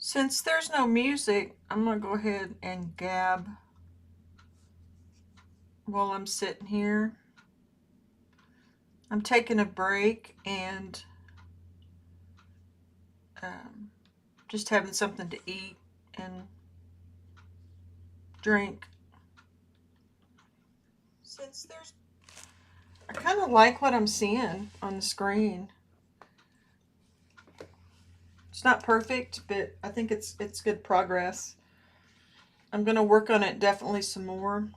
Since there's no music, I'm going to go ahead and gab while I'm sitting here. I'm taking a break and just having something to eat and drink. I kind of like what I'm seeing on the screen. It's not perfect, but I think it's good progress. I'm going to work on it definitely some more.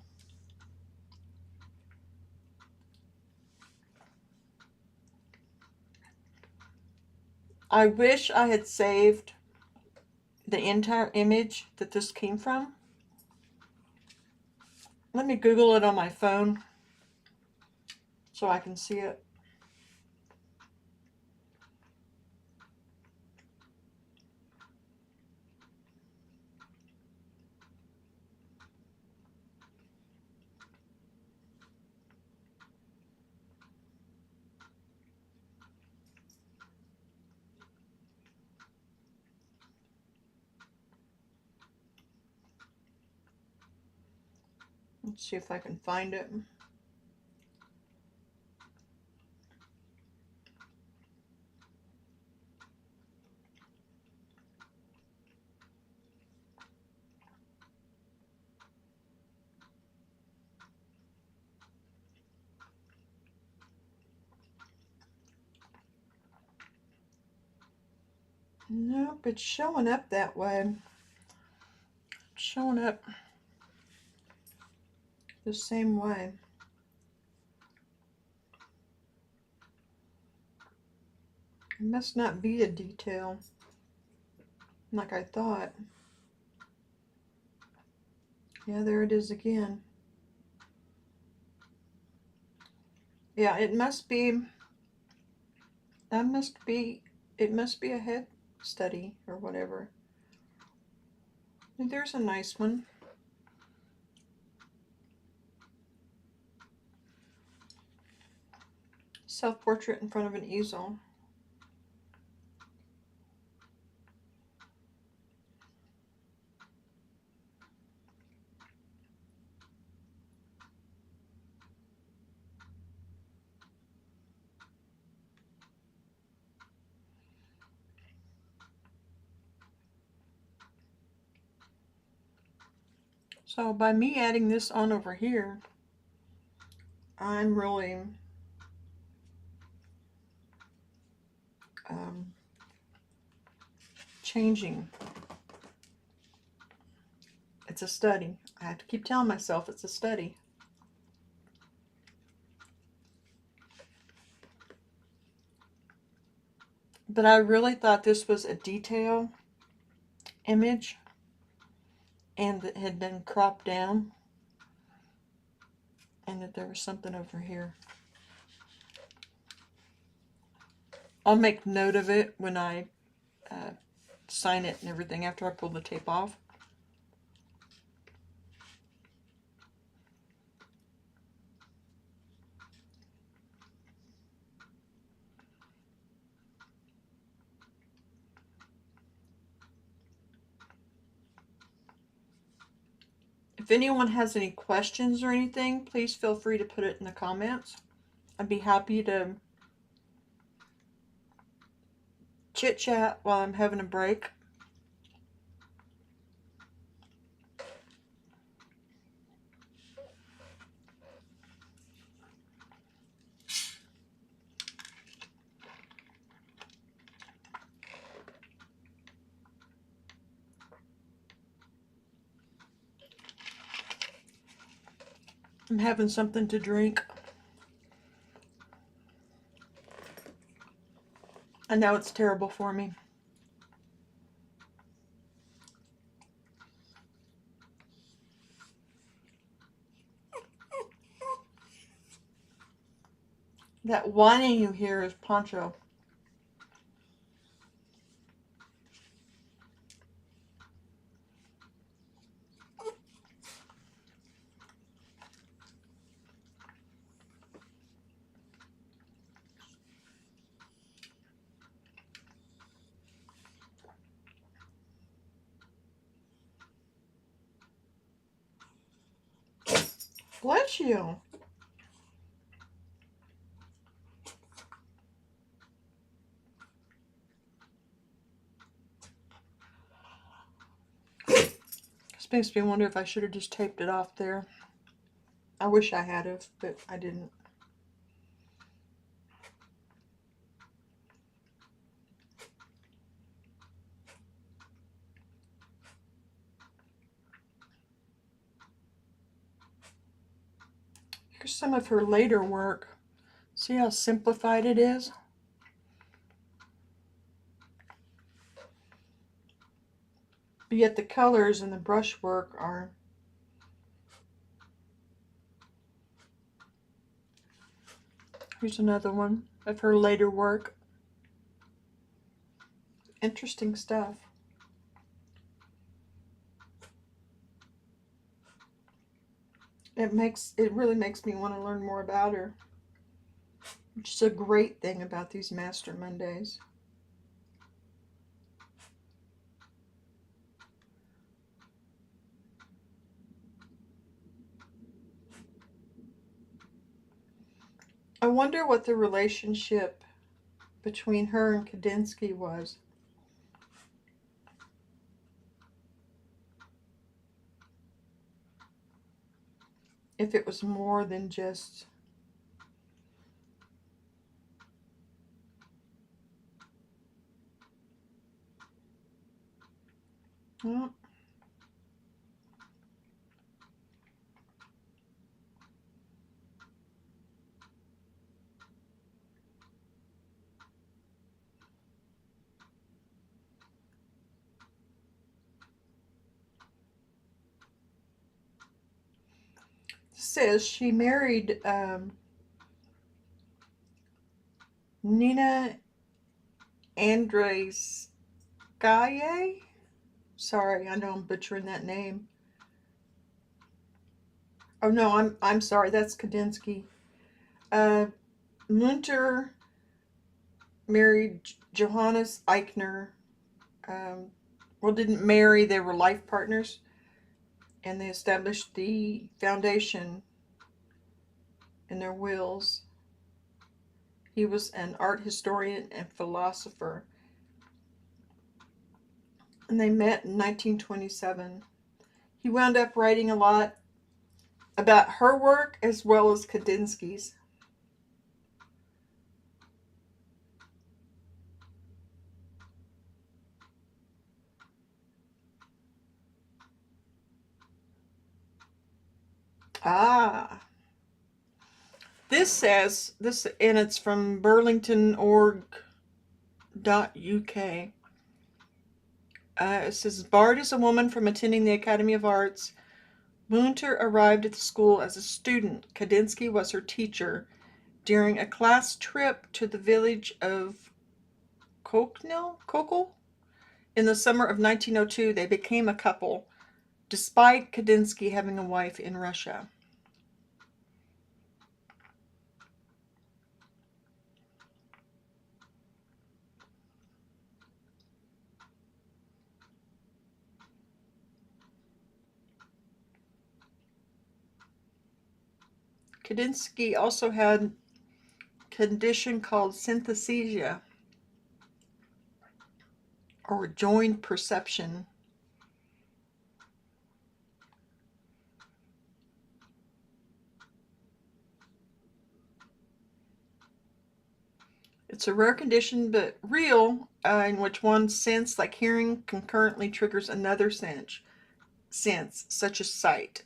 I wish I had saved the entire image that this came from. Let me Google it on my phone so I can see it. Let's see if I can find it. Nope, it's showing up that way. It's showing up the same way. It must not be a detail like I thought. Yeah, there it is again. Yeah, it must be a head study or whatever. And there's a nice one. Self-portrait in front of an easel. So by me adding this on over here, I'm really changing. It's a study. I have to keep telling myself it's a study. But I really thought this was a detail image and it had been cropped down and that there was something over here. I'll make note of it when I sign it and everything after I pull the tape off. If anyone has any questions or anything, please feel free to put it in the comments. I'd be happy to chit chat while I'm having a break. I'm having something to drink. I know it's terrible for me. That whining you hear is Poncho. Bless you. This makes me wonder if I should have just taped it off there. I wish I had have, but I didn't. Here's some of her later work. See how simplified it is? But yet the colors and the brushwork are... Here's another one of her later work. Interesting stuff. It really makes me want to learn more about her, which is a great thing about these Master Mondays. I wonder what the relationship between her and Kandinsky was. If it was more than just... Well, says she married Nina Andreevskaya. Sorry, I know I'm butchering that name. Oh no, I'm sorry. That's Kandinsky. Munter married Johannes Eichner. Well, didn't marry. They were life partners, and they established the foundation in their wills. He was an art historian and philosopher, and they met in 1927. He wound up writing a lot about her work as well as Kandinsky's. Ah, this says this, and it's from burlington.org.uk. It says, barred as a woman from attending the Academy of Arts, Munter arrived at the school as a student. Kandinsky was her teacher. During a class trip to the village of Kokol in the summer of 1902, they became a couple, despite Kandinsky having a wife in Russia. Kandinsky also had a condition called synesthesia, or joined perception. It's a rare condition, but real, in which one sense, like hearing, concurrently triggers another sense, such as sight.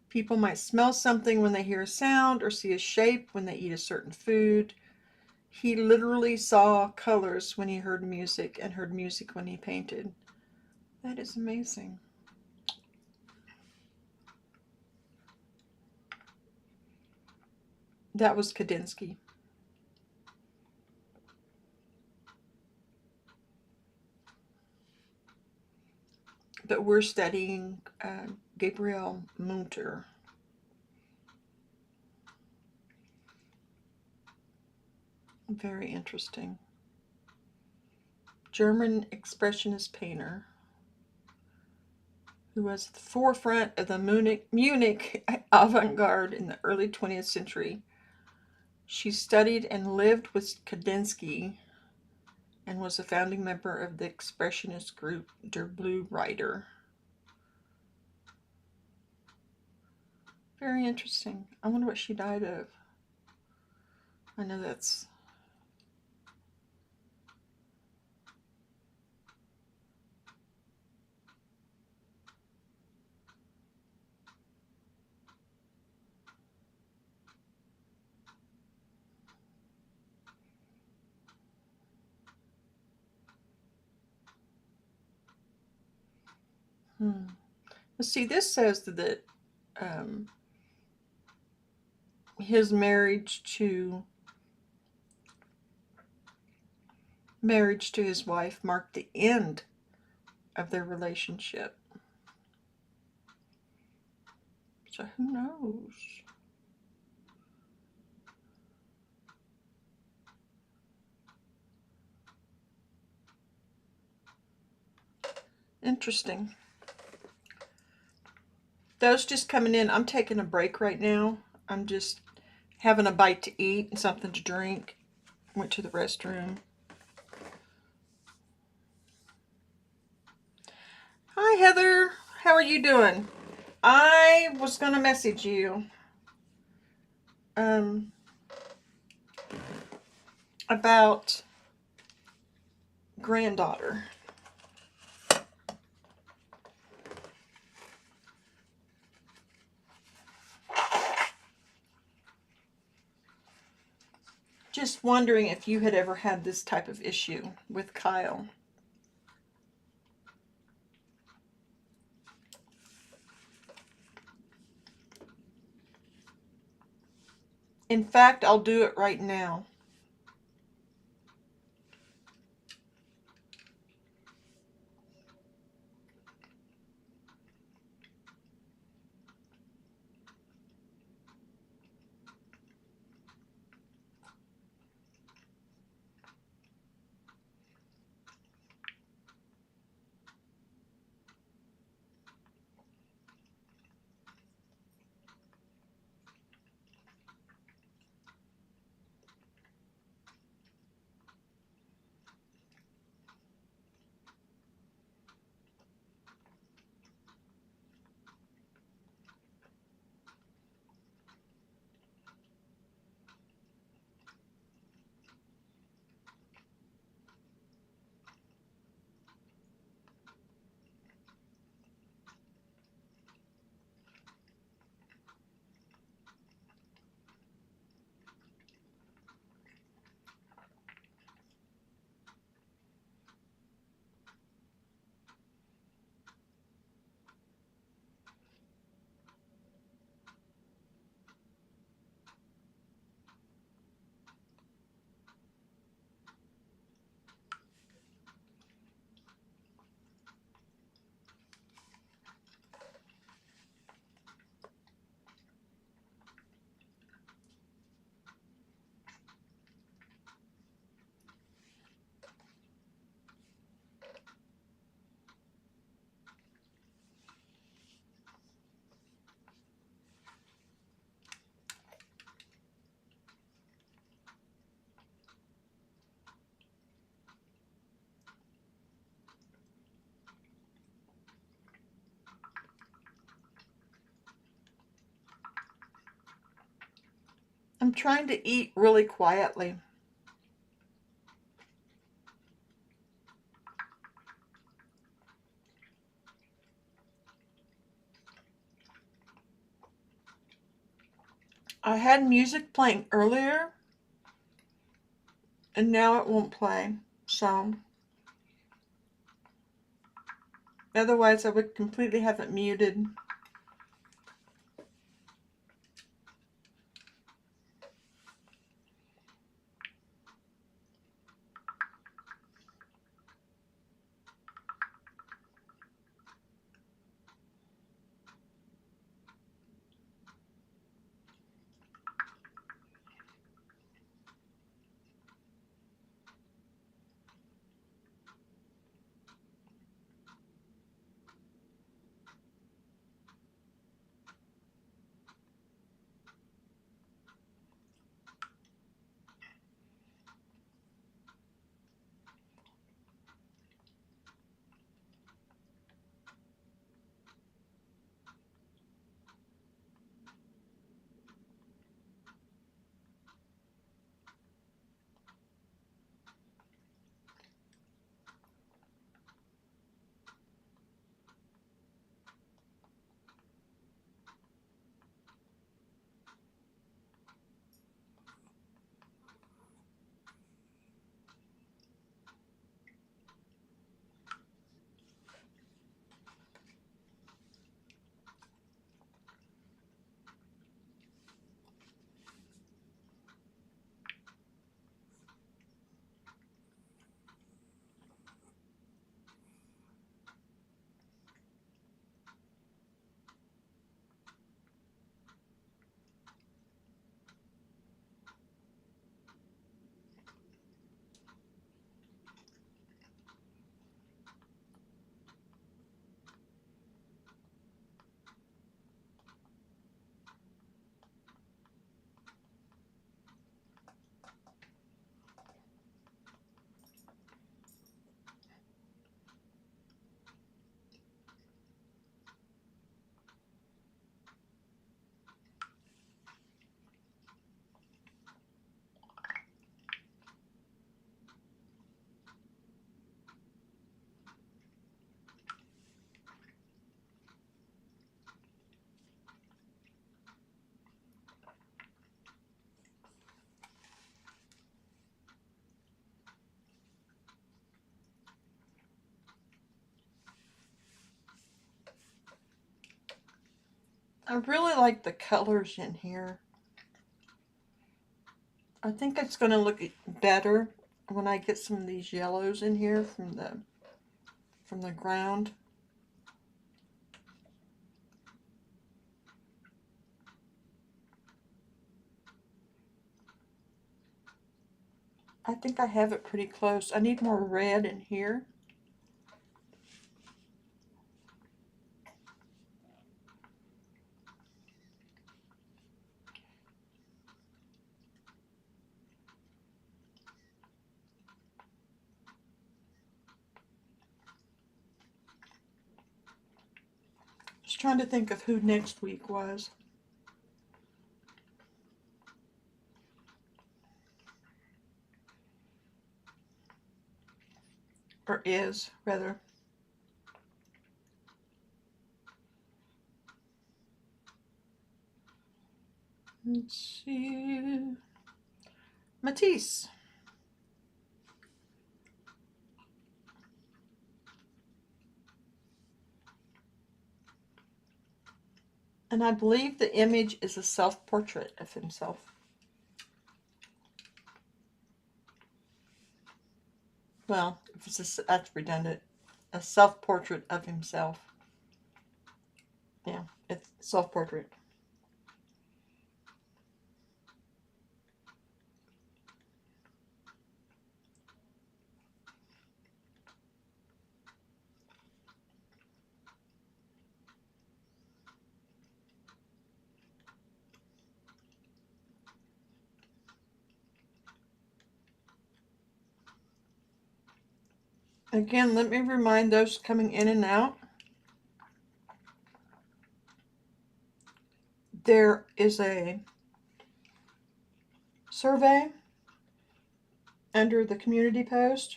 People might smell something when they hear a sound or see a shape when they eat a certain food. He literally saw colors when he heard music and heard music when he painted. That is amazing. That was Kandinsky. But we're studying Gabriele Munter. Very interesting. German expressionist painter. who was at the forefront of the Munich avant-garde in the early 20th century. She studied and lived with Kandinsky and was a founding member of the expressionist group Der Blue Rider. Very interesting. I wonder what she died of. I know that's... Let's see, this says that his marriage to his wife marked the end of their relationship. So who knows? Interesting. Those just coming in. I'm taking a break right now. I'm just having a bite to eat and something to drink. Went to the restroom. Hi, Heather. How are you doing? I was going to message you about granddaughter. Just wondering if you had ever had this type of issue with Kyle. In fact, I'll do it right now. I'm trying to eat really quietly. I had music playing earlier, and now it won't play. So, otherwise I would completely have it muted. I really like the colors in here. I think it's going to look better when I get some of these yellows in here from the ground. I think I have it pretty close. I need more red in here. Just trying to think of who next week was. Or is, rather. Let's see. Matisse. And I believe the image is a self-portrait of himself. Well, if it's that's redundant. A self-portrait of himself. Yeah, it's self-portrait. Again, let me remind those coming in and out. There is a survey under the community post.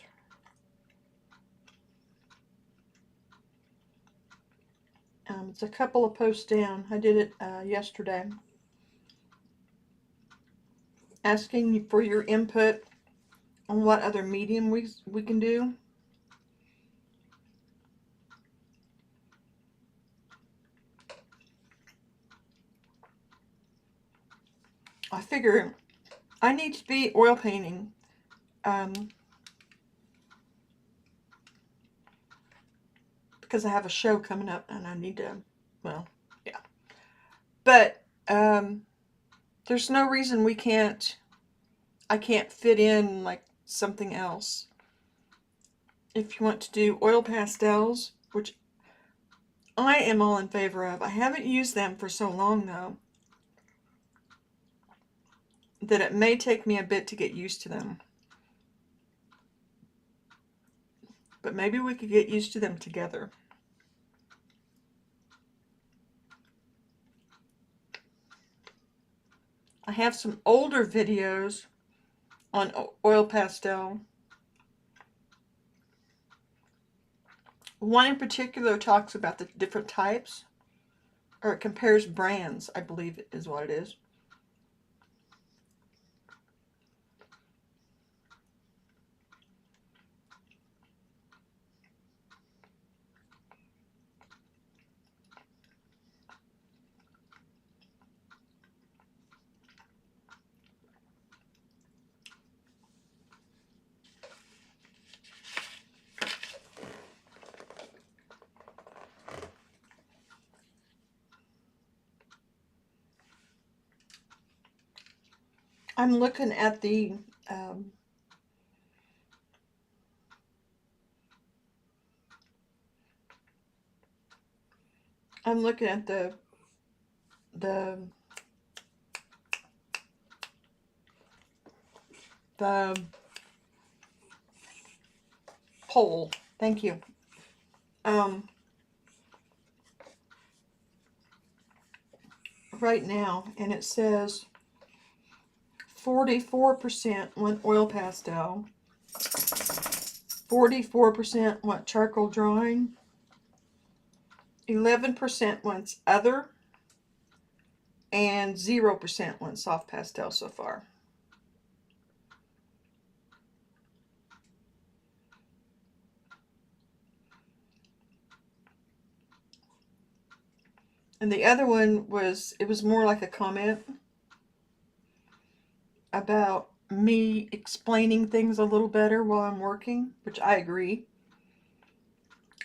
It's a couple of posts down. I did it yesterday. Asking for your input on what other medium we can do. I figure I need to be oil painting. Because I have a show coming up and I need to, well, yeah. But there's no reason I can't fit in like something else. If you want to do oil pastels, which I am all in favor of. I haven't used them for so long though, that it may take me a bit to get used to them. But maybe we could get used to them together. I have some older videos on oil pastel. One in particular talks about the different types, or it compares brands, I believe is what it is. I'm looking at the the poll. Thank you. Right now, and it says 44% want oil pastel, 44% want charcoal drawing, 11% wants other, and 0% want soft pastel so far. And the other one was, it was more like a comment about me explaining things a little better while I'm working, which I agree.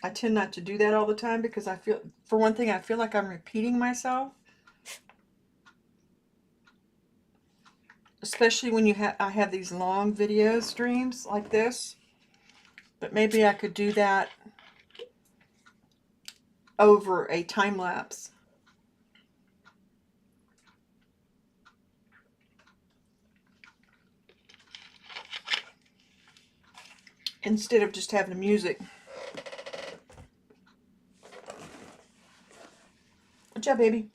I tend not to do that all the time because I feel, for one thing, I feel like I'm repeating myself. Especially when I have these long video streams like this. But maybe I could do that over a time lapse. Instead of just having the music. Good job, baby.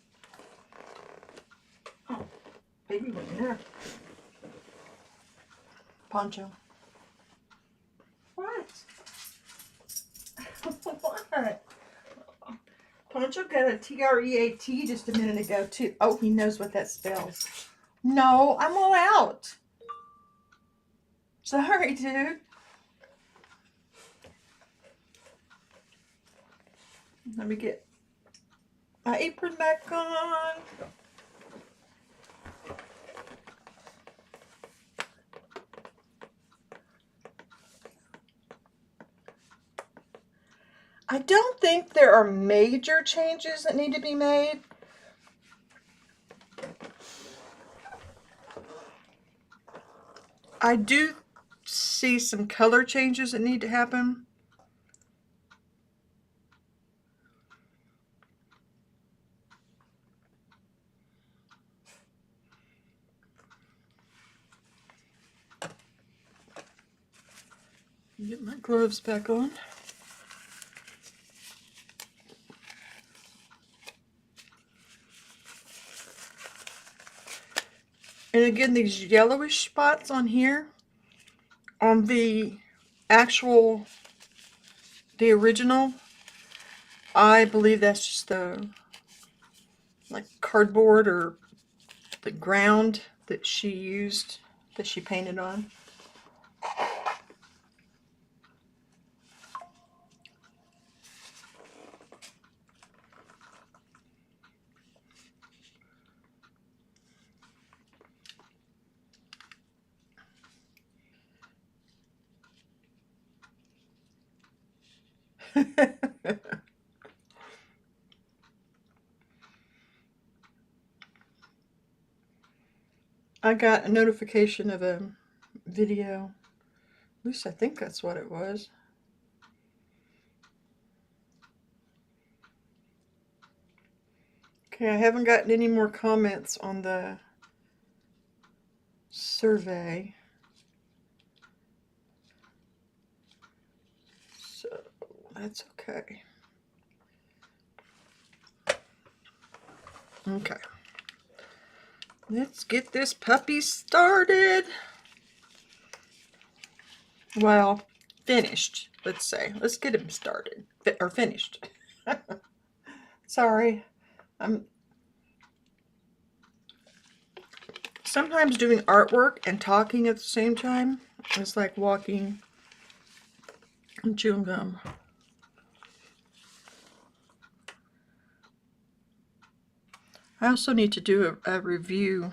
Oh, baby wasn't there. Poncho. What? What? Poncho got a T-R-E-A-T just a minute ago, too. Oh, he knows what that spells. No, I'm all out. Sorry, dude. Let me get my apron back on. I don't think there are major changes that need to be made. I do see some color changes that need to happen. Get my gloves back on. And again, these yellowish spots on here, on the original, I believe that's just the, like, cardboard or the ground that she used, that she painted on. I got a notification of a video. At least I think that's what it was. Okay, I haven't gotten any more comments on the survey. So that's okay. Okay. Let's get this puppy started. Well, finished, let's say. Let's get him started. Or finished. Sorry. I'm sometimes doing artwork and talking at the same time. It's like walking and chewing gum. I also need to do a review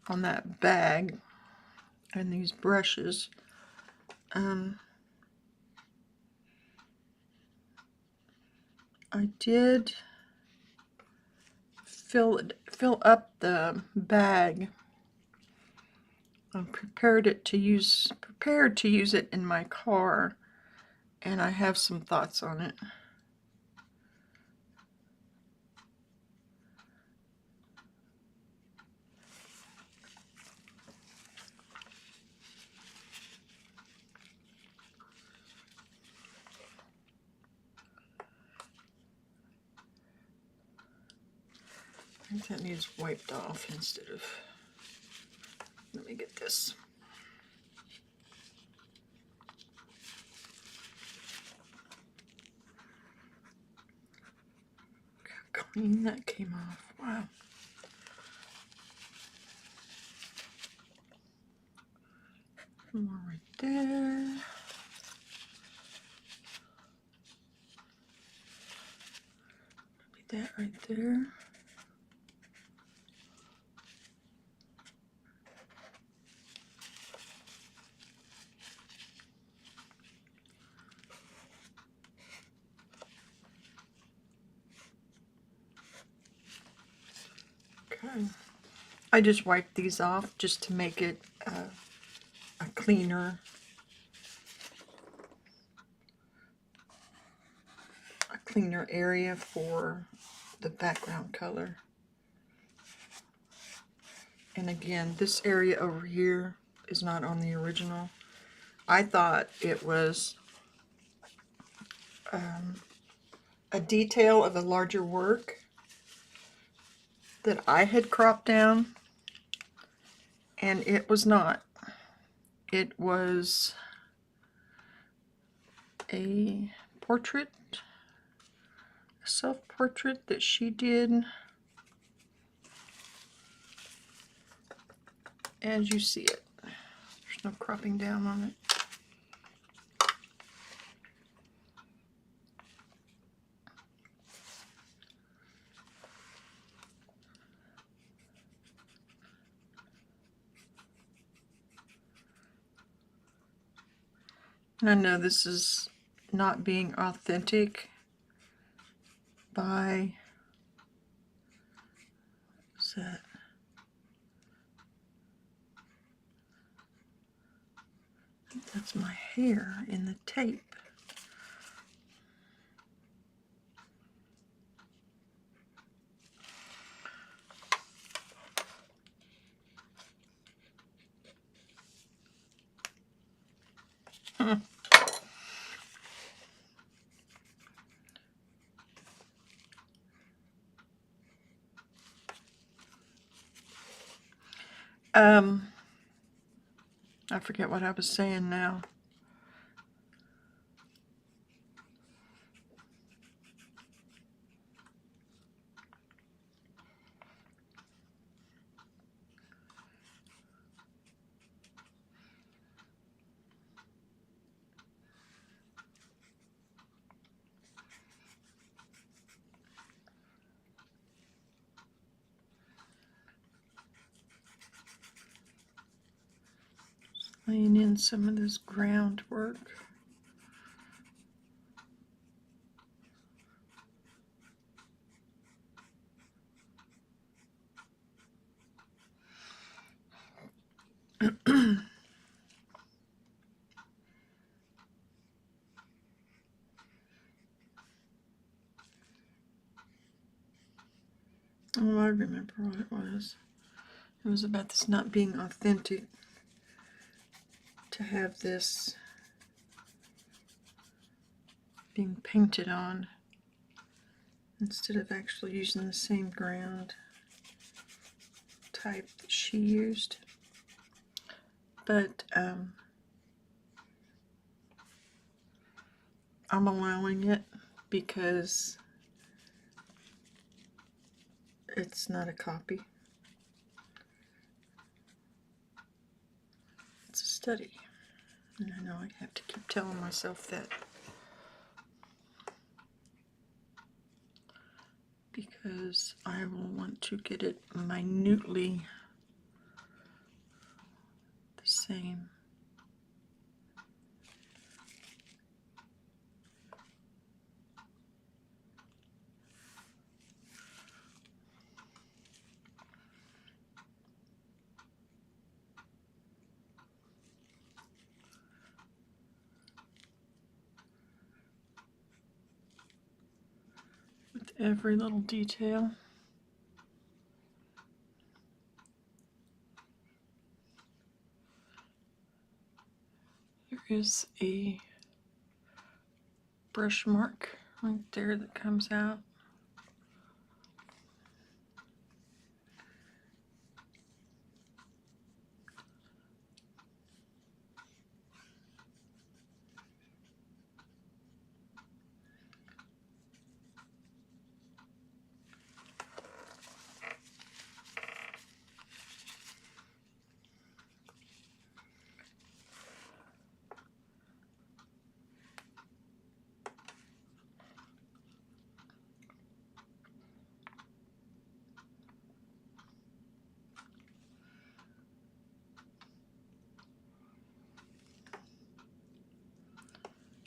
on that bag and these brushes. I did fill up the bag. I'm prepared to use it in my car, and I have some thoughts on it. I think that needs wiped off instead of, let me get this. How clean that came off. Wow. More right there. Maybe that right there. Okay. I just wiped these off just to make it a cleaner area for the background color. And again, this area over here is not on the original. I thought it was a detail of a larger work that I had cropped down, and it was not. It was a portrait, a self-portrait that she did, as you see it. There's no cropping down on it. And I know this is not being authentic by, what's that? I think that's my hair in the tape. I forget what I was saying now. Laying in some of this groundwork. Oh, I remember what it was. It was about this not being authentic, to have this being painted on instead of actually using the same ground type that she used. But I'm allowing it because it's not a copy. It's a study. And I know I have to keep telling myself that, because I will want to get it minutely the same. With every little detail. There is a brush mark right there that comes out.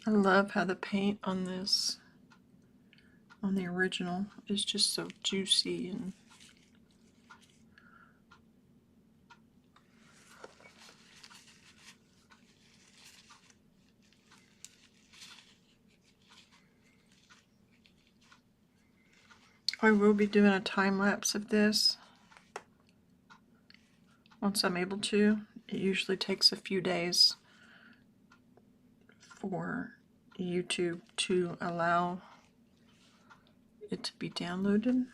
I love how the paint on this, on the original, is just so juicy and I will be doing a time lapse of this once I'm able to. It usually takes a few days for YouTube to allow it to be downloaded.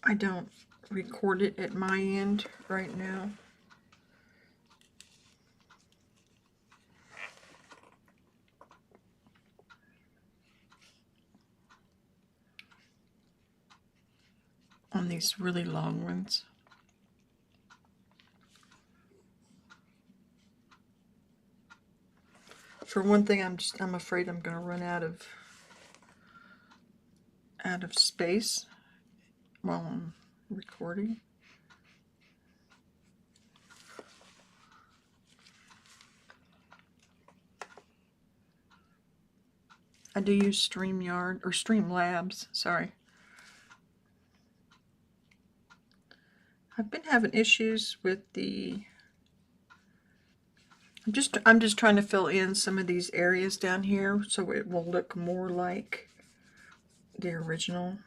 I don't record it at my end right now. On these really long ones. For one thing, I'm afraid I'm going to run out of space while I'm recording. I do use StreamYard, or Streamlabs, sorry. I've been having issues with the... I'm just trying to fill in some of these areas down here so it will look more like the original.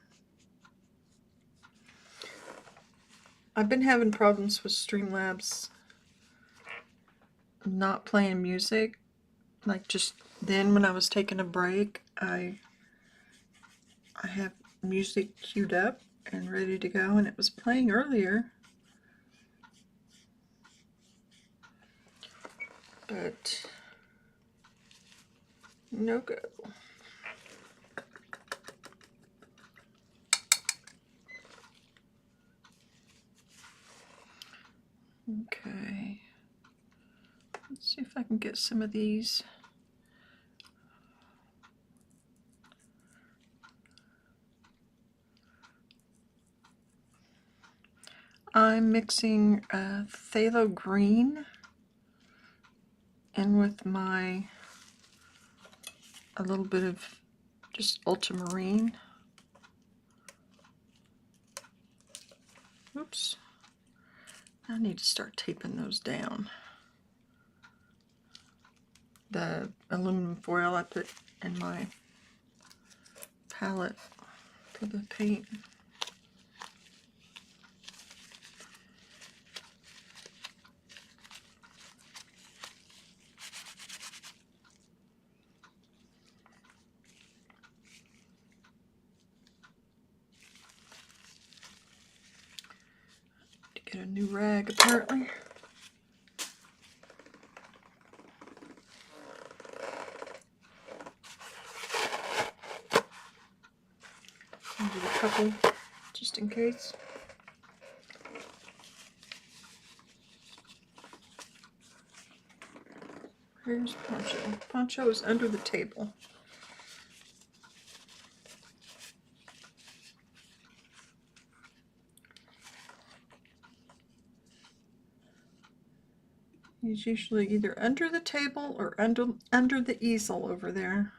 I've been having problems with Streamlabs not playing music. Like just then when I was taking a break, I have music queued up and ready to go, and it was playing earlier. But no go. Okay. Let's see if I can get some of these. I'm mixing phthalo green in with a little bit of just ultramarine. Oops. I need to start taping those down. The aluminum foil I put in my palette for the paint. To get a new rag apparently. I'll do a couple just in case. Where's Poncho? Poncho is under the table. He's usually either under the table or under the easel over there.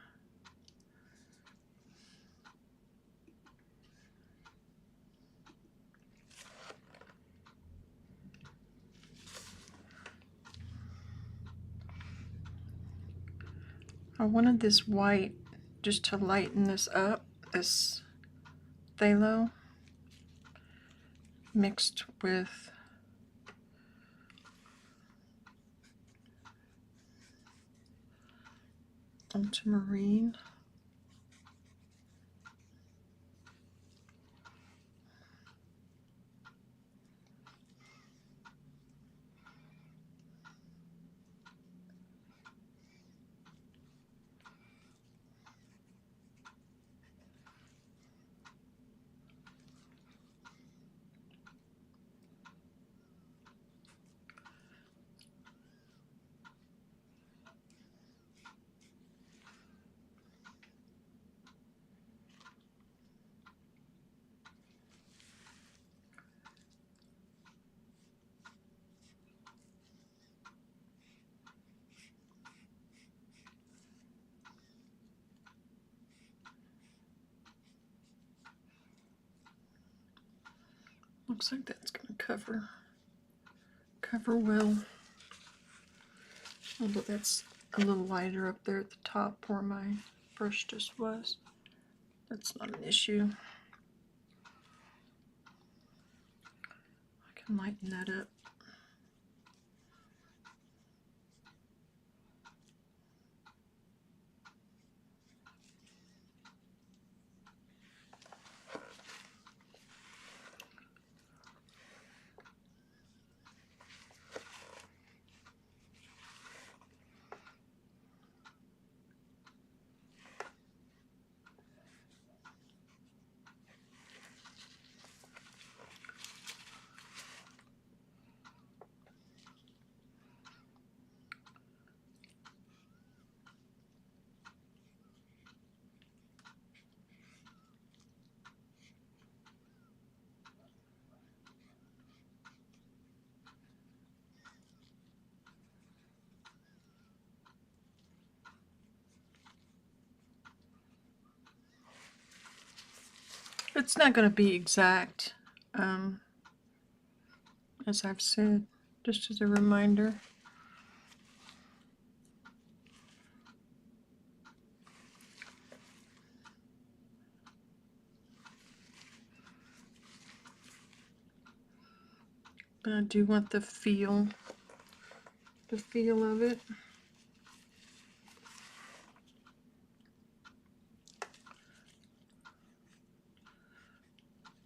I wanted this white just to lighten this up, this phthalo mixed with ultramarine. Looks like that's going to cover well. Although that's a little lighter up there at the top where my brush just was. That's not an issue. I can lighten that up. It's not going to be exact, as I've said, just as a reminder. But I do want the feel of it.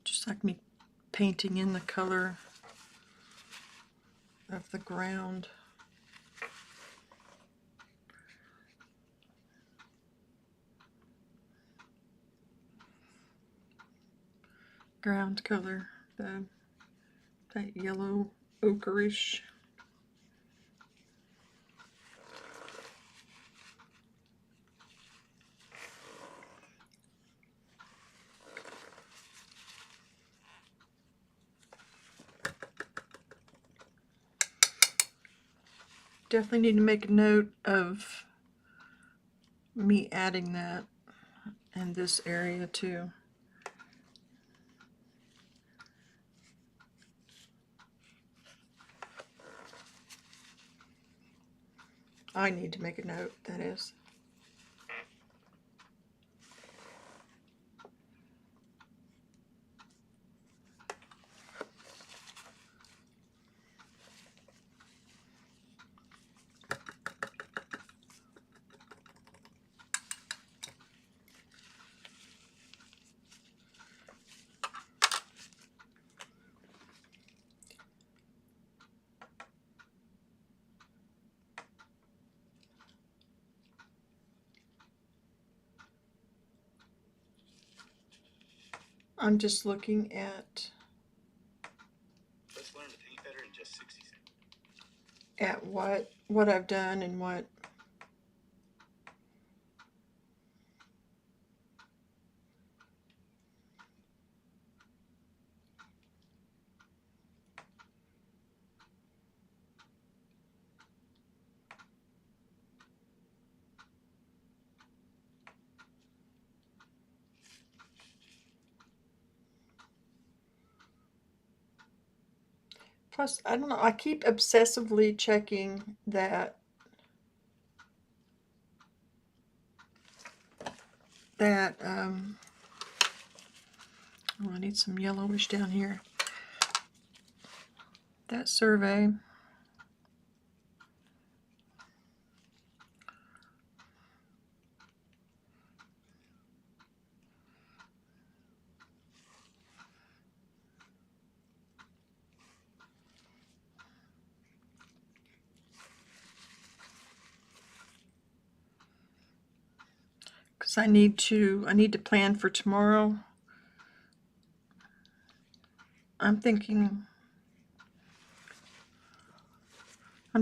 Just like me painting in the color of the ground. Ground color, that yellow ochreish. Definitely need to make a note of me adding that in this area too. I need to make a note, that is. I'm just looking at Let's learn to paint better in just 60 seconds. At what I've done and what plus, I don't know, I keep obsessively checking that oh, I need some yellowish down here. That survey. Because I need to plan for tomorrow. I'm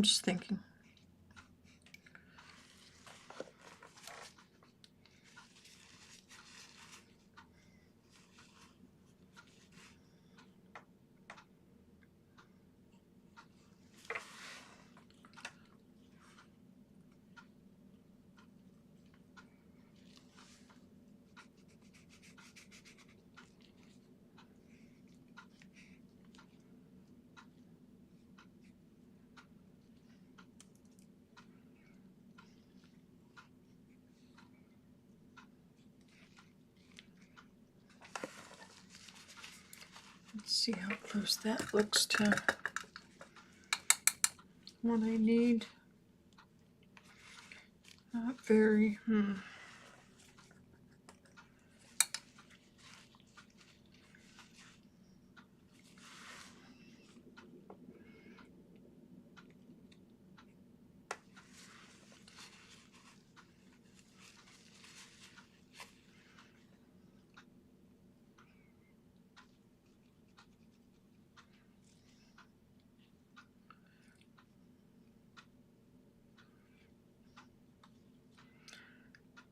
just thinking. Let's see how close that looks to what I need. Not very.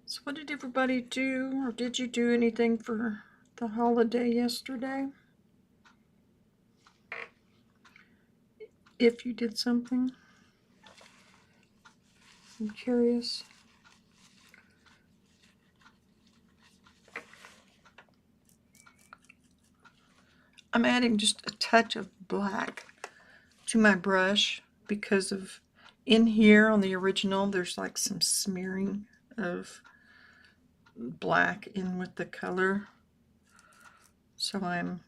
So what did everybody do, or did you do anything for the holiday yesterday? If you did something, I'm curious. I'm adding just a touch of black to my brush because of in here on the original there's like some smearing of black in with the color, so I'm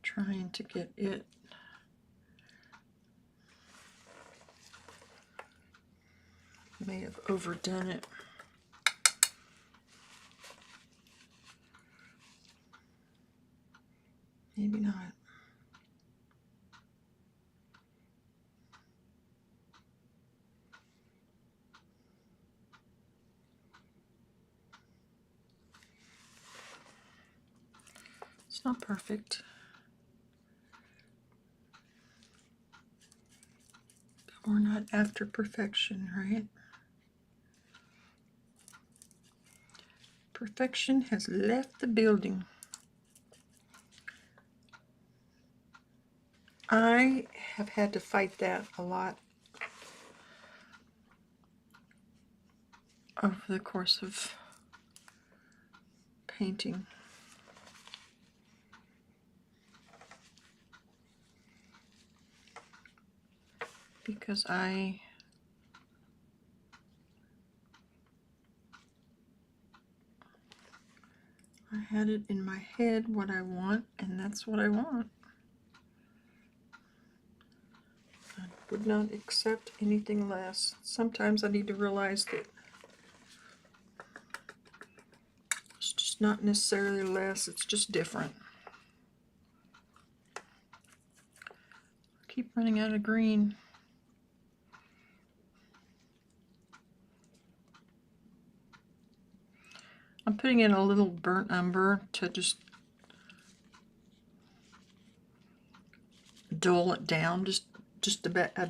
trying to get it may have overdone it. Maybe not. It's not perfect. But we're not after perfection, right? Perfection has left the building. I have had to fight that a lot over the course of painting. Because I had it in my head what I want, and that's what I want. I would not accept anything less. Sometimes I need to realize that it's just not necessarily less, it's just different. I keep running out of green. I'm putting in a little burnt umber to just dull it down just a bit. I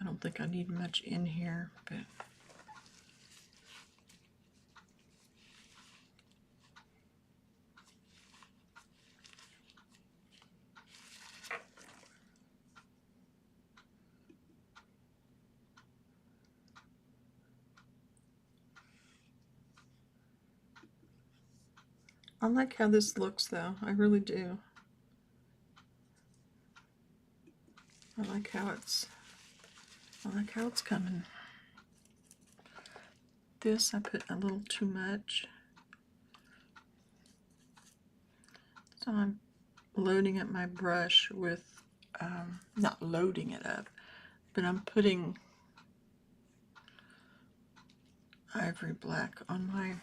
don't think I need much in here, but I like how this looks though. I really do. I like how it's coming. This I put a little too much. So I'm loading up my brush with, not loading it up, but I'm putting ivory black on my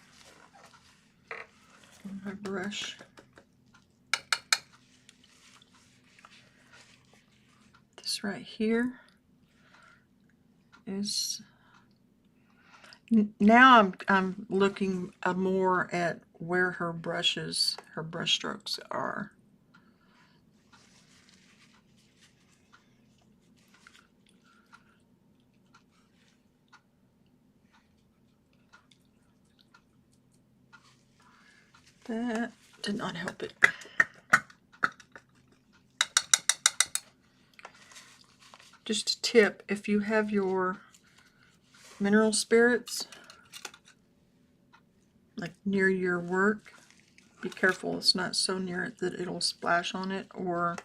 brush. This right here is, now I'm looking more at where her brush strokes are. That did not help it. Just a tip, if you have your mineral spirits like near your work, be careful it's not so near it that it'll splash on it, or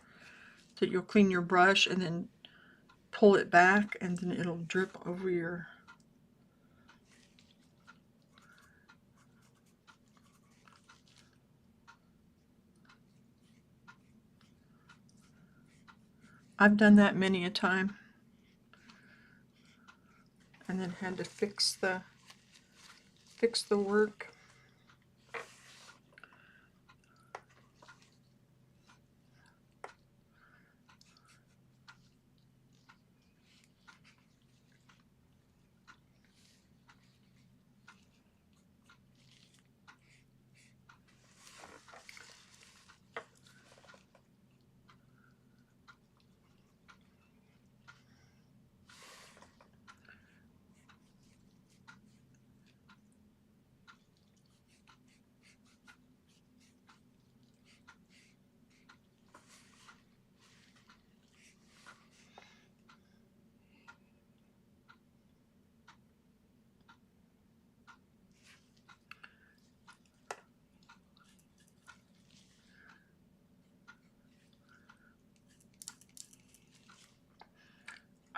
that you'll clean your brush and then pull it back and then it'll drip over your... I've done that many a time and then had to fix the work.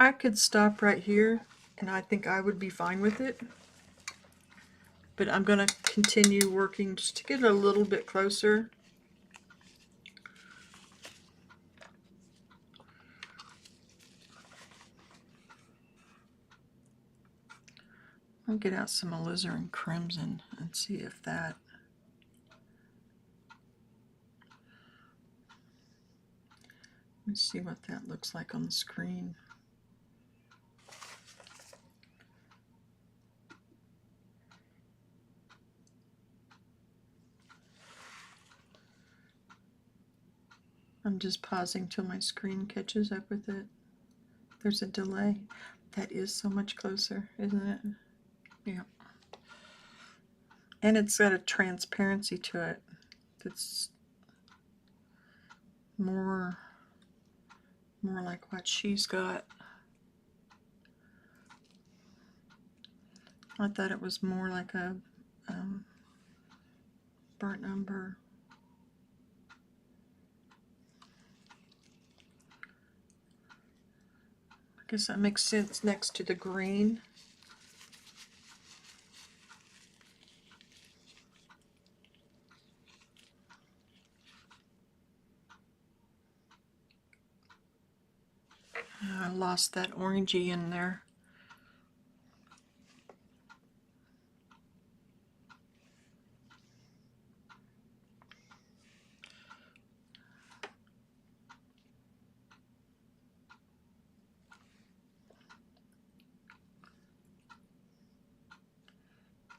I could stop right here and I think I would be fine with it. But I'm going to continue working just to get a little bit closer. I'll get out some alizarin crimson and see if that... Let's see what that looks like on the screen. I'm just pausing till my screen catches up with it. There's a delay. That is so much closer, isn't it? Yeah. And it's got a transparency to it that's more like what she's got. I thought it was more like a burnt umber. I guess that makes sense next to the green. I lost that orangey in there.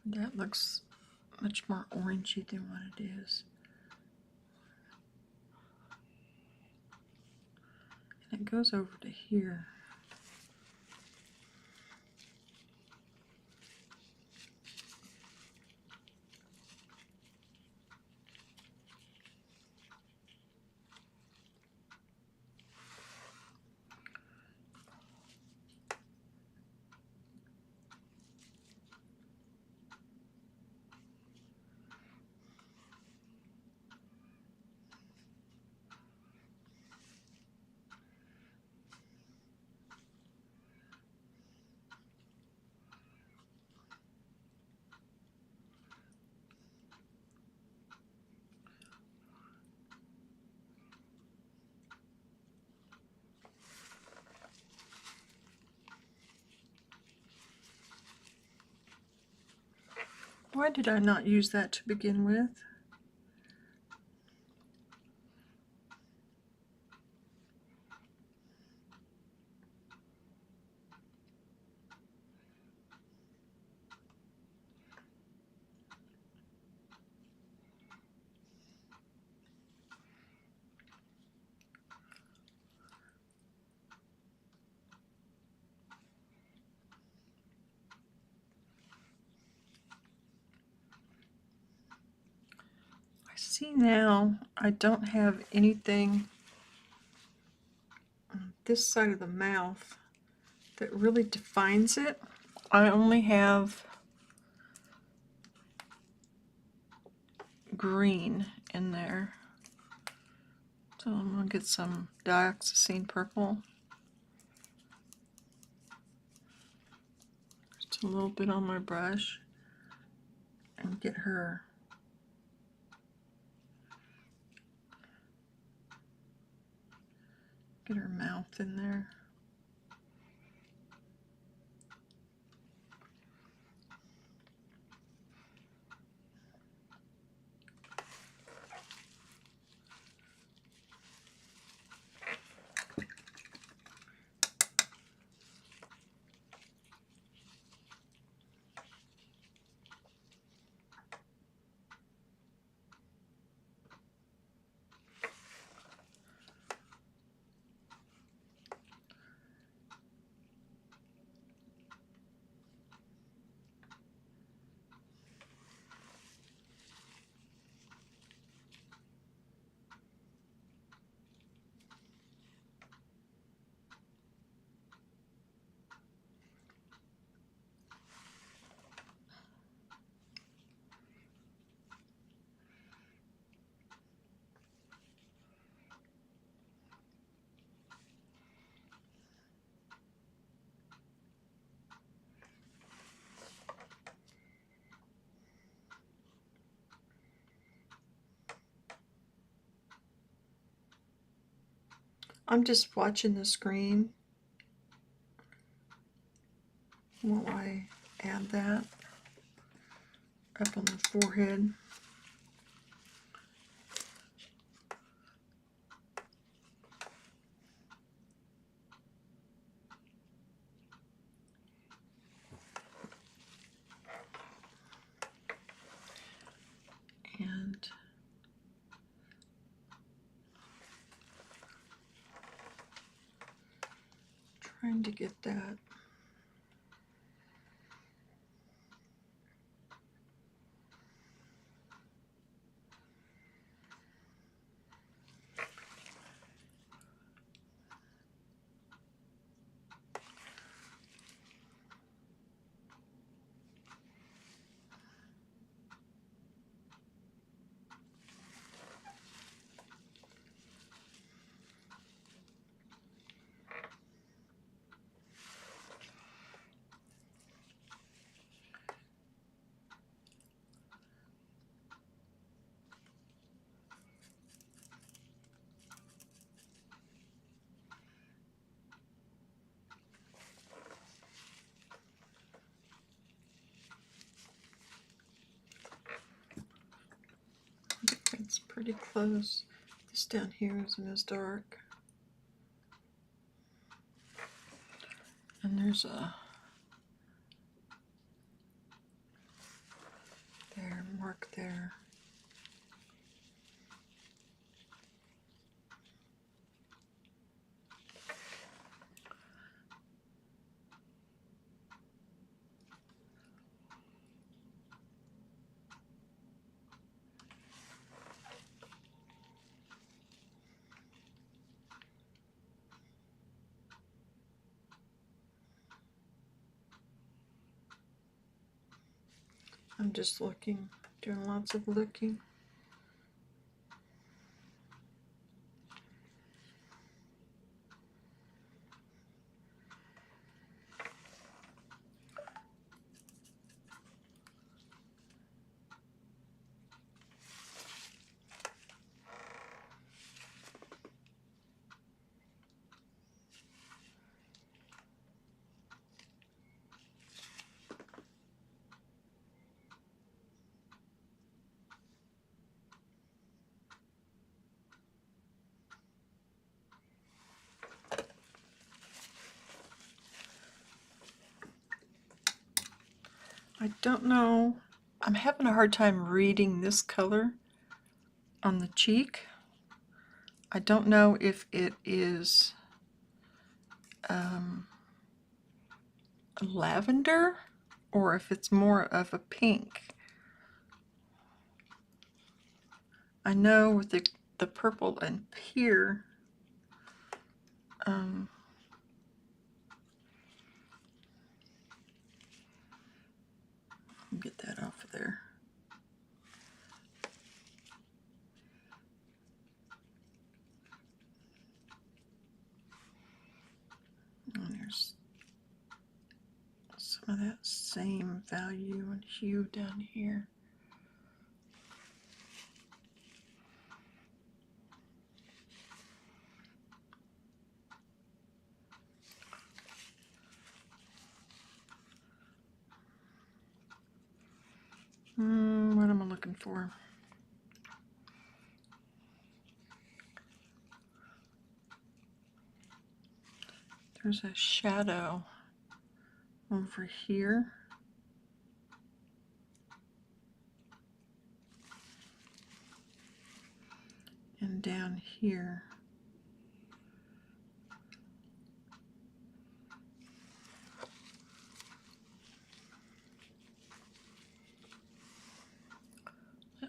That looks much more orangey than what it is. And it goes over to here. Why did I not use that to begin with? See, now I don't have anything on this side of the mouth that really defines it. I only have green in there. So I'm going get some dioxazine purple. Just a little bit on my brush and get her mouth in there. I'm just watching the screen while I add that up on the forehead. And trying to get that. It's pretty close. This down here isn't as dark. And there's a mark there. I'm just looking, doing lots of looking. I don't know. I'm having a hard time reading this color on the cheek. I don't know if it is lavender or if it's more of a pink. I know with the purple and here, get that off of there. that same value and hue down here. What am I looking for? There's a shadow over here. And down here.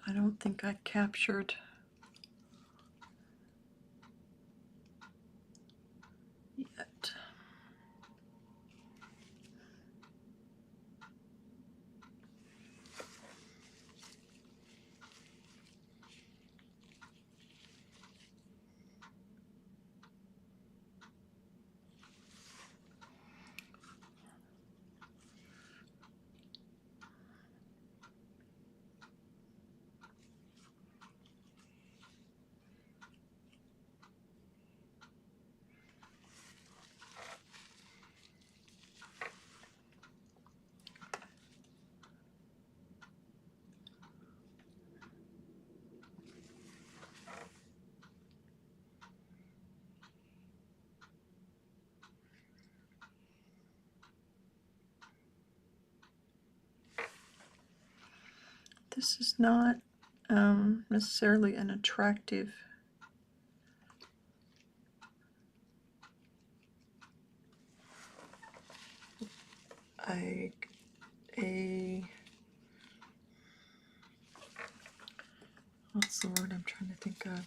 I don't think I captured yet. This is not necessarily an attractive what's the word I'm trying to think of?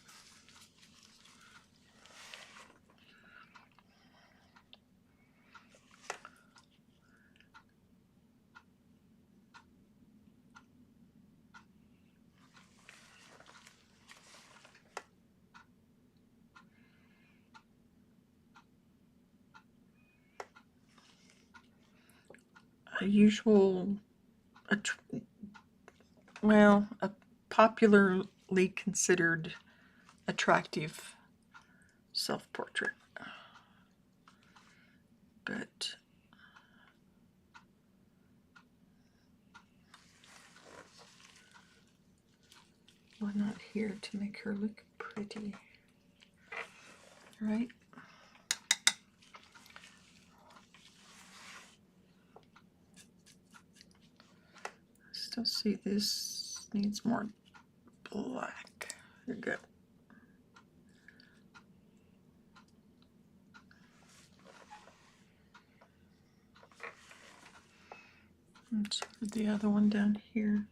A usual, well, a popularly considered attractive self-portrait. But we're not here to make her look pretty, right? Still see this needs more black. There you go. Let's put the other one down here.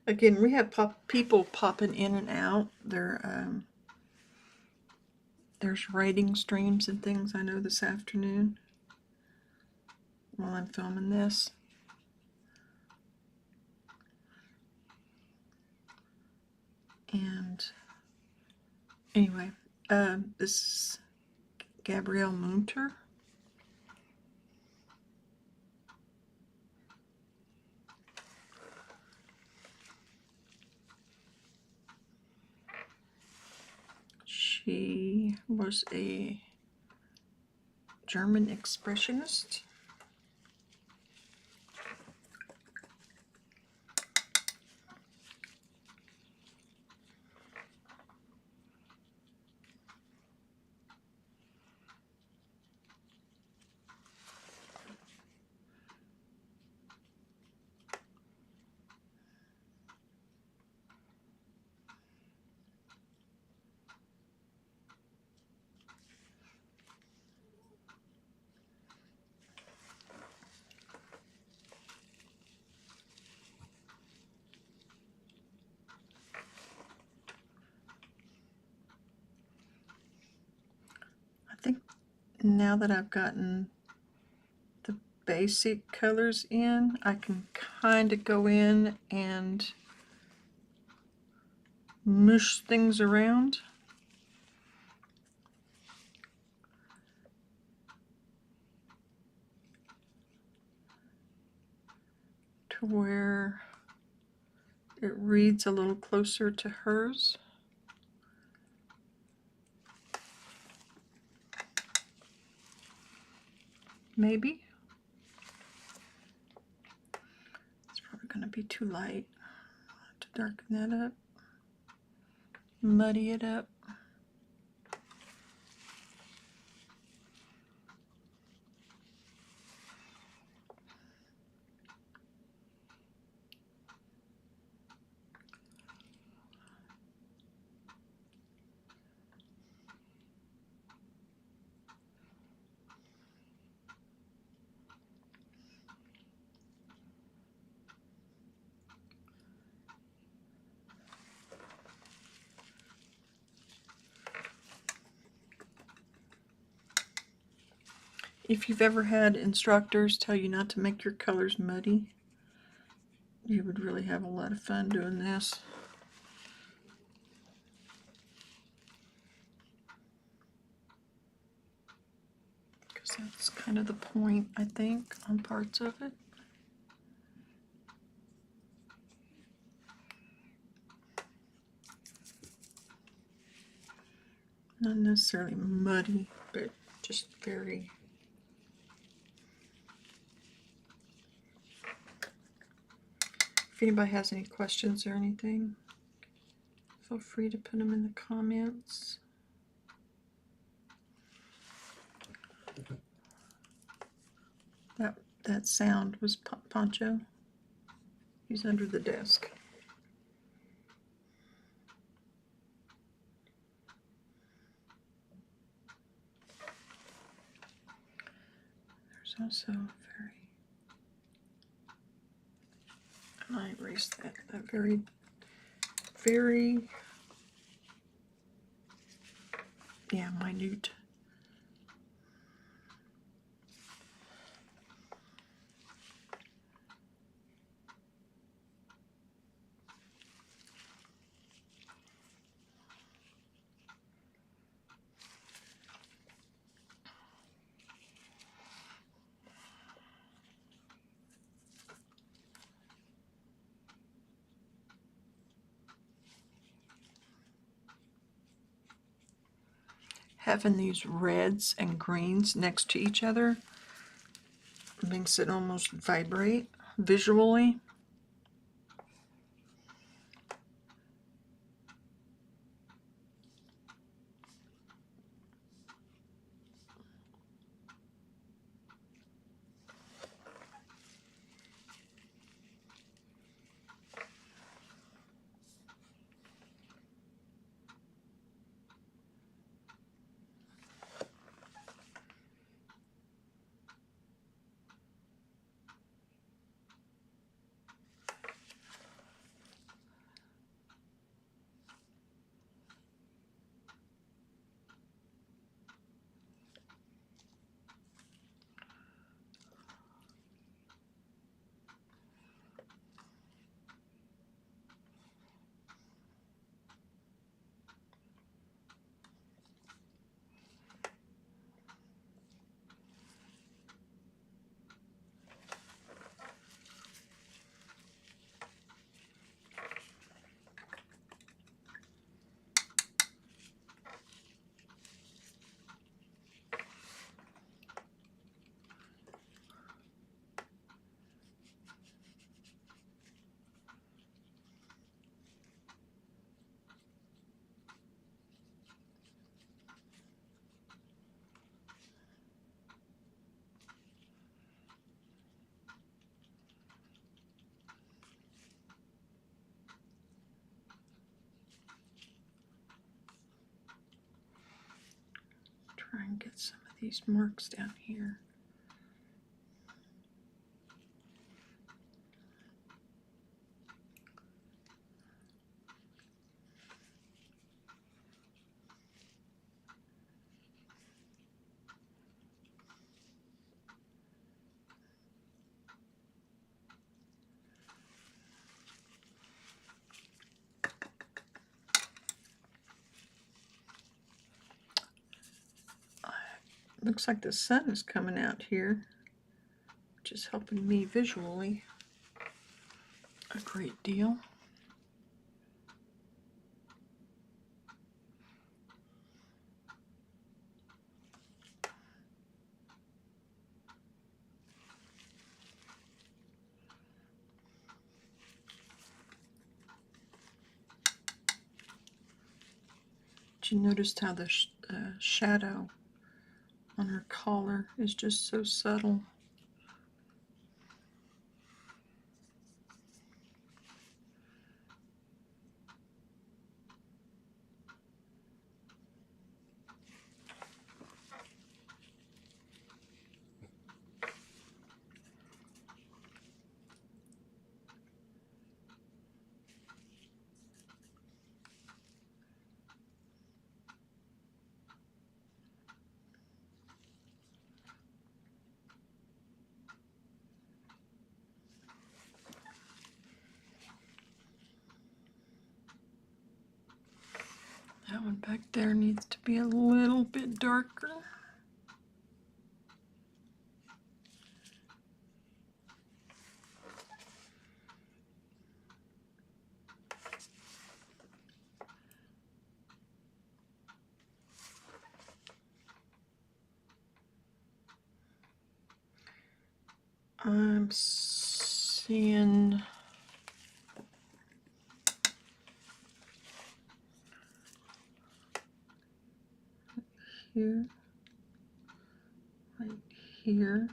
Again, we have people popping in and out. There's writing streams and things I know this afternoon while I'm filming this. And anyway, this is Gabriele Munter. She was a German expressionist. now that I've gotten the basic colors in, I can kind of go in and mush things around. To where it reads a little closer to hers. Maybe. It's probably going to be too light. I'll have to darken that up, muddy it up. If you've ever had instructors tell you not to make your colors muddy, you would really have a lot of fun doing this. Because that's kind of the point, I think, on parts of it. Not necessarily muddy, but just very... If anybody has any questions or anything, feel free to put them in the comments. That sound was Poncho. He's under the desk. There's also very... And I erased that very, yeah, minute. Having these reds and greens next to each other makes it almost vibrate visually. Try and get some of these marks down here. Looks like the sun is coming out here, which is helping me visually a great deal. You noticed how the shadow on her collar is just so subtle. That one back there needs to be a little bit darker. I'm seeing here, right here.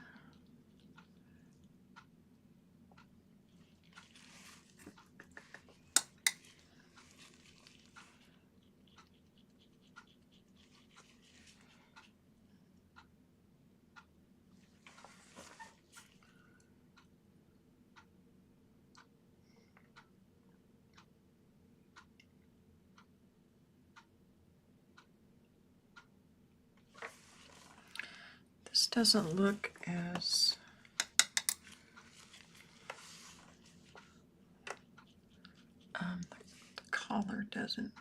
This doesn't look as the collar doesn't.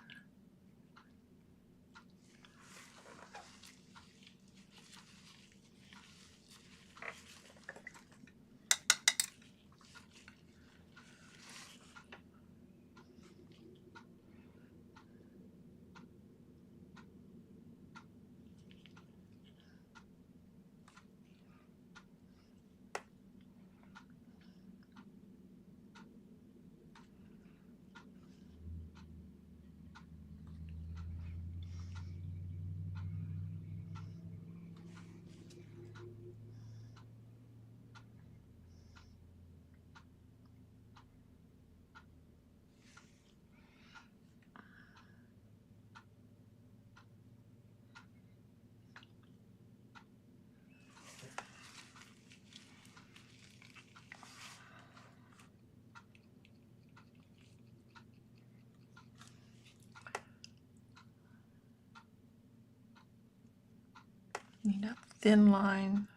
Need a thin line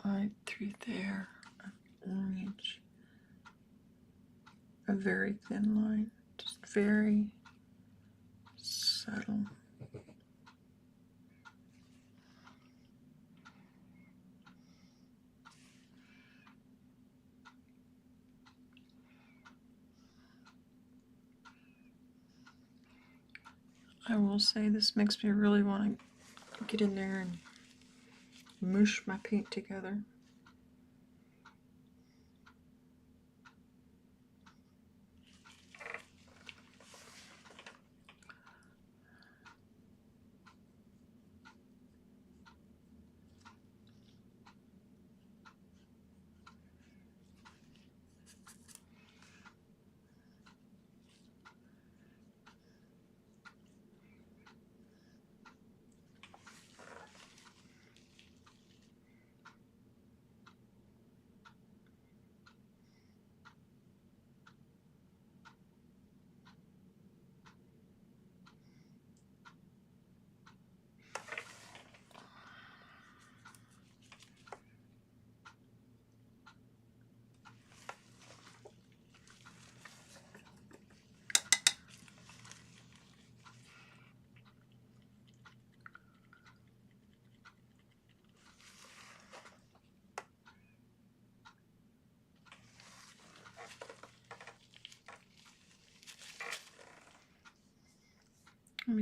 right through there, orange, a very thin line, just very subtle. I will say this makes me really want to get in there and mush my paint together.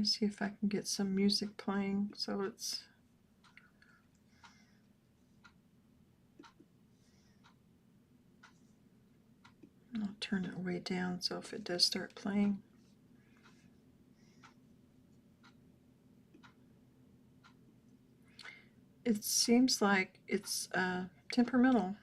me see if I can get some music playing so it's... I'll turn it way down so if it does start playing. It seems like it's temperamental.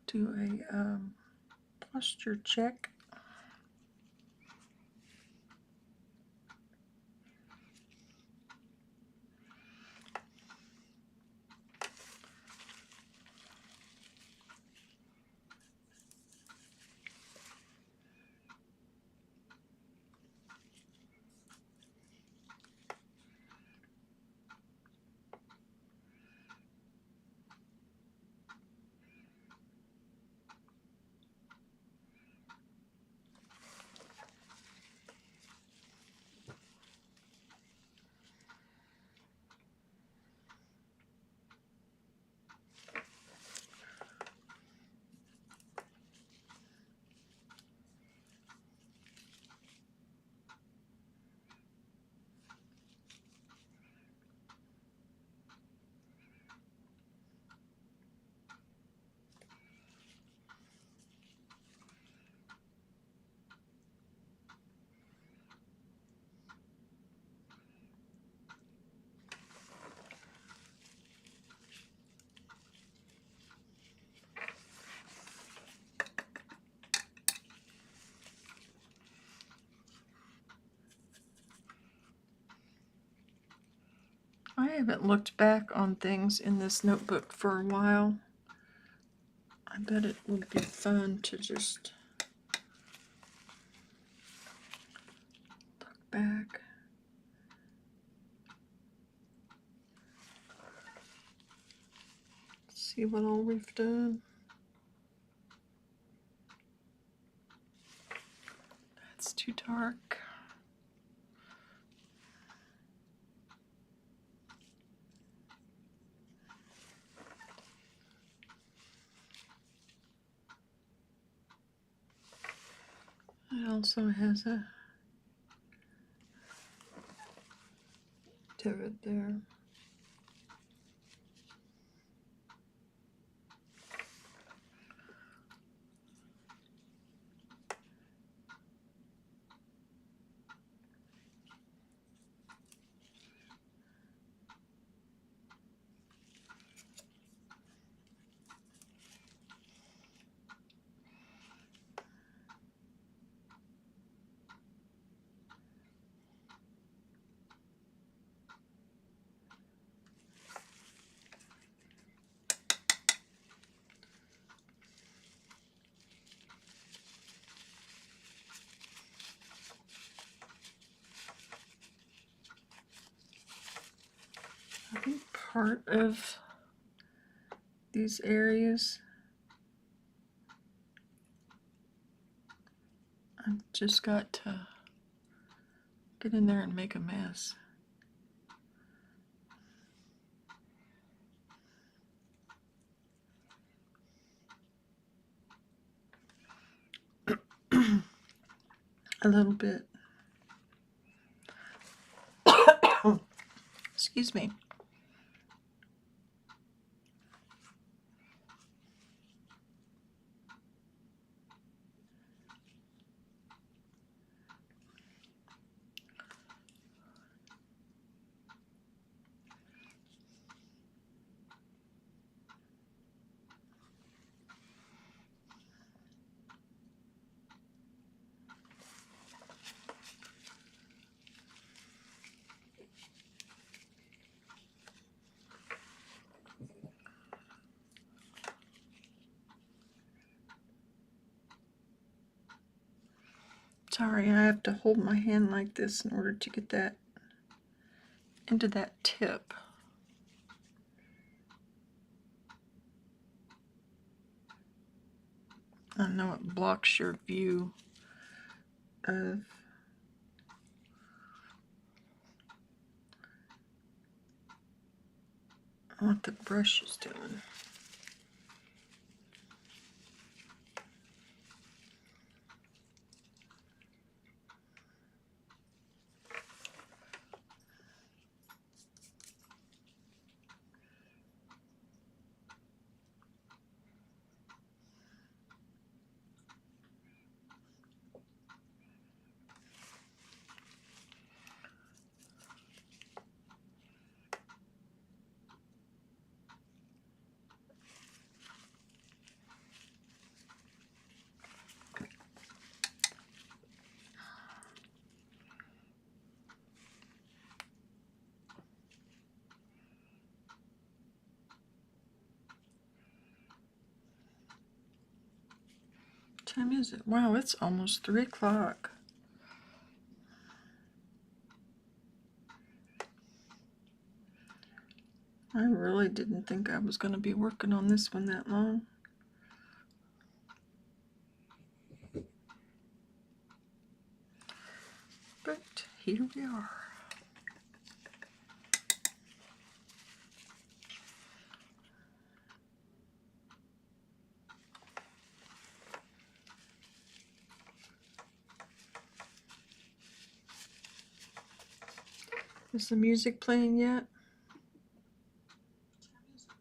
Do a posture check. I haven't looked back on things in this notebook for a while. I bet it would be fun to just look back. See what all we've done. That's too dark. It also has a divot there. I think part of these areas I've just got to get in there and make a mess. A little bit. Excuse me. Sorry, I have to hold my hand like this in order to get that into that tip. I know it blocks your view of what the brush is doing. What time is it? Wow, it's almost 3 o'clock. I really didn't think I was going to be working on this one that long. But here we are. Is the music playing yet?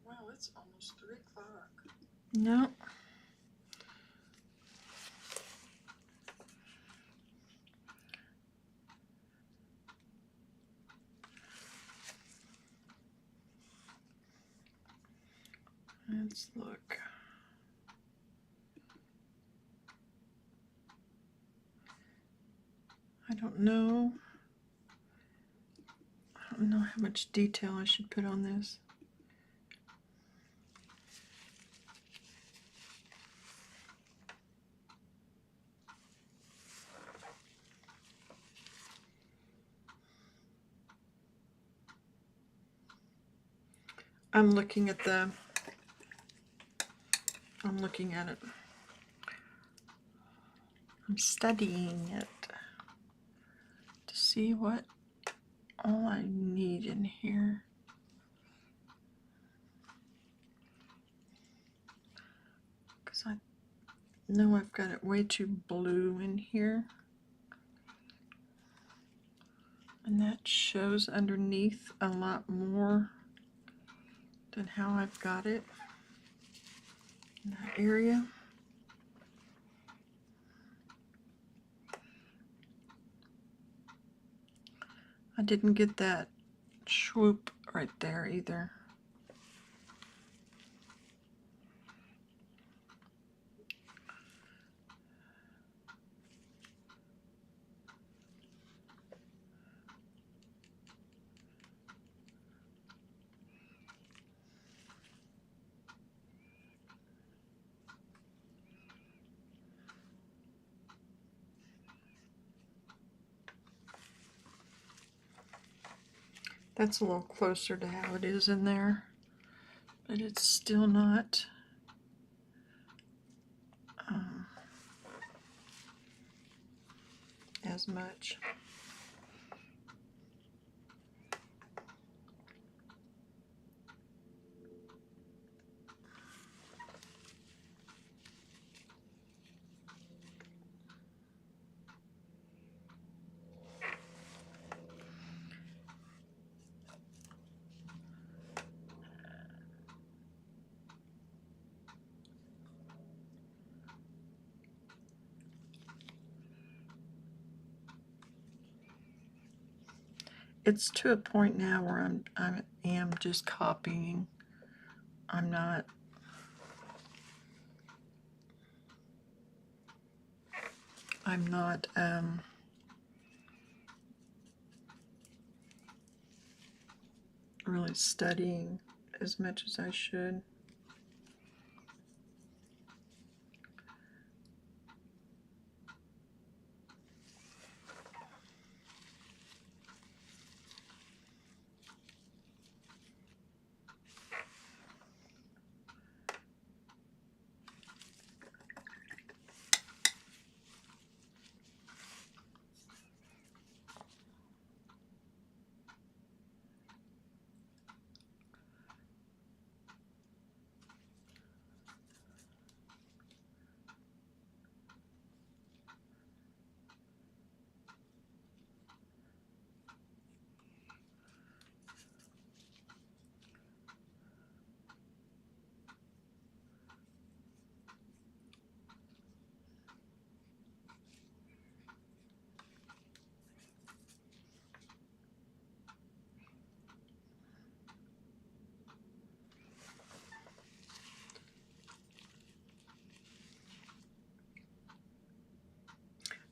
Wow, it's almost 3 o'clock. No. Let's look. I don't know. I don't know how much detail I should put on this. I'm looking at it. I'm studying it to see what all I need in here. Because I know I've got it way too blue in here. And that shows underneath a lot more than how I've got it in that area. I didn't get that swoop right there either. That's a little closer to how it is in there, but it's still not as much. It's to a point now where I am just copying. I'm not really studying as much as I should.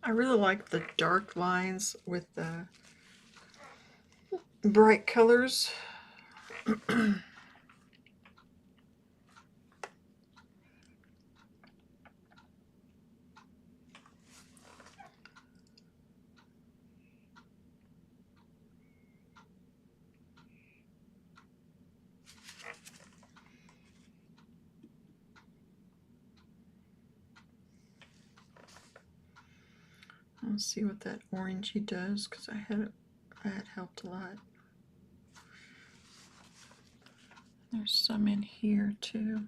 I really like the dark lines with the bright colors. Let's see what that orangey does, because I had helped a lot. There's some in here too.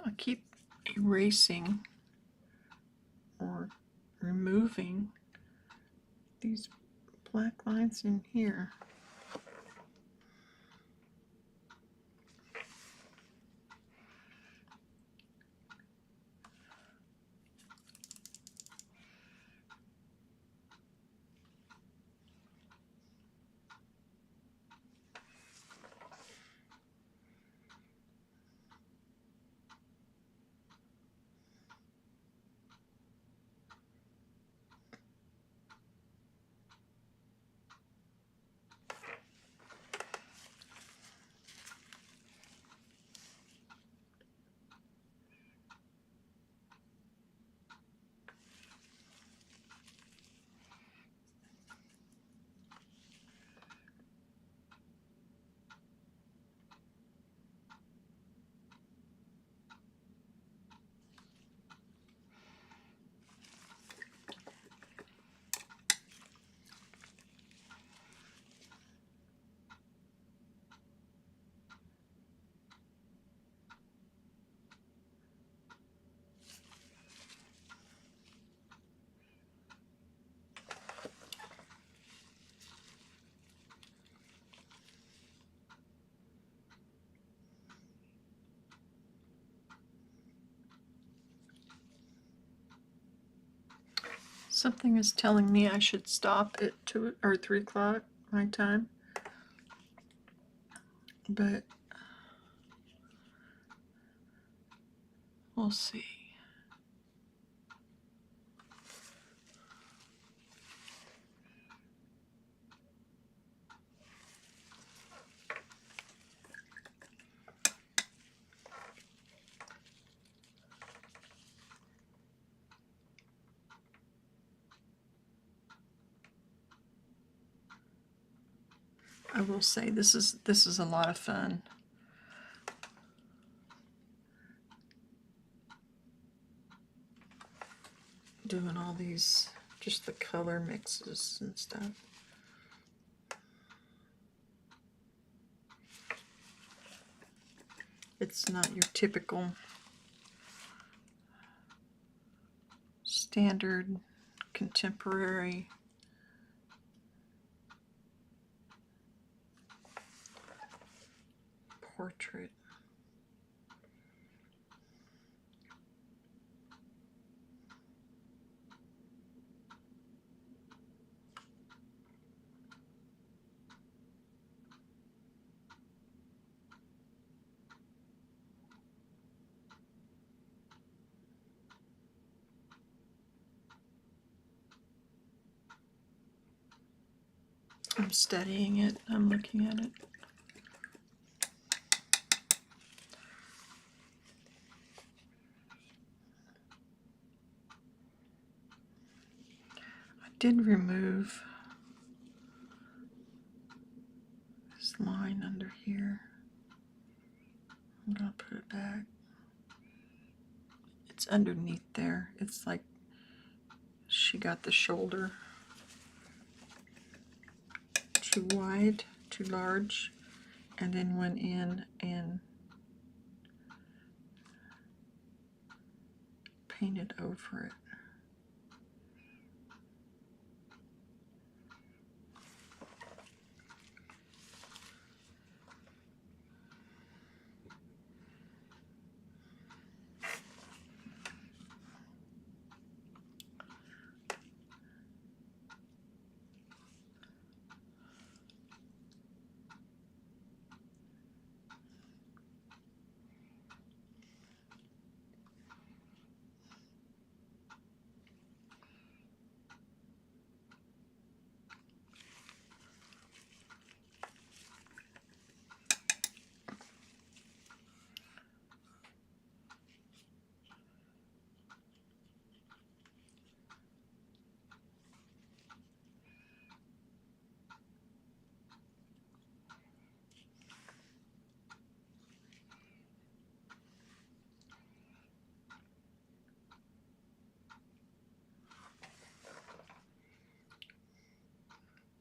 I keep erasing or removing these black lines in here. Something is telling me I should stop at 2 or 3 o'clock my time, but we'll see. I will say this is a lot of fun. Doing all these, just the color mixes and stuff. It's not your typical standard contemporary portrait. I'm studying it. I'm looking at it. I did remove this line under here. I'm gonna put it back. It's underneath there. It's like she got the shoulder too wide, too large. and then went in and painted over it.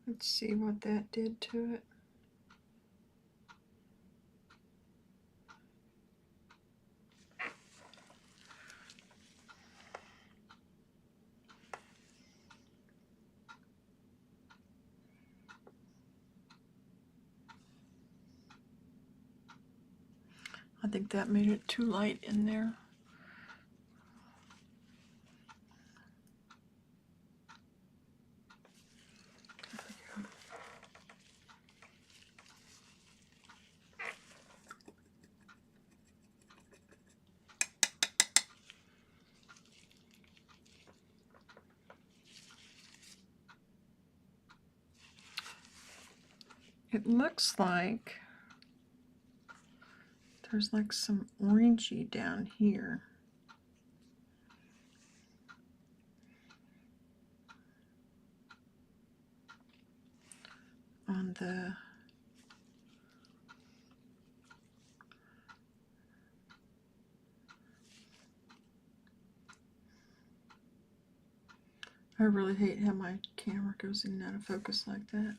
Let's see what that did to it. I think that made it too light in there. It looks like there's like some orangey down here. On the I really hate how my camera goes in and out of focus like that.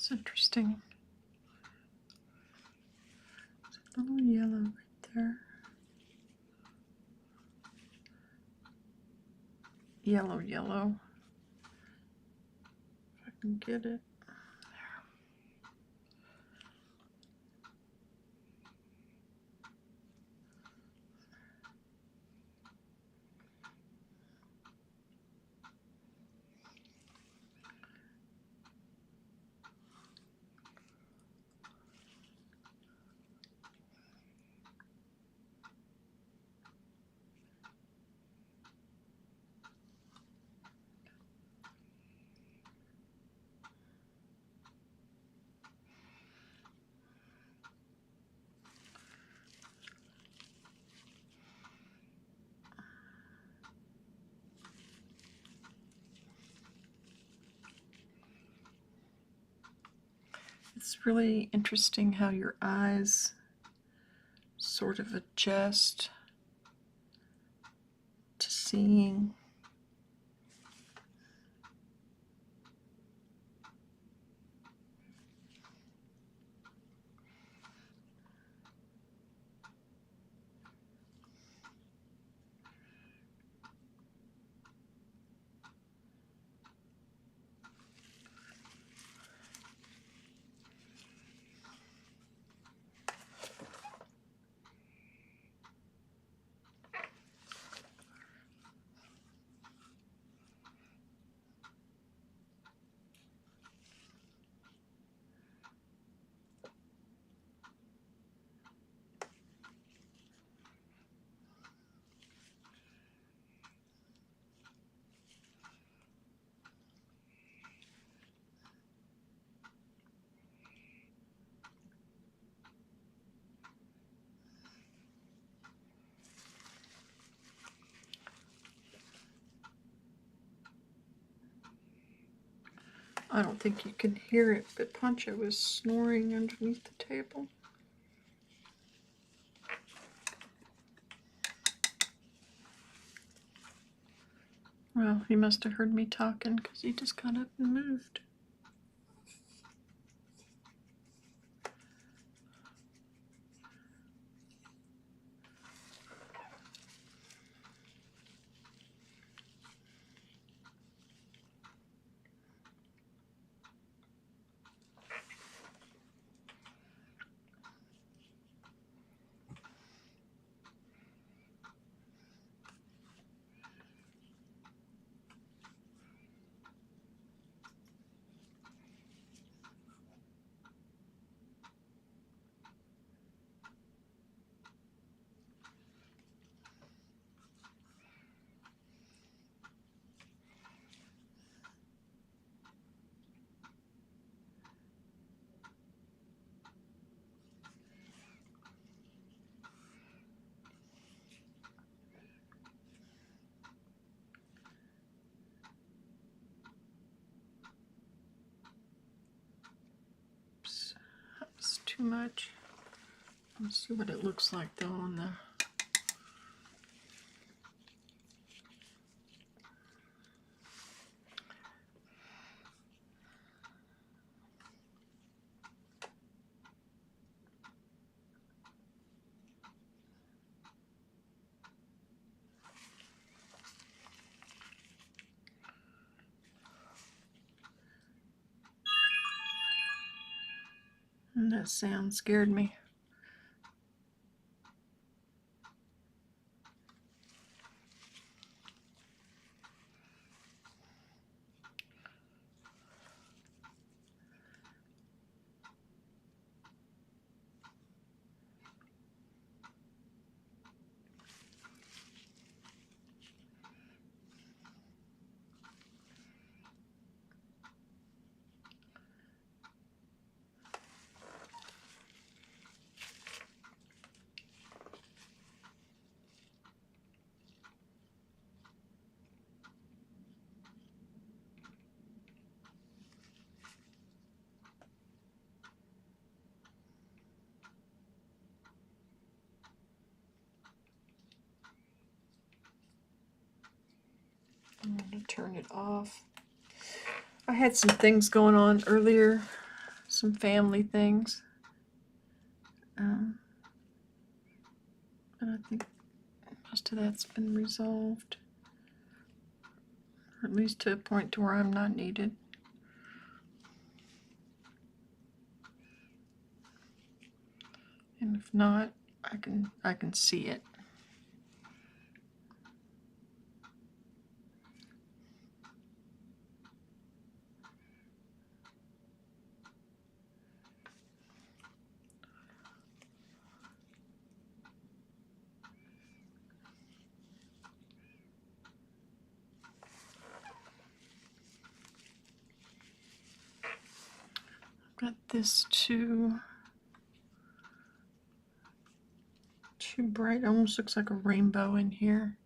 It's interesting. There's a little yellow right there. Yellow, yellow. If I can get it. It's really interesting how your eyes sort of adjust seeing. I don't think you can hear it, but Pancho was snoring underneath the table. Well, he must have heard me talking because he just got up and moved. Oops, that was too much. Let's see what it looks like though on the. And that sound scared me. I'm going to turn it off. I had some things going on earlier, some family things. And I think most of that's been resolved, or at least to a point to where I'm not needed. And if not, I can see it. Got this too bright. Almost looks like a rainbow in here.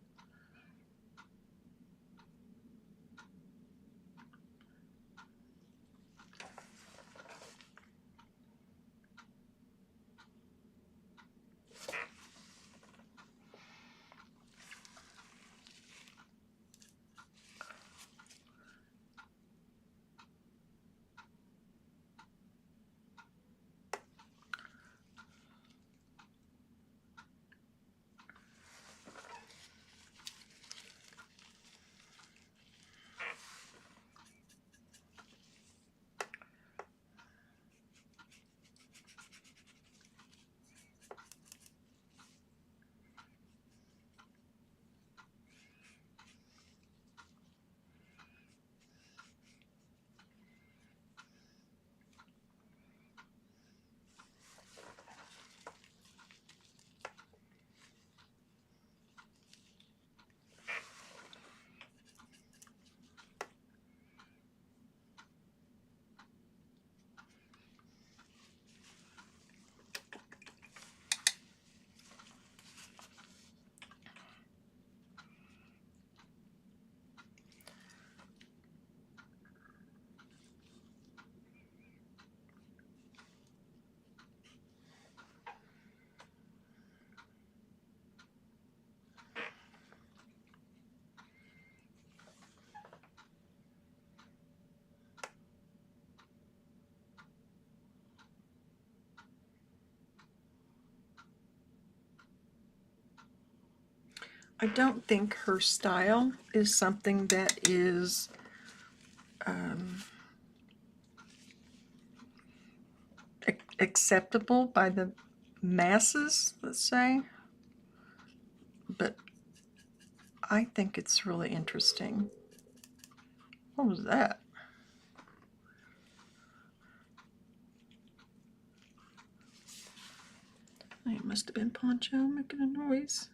I don't think her style is something that is acceptable by the masses, let's say. But I think it's really interesting. What was that? It must have been Poncho making a noise.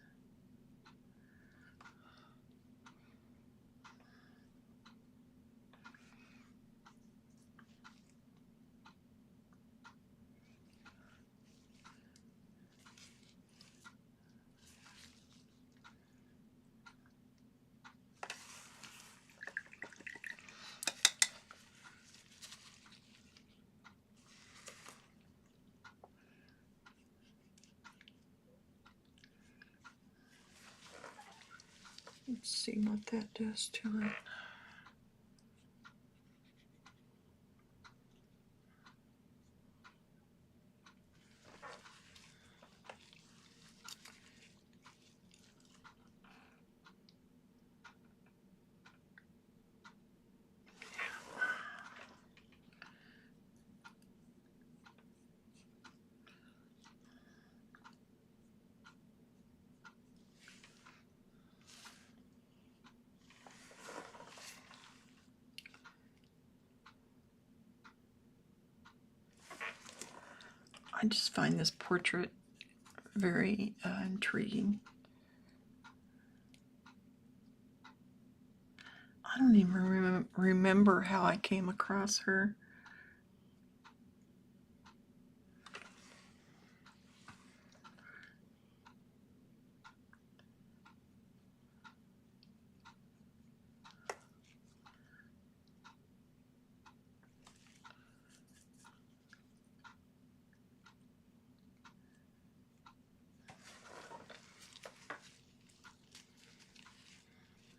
Let's see what that does to it. I just find this portrait very intriguing. I don't even remember how I came across her.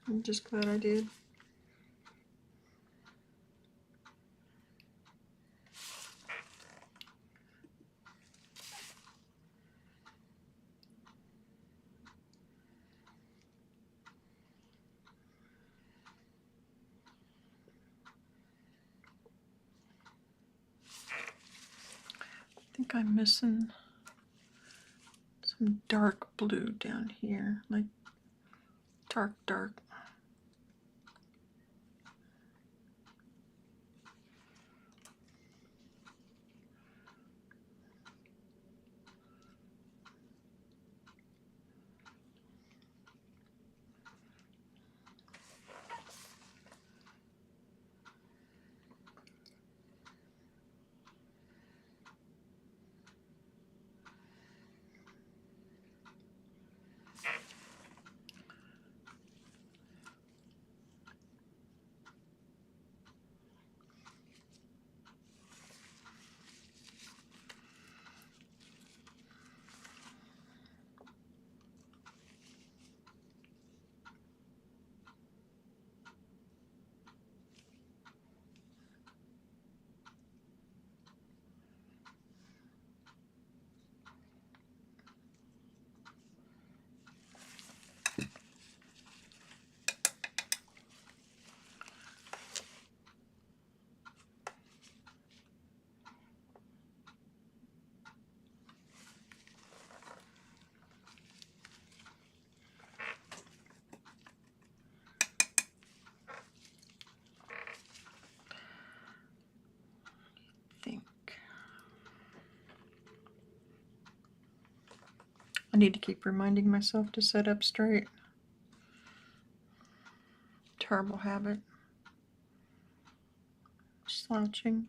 I'm just glad I did. I think I'm missing some dark blue down here, like dark. I need to keep reminding myself to sit up straight. Terrible habit. Slouching.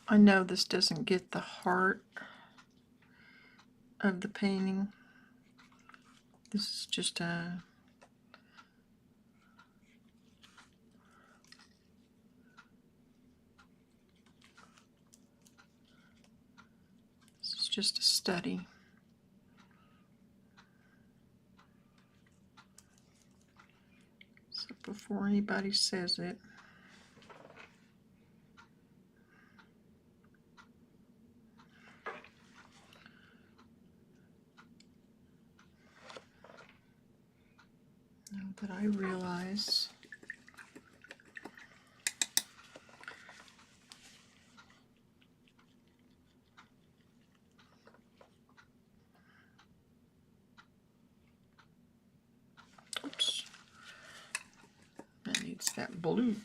I know this doesn't get the heart of the painting. This is just a study. So before anybody says it, now that I realize oops, that needs that blue.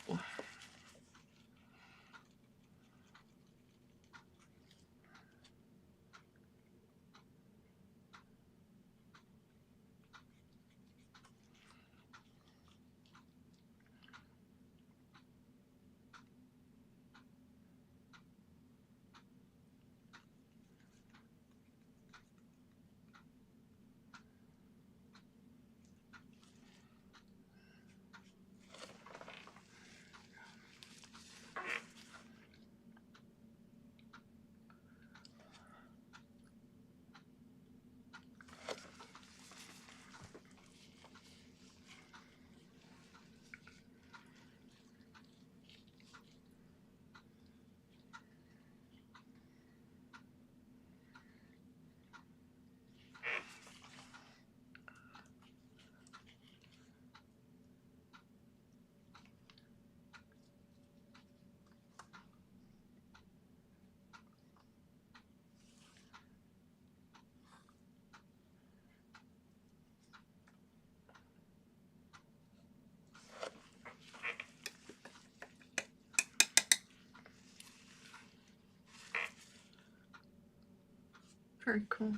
Very cool.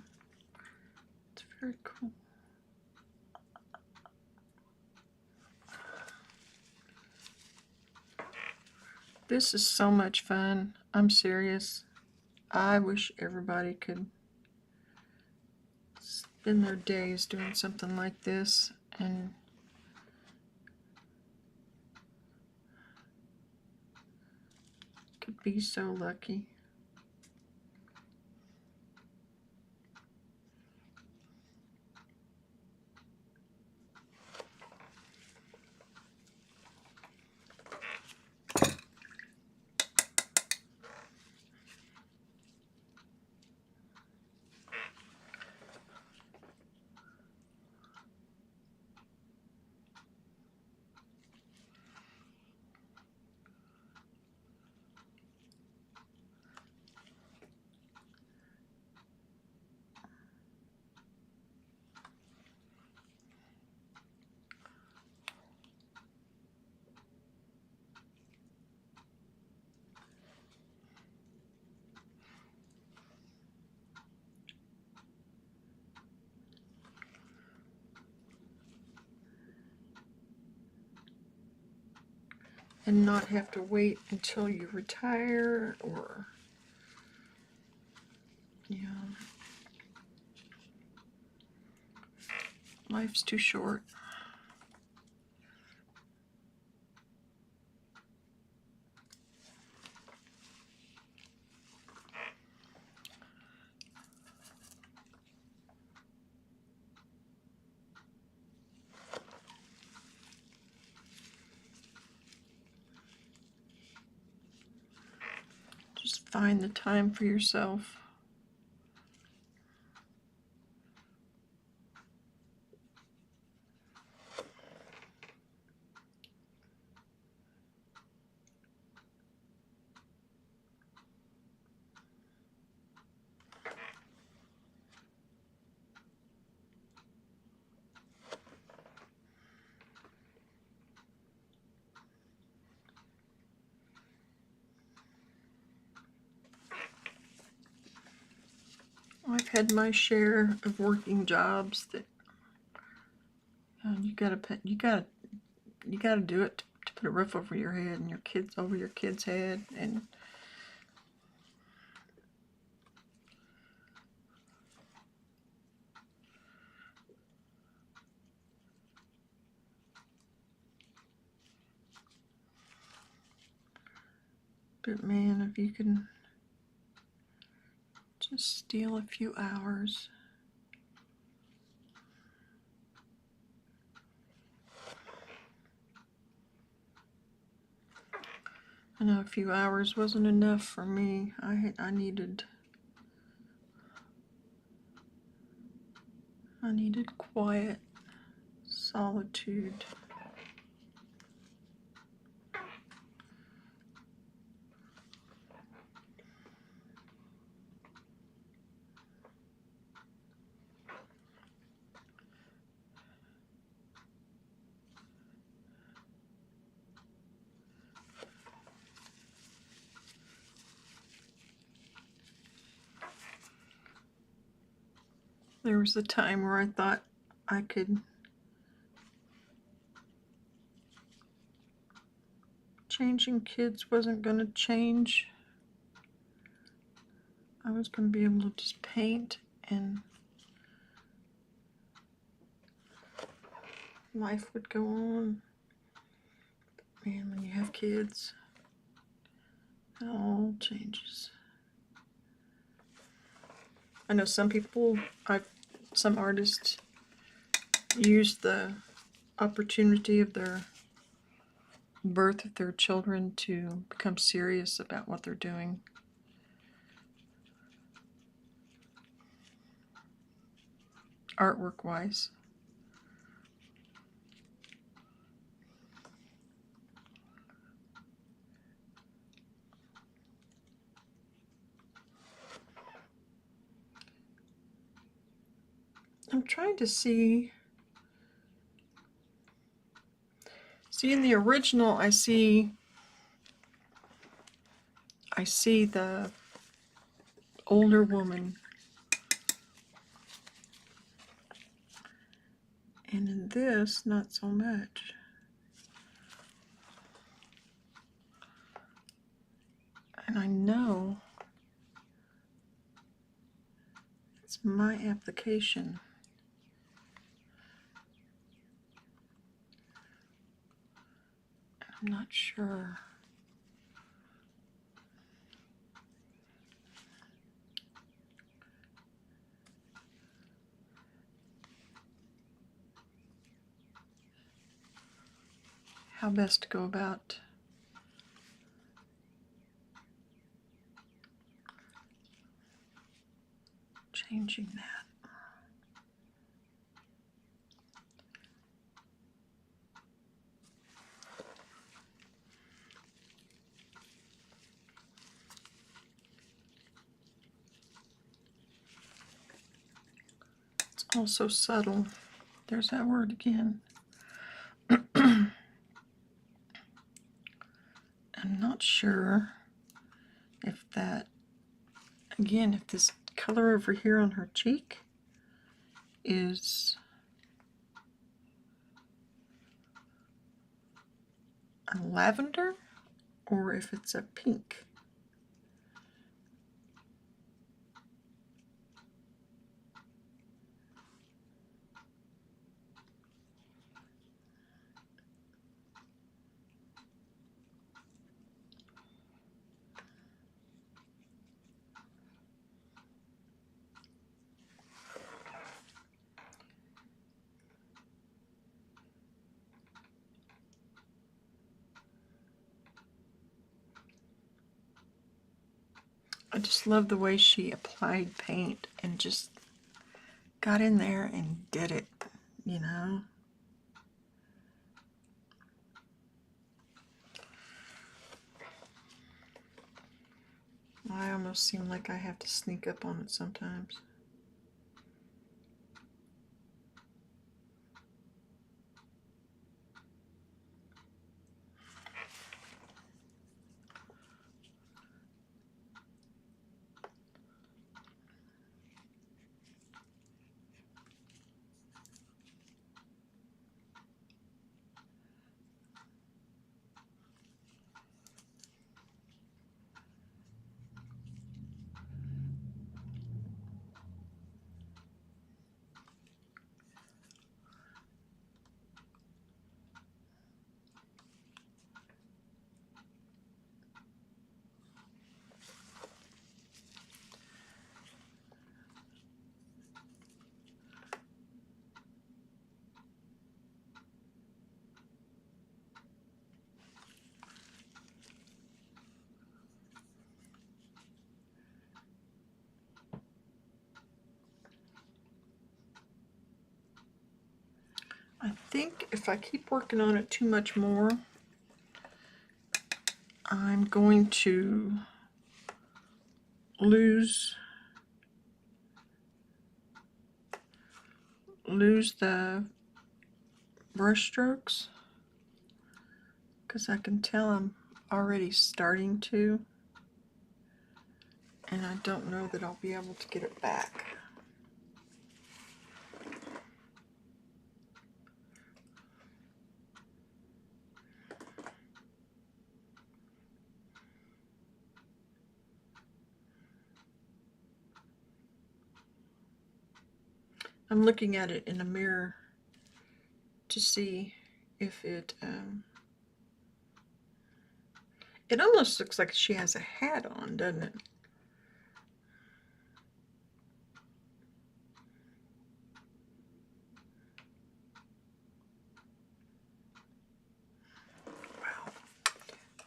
It's very cool. This is so much fun. I'm serious. I wish everybody could spend their days doing something like this and could be so lucky. And not have to wait until you retire or, yeah. Life's too short. Just find the time for yourself. I've had my share of working jobs that you gotta do it to put a roof over your head and your kids over your kids' head, and But man, if you can just steal a few hours. I know a few hours wasn't enough for me. I needed quiet, solitude. There was a time where I thought I could changing kids wasn't going to change. I was going to be able to just paint and life would go on. Man, when you have kids, it all changes. I know some artists use the opportunity of their birth of their children to become serious about what they're doing. Artwork wise. I'm trying to see in the original I see the older woman, and in this not so much. And I know it's my application. I'm not sure. How best to go about changing that. It's also subtle. There's that word again. I'm not sure if that, again, if this color over here on her cheek is a lavender or if it's a pink. I just love the way she applied paint and just got in there and did it, you know? I almost seem like I have to sneak up on it sometimes. think if I keep working on it too much more, I'm going to lose the brush strokes, because I can tell I'm already starting to, and I don't know that I'll be able to get it back. I'm looking at it in a mirror to see if it almost looks like she has a hat on, doesn't it? Wow,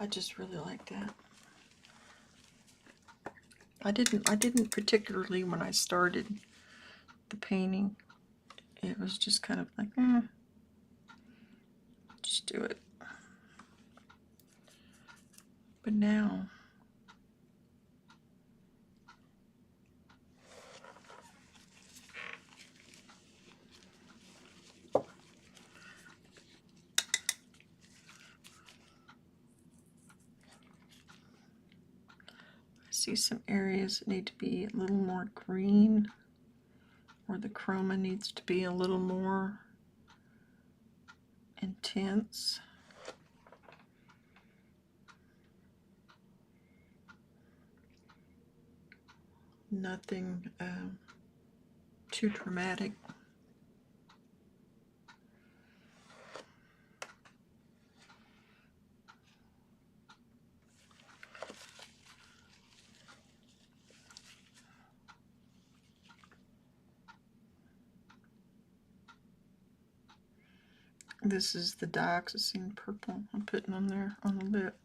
I just really like that. I didn't particularly, when I started the painting, it was just kind of like, just do it. But now, I see some areas that need to be a little more green, or the chroma needs to be a little more intense. Nothing too dramatic. This is the dioxazine purple I'm putting on there on the lip.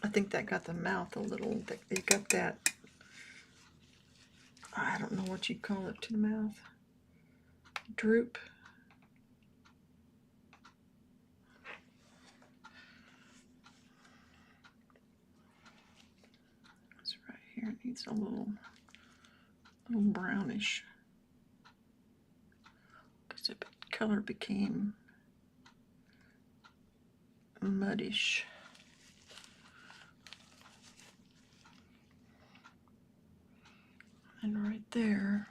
I think that got the mouth a little, it got that, I don't know what you call it to the mouth, droop. It's right here, it needs a little brownish, because the color became muddish. And right there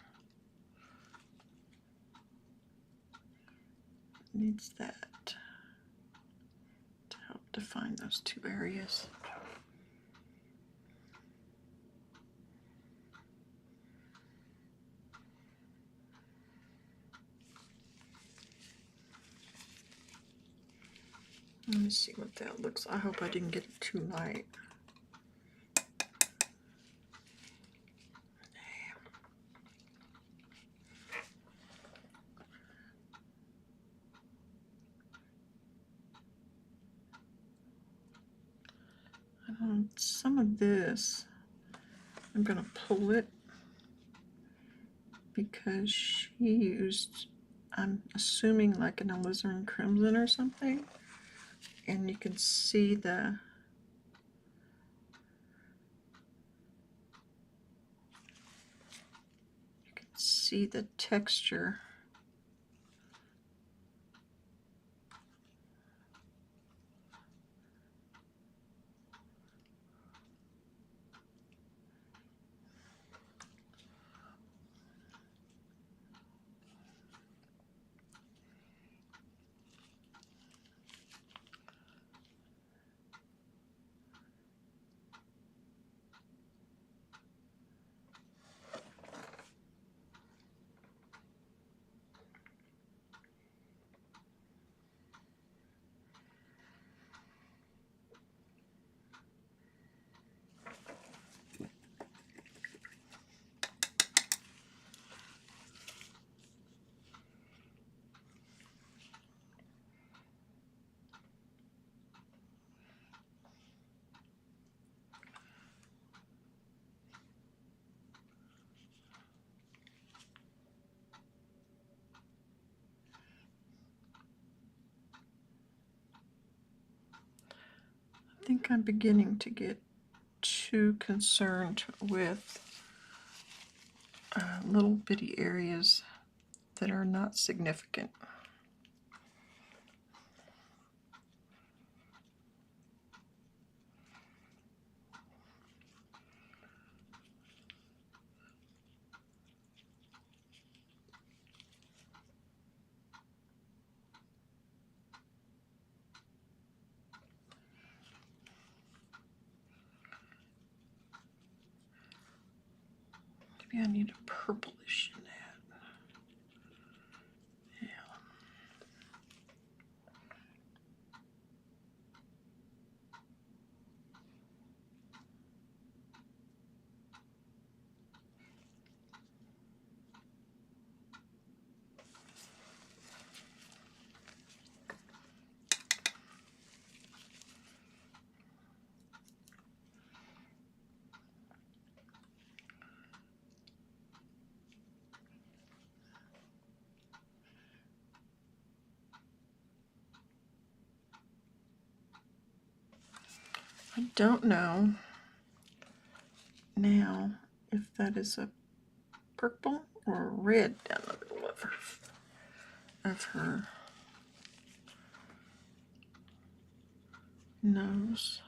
needs that to help define those two areas. Let me see what that looks like. I hope I didn't get it too light. Some of this, I'm going to pull it because she used, I'm assuming, like an alizarin crimson or something. And you can see the texture. think I'm beginning to get too concerned with little bitty areas that are not significant. Maybe I need a purplish in that. Yeah. I don't know now if that is a purple or a red down the middle of her nose.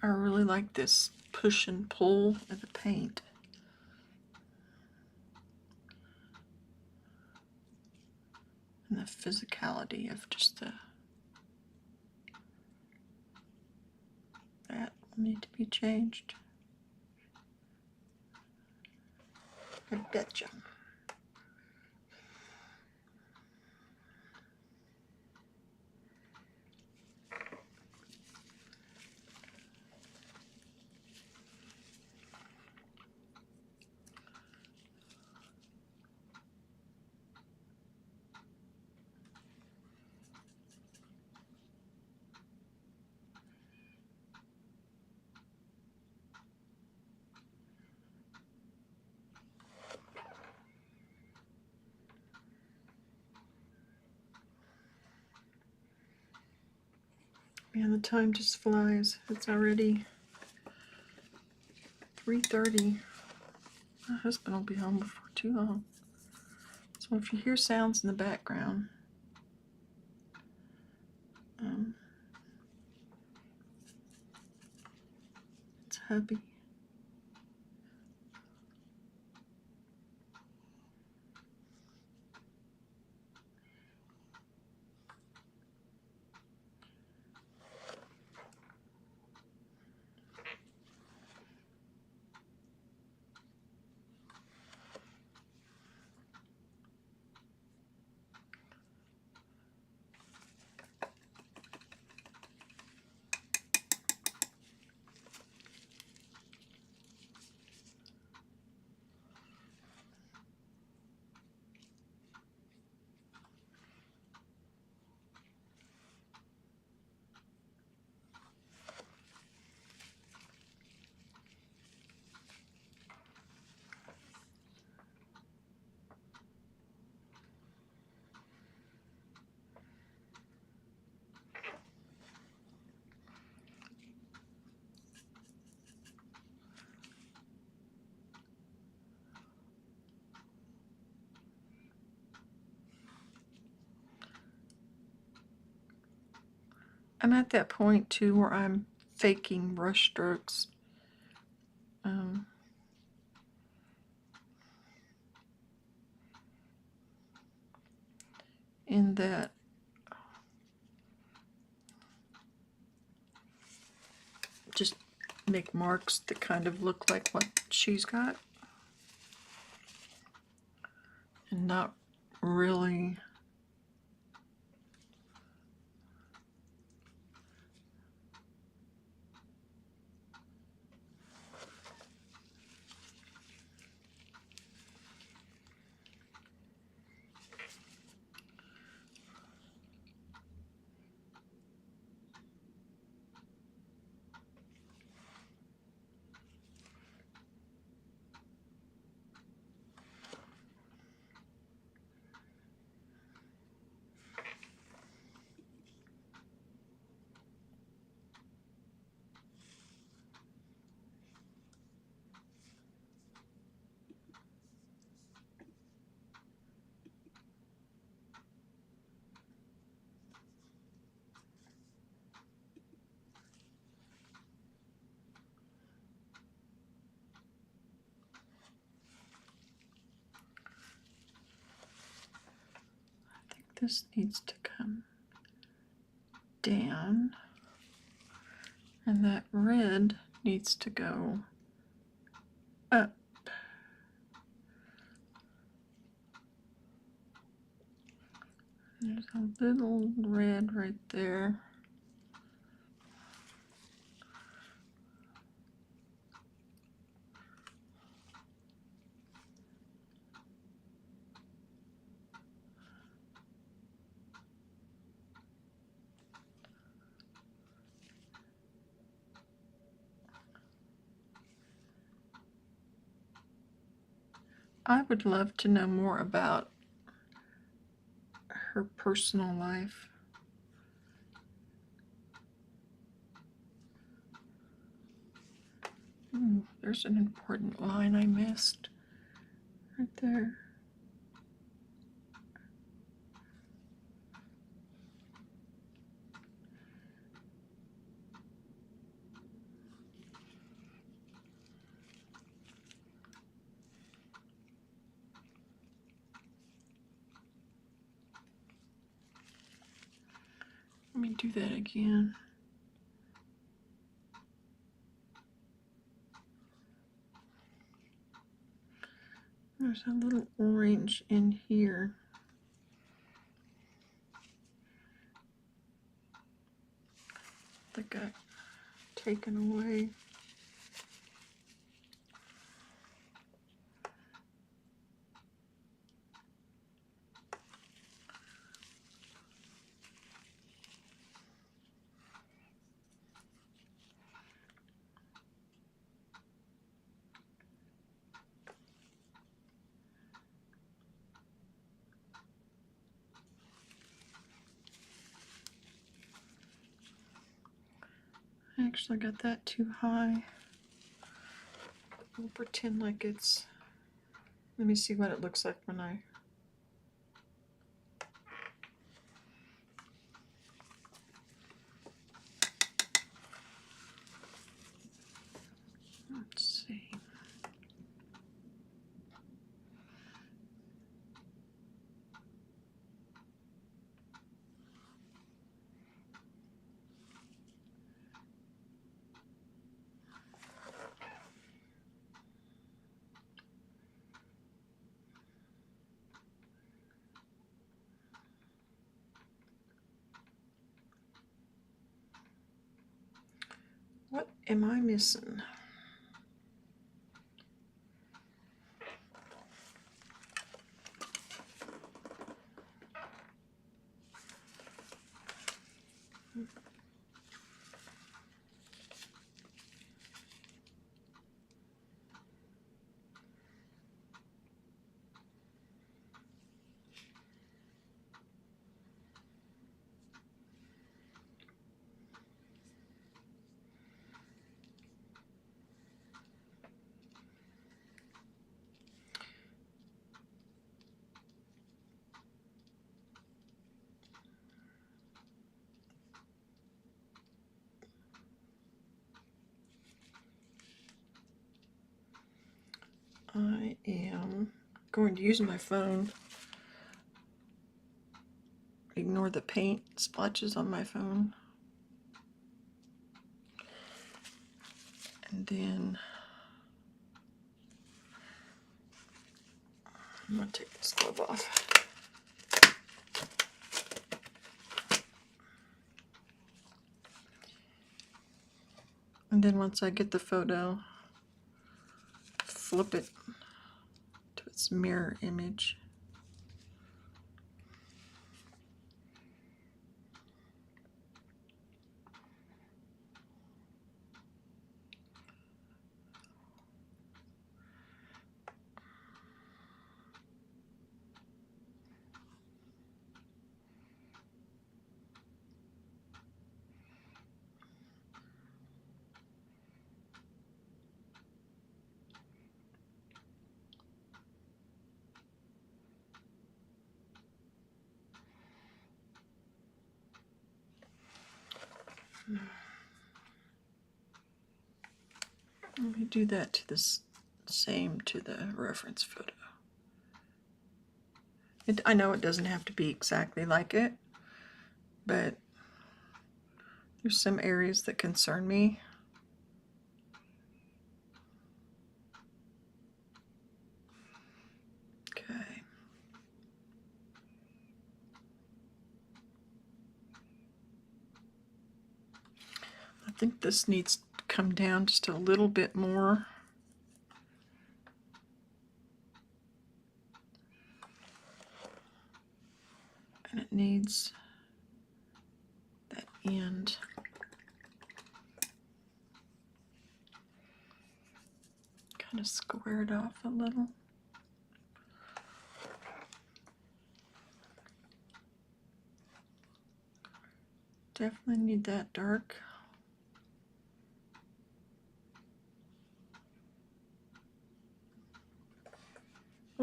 I really like this push and pull of the paint. And the physicality of just that will need to be changed. I betcha. Man, the time just flies. It's already 3:30. My husband will be home before too long. So if you hear sounds in the background, it's hubby. I'm at that point too where I'm faking brush strokes. In that just make marks that kind of look like what she's got. And not really this needs to come down, and that red needs to go up. There's a little red right there. I would love to know more about her personal life. Ooh, there's an important line I missed right there. Let me do that again. There's a little orange in here. That got taken away. I actually got that too high. We'll pretend like it's, let me see what it looks like when I, let's see. What am I missing? I am going to use my phone. Ignore the paint splotches on my phone. And then I'm going to take this glove off. And then once I get the photo, flip it to its mirror image. Let me do that to this same to the reference photo. I know it doesn't have to be exactly like it, but there's some areas that concern me. Okay. I think this needs to come down just a little bit more. And it needs that end kind of squared off a little. Definitely need that dark.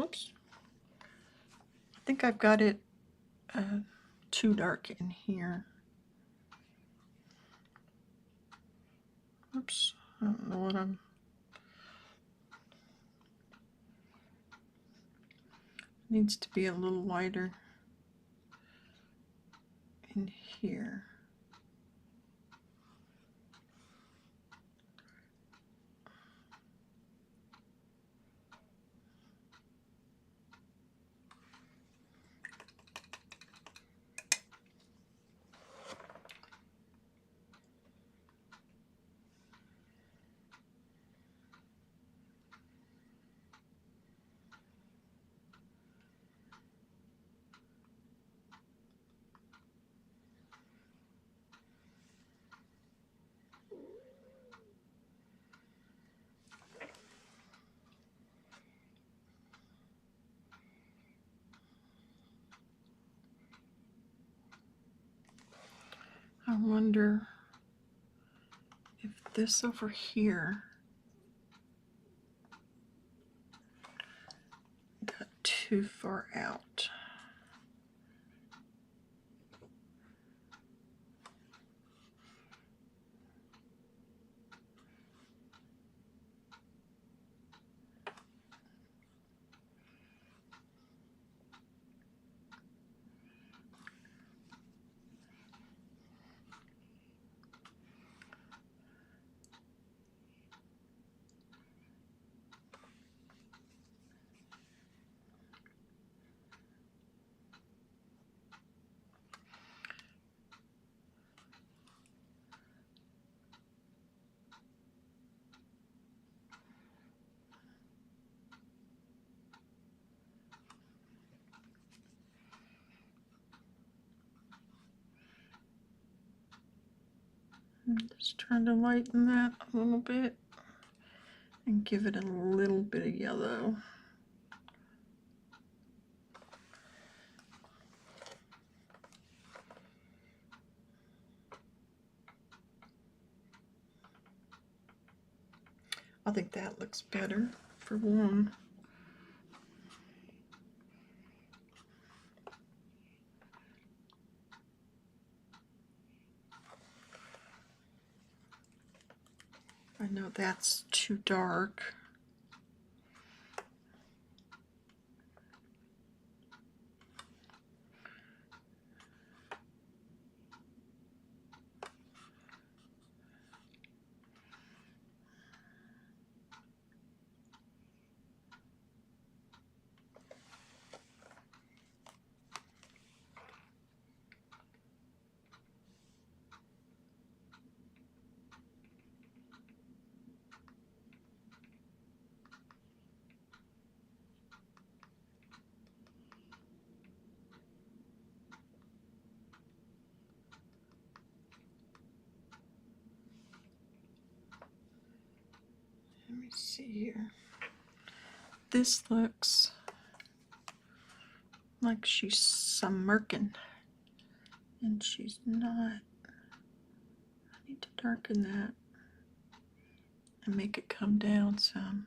Oops. I think I've got it too dark in here. Oops. I don't know what I'm... Needs to be a little lighter in here. I wonder if this over here got too far out. I'm just trying to lighten that a little bit and give it a little bit of yellow. I think that looks better for one. I know that's too dark. Let me see here. This looks like she's smirking, and she's not. I need to darken that and make it come down some.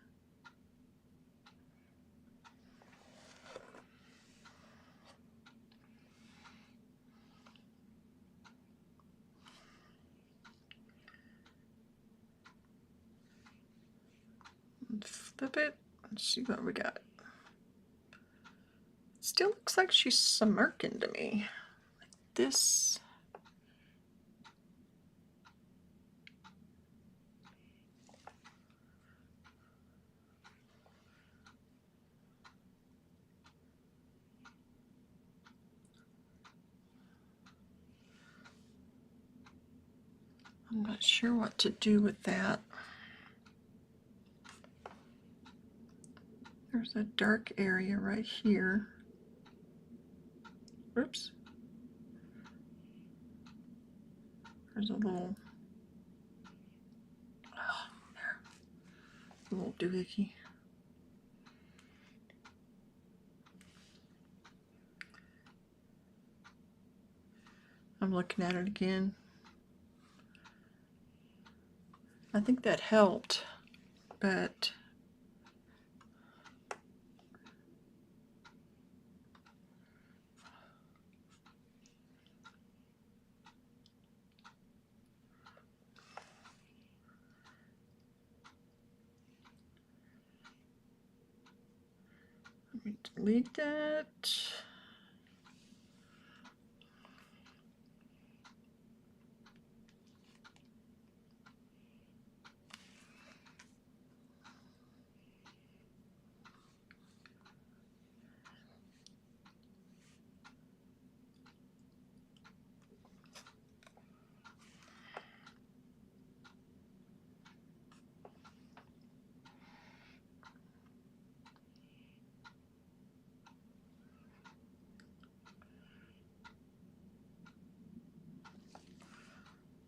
Flip it. Let's see what we got. Still looks like she's smirking to me. Like this. I'm not sure what to do with that. There's a dark area right here. Oops. There's a little, there, a little doohickey. I'm looking at it again. I think that helped, but let me delete that.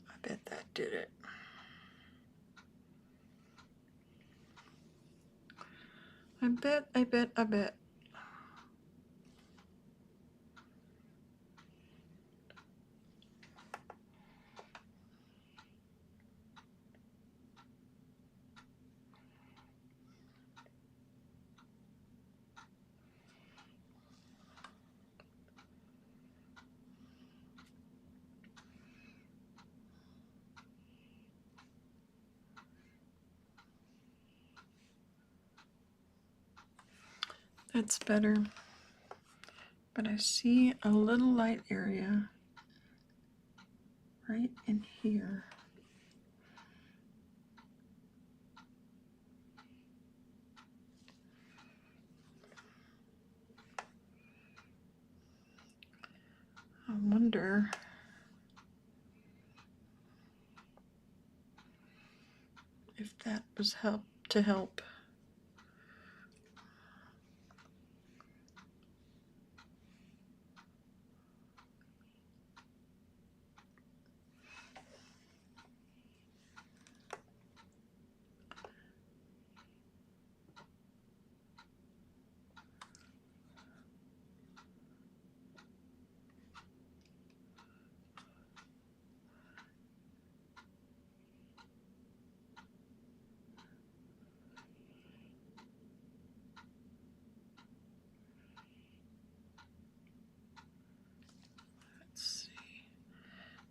I bet that did it. I bet. That's better. But I see a little light area right in here. I wonder if that was to help.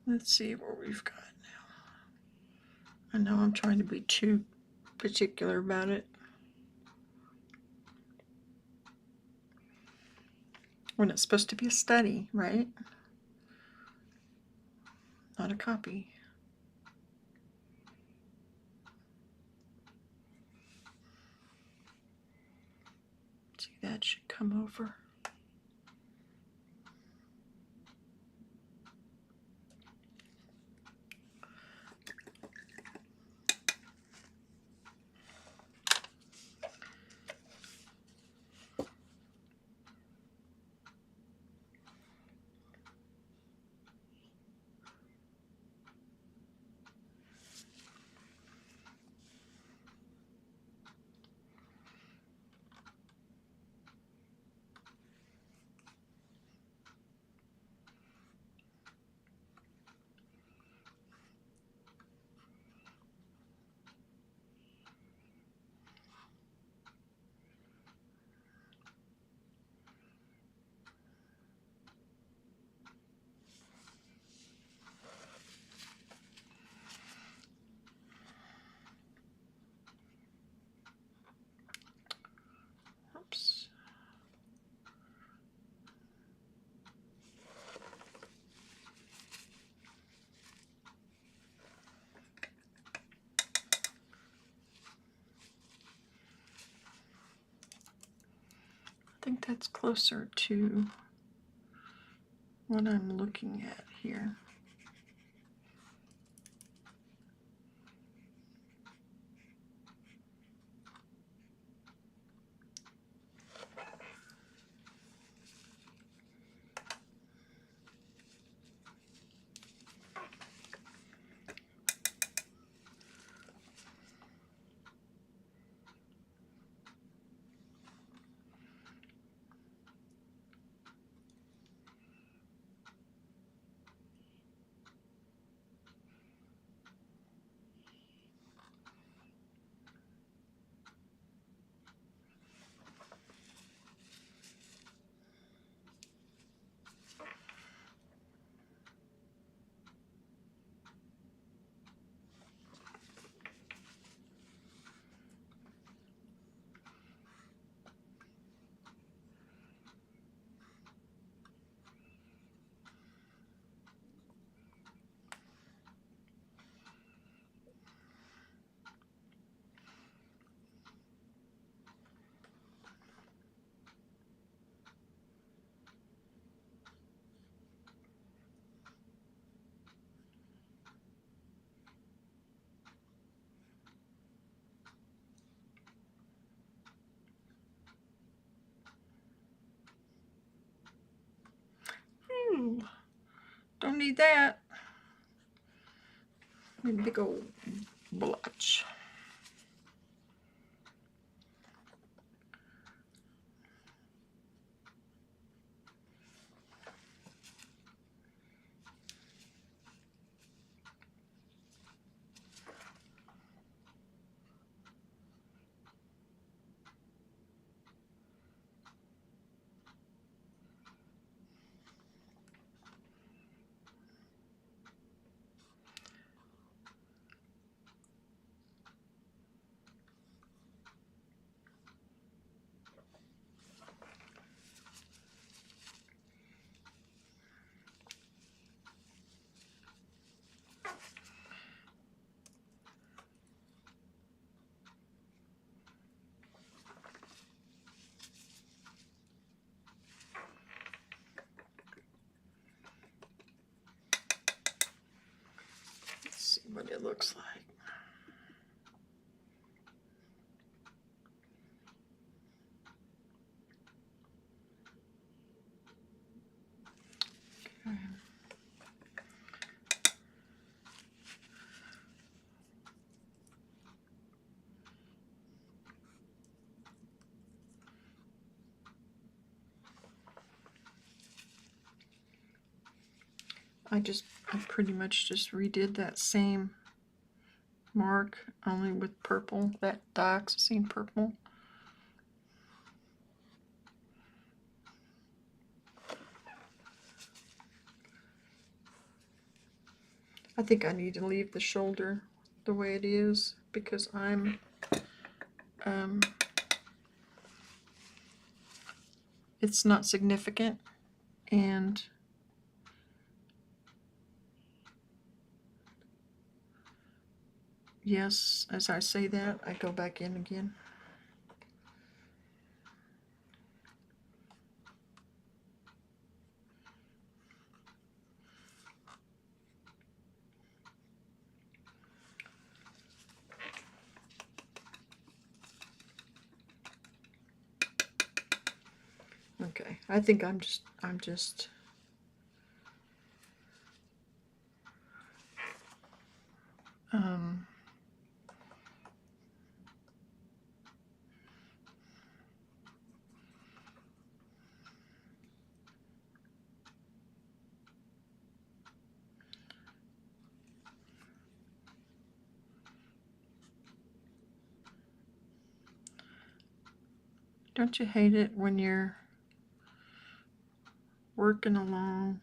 Let's see what we've got now. I know I'm trying to be too particular about it. When it's supposed to be a study, right? Not a copy. See, that should come over. think that's closer to what I'm looking at here. Don't need that. Need a big old blotch. Let's see what it looks like. Okay. I pretty much just redid that same mark, only with purple, that dioxazine purple. I think I need to leave the shoulder the way it is because it's not significant, and yes, as I say that, I go back in again. Okay, I think I'm just don't you hate it when you're working along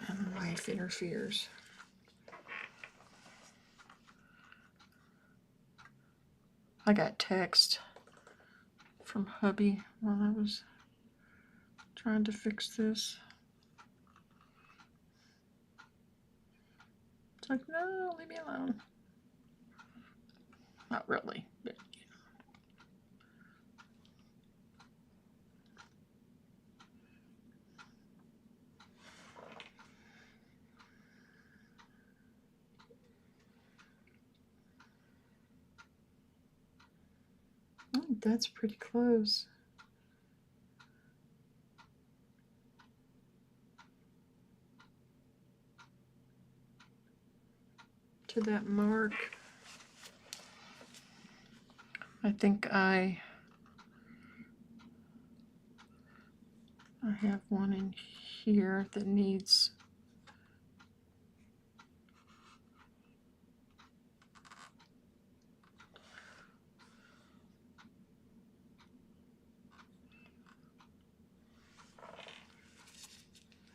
and life interferes? I got text from hubby while I was trying to fix this. It's like, no, leave me alone. Not really, but that's pretty close. To that mark. I think I have one in here that needs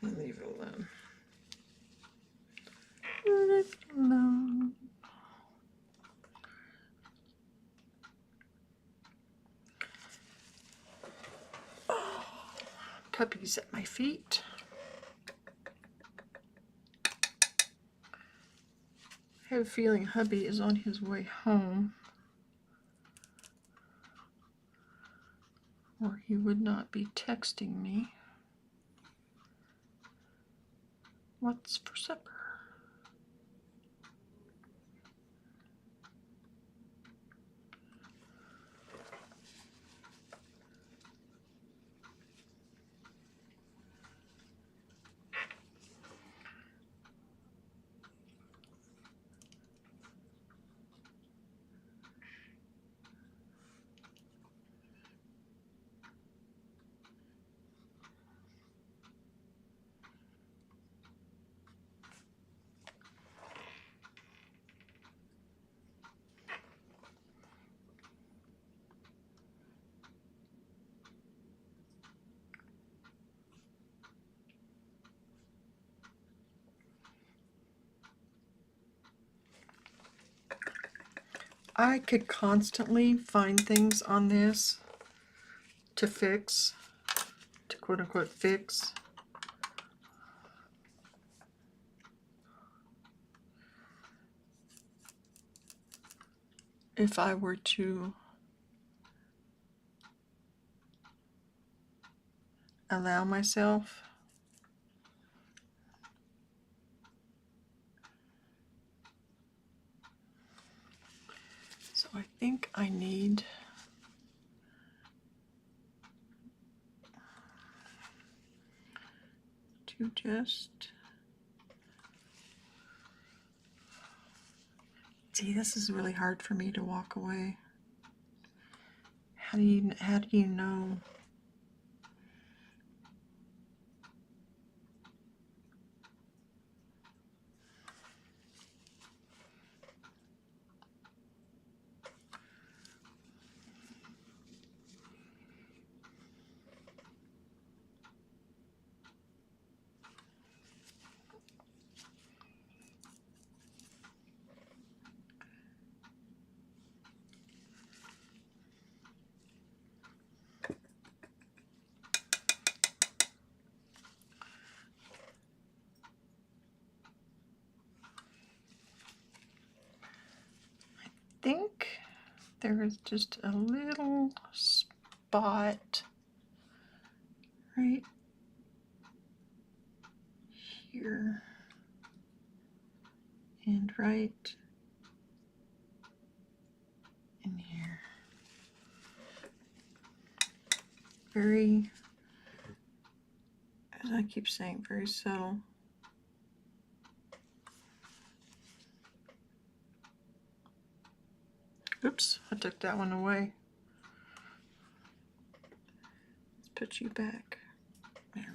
leave it alone. Leave it alone. Oh, puppies at my feet. I have a feeling hubby is on his way home, or he would not be texting me. What's for supper? I could constantly find things on this to fix, to quote unquote fix. If I were to allow myself. So I think I need to just see, this is really hard for me to walk away. How do you know? I think there is just a little spot right here and right in here. Very, as I keep saying, very subtle. Oops, I took that one away. Let's put you back. There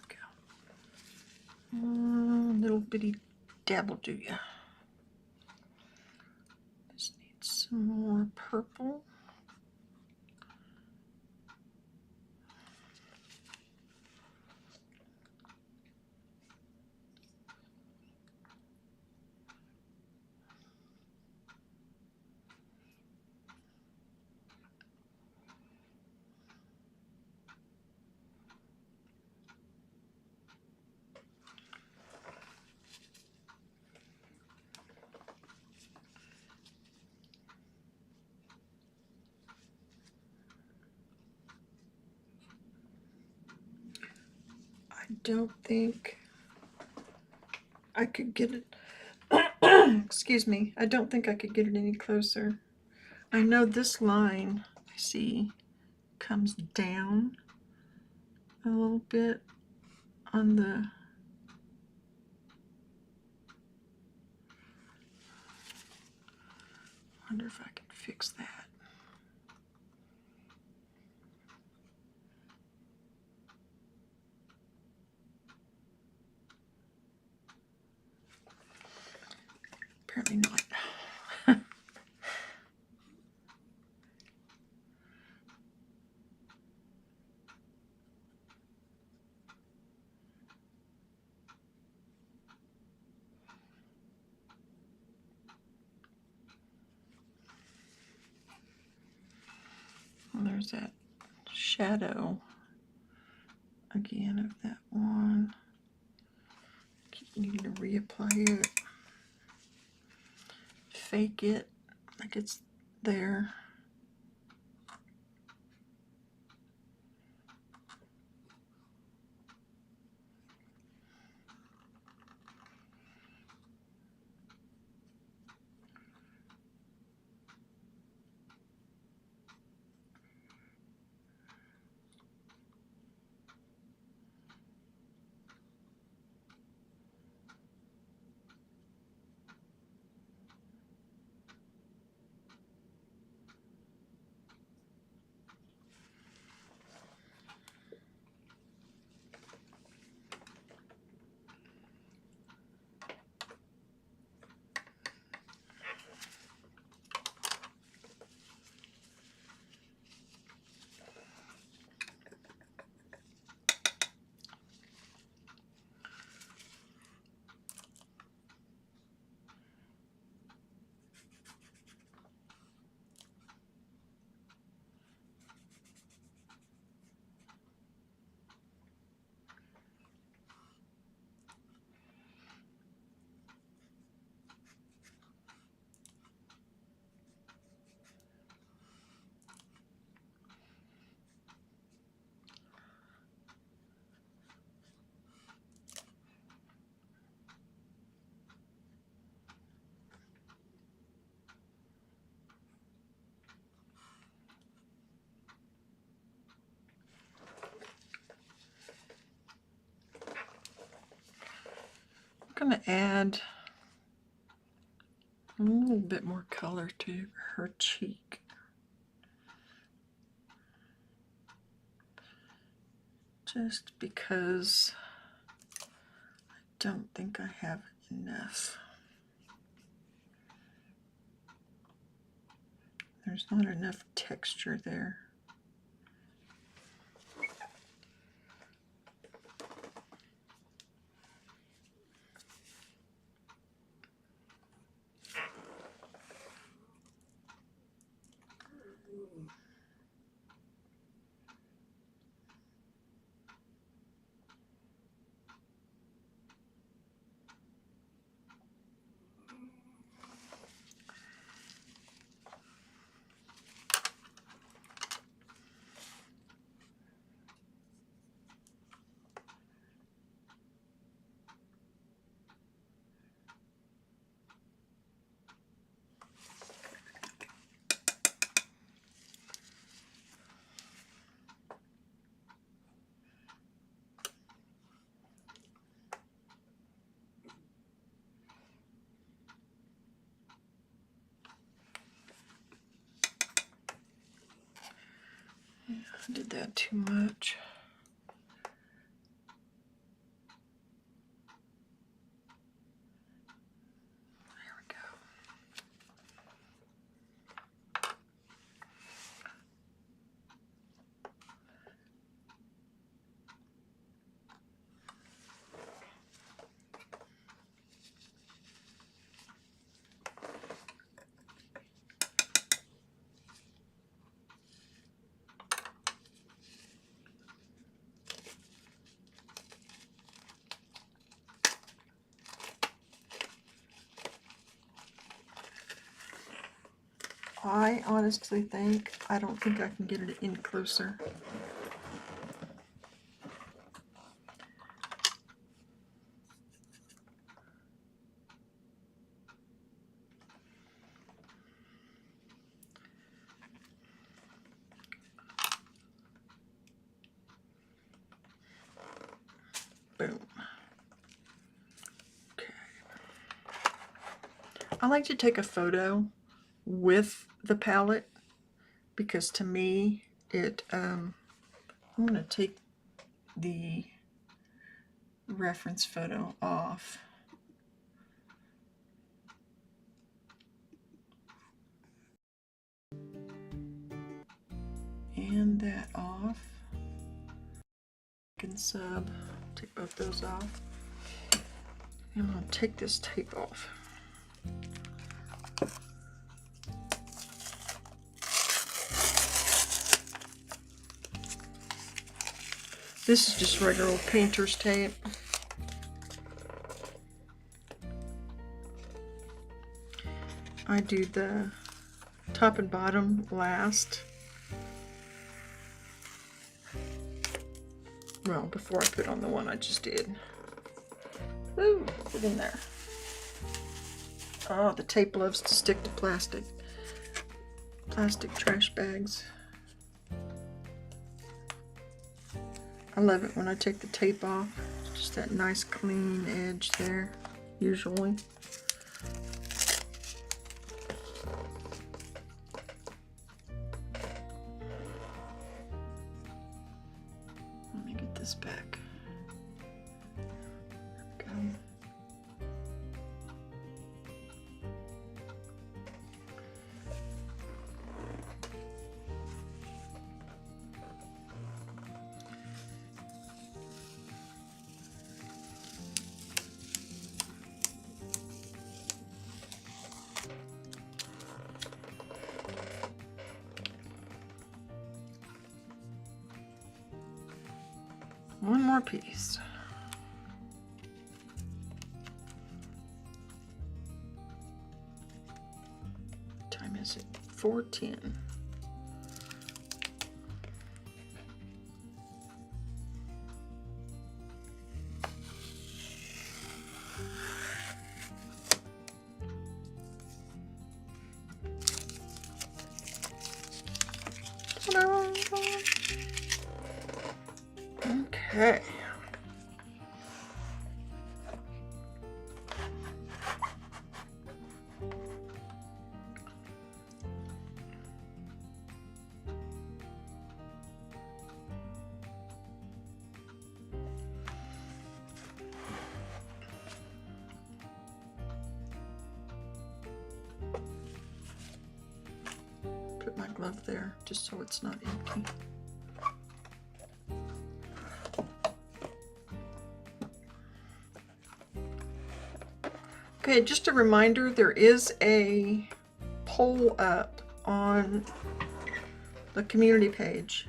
we go. Little bitty dab will do ya. This needs some more purple. don't think I could get it. Excuse me. I don't think I could get it any closer. I know this line, see, comes down a little bit on the wonder if I can fix that. Apparently not. Well, there's that shadow again of that one. Keep needing to reapply it. Fake it like it's there. I'm going to add a little bit more color to her cheek. Just because I don't think I have enough. There's not enough texture there. I did that too much. There we go. I honestly think, I don't think I can get it in closer. I like to take a photo with the palette because to me I'm going to take the reference photo off. And that off. And sub, take both those off. And I'm going to take this tape off. This is just regular old painter's tape. I do the top and bottom last. Well, before I put on the one I just did. Ooh, get in there. Oh, the tape loves to stick to plastic trash bags. I love it when I take the tape off. Just that nice clean edge there, usually. Let me get this back. There we go. One more piece. What time is it? 4:10. Okay. Put my glove there just so it's not empty. Okay, just a reminder, there is a poll up on the community page.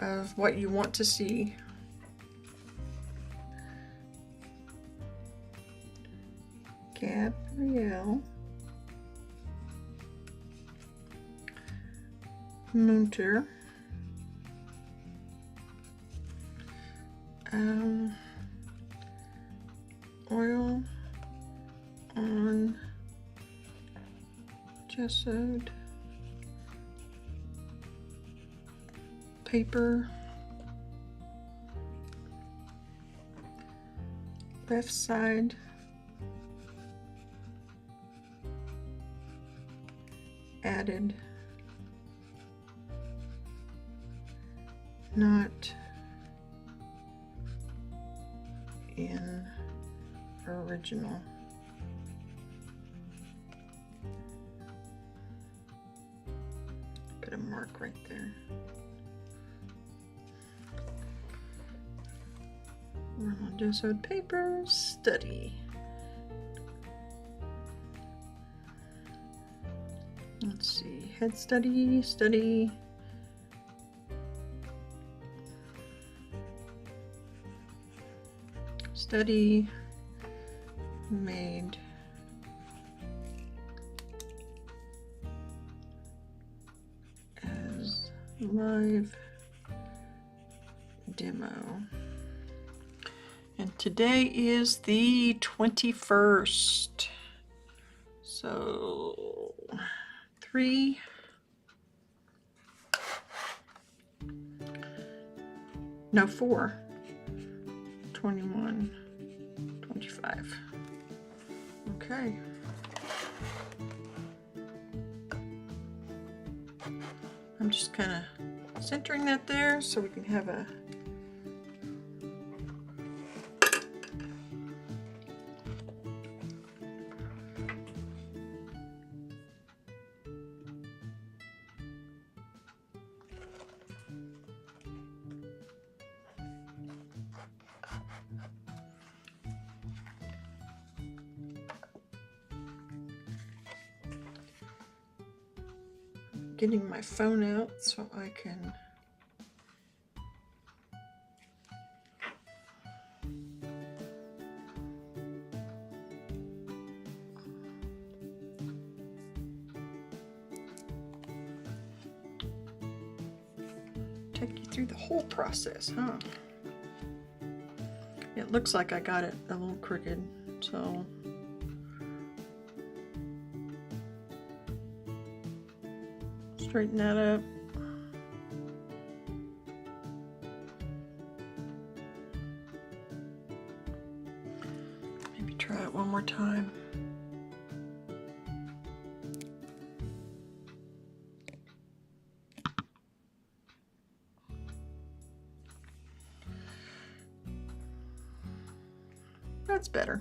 Of what you want to see. Gabriele Munter. Oil on gessoed paper, left side added, not in original. Put a mark right there. We're on gessoed paper, study. Let's see, head study, study. Study made as live demo. And today is the 21st. So 3. No, 4. 21, 25. Okay. I'm just kind of centering that there so we can have a getting my phone out so I can take you through the whole process, huh? It looks like I got it a little crooked, so straighten that up. Maybe try it one more time. That's better.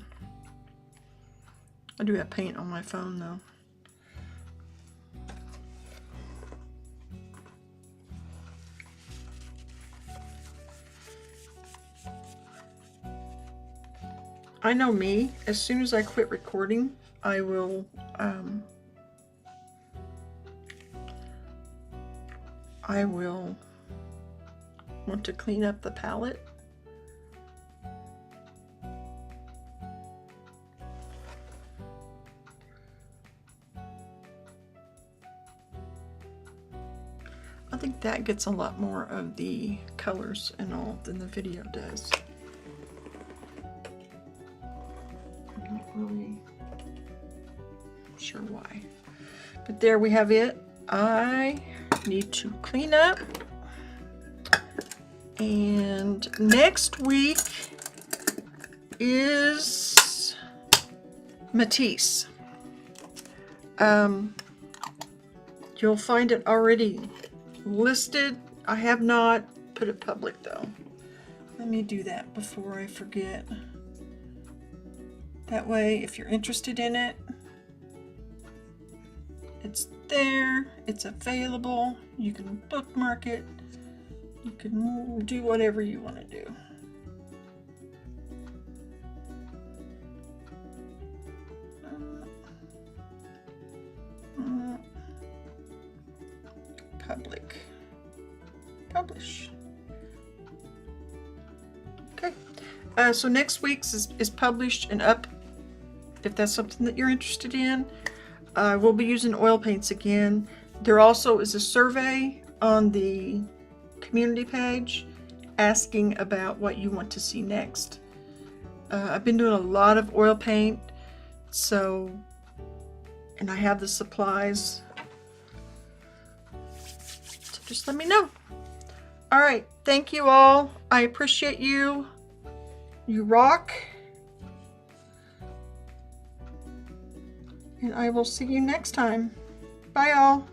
I do have paint on my phone though. I know me, as soon as I quit recording, I will want to clean up the palette. I think that gets a lot more of the colors and all than the video does. I'm not really sure why. But there we have it. I need to clean up. And next week is Matisse. You'll find it already listed. I have not put it public though. Let me do that before I forget. That way, if you're interested in it, it's there, it's available, you can bookmark it, you can do whatever you want to do. Public. Publish. Okay. So next week's is published and up, if that's something that you're interested in. We'll be using oil paints again. There also is a survey on the community page asking about what you want to see next. I've been doing a lot of oil paint, and I have the supplies. So just let me know. All right, thank you all. I appreciate you. You rock. And I will see you next time. Bye all.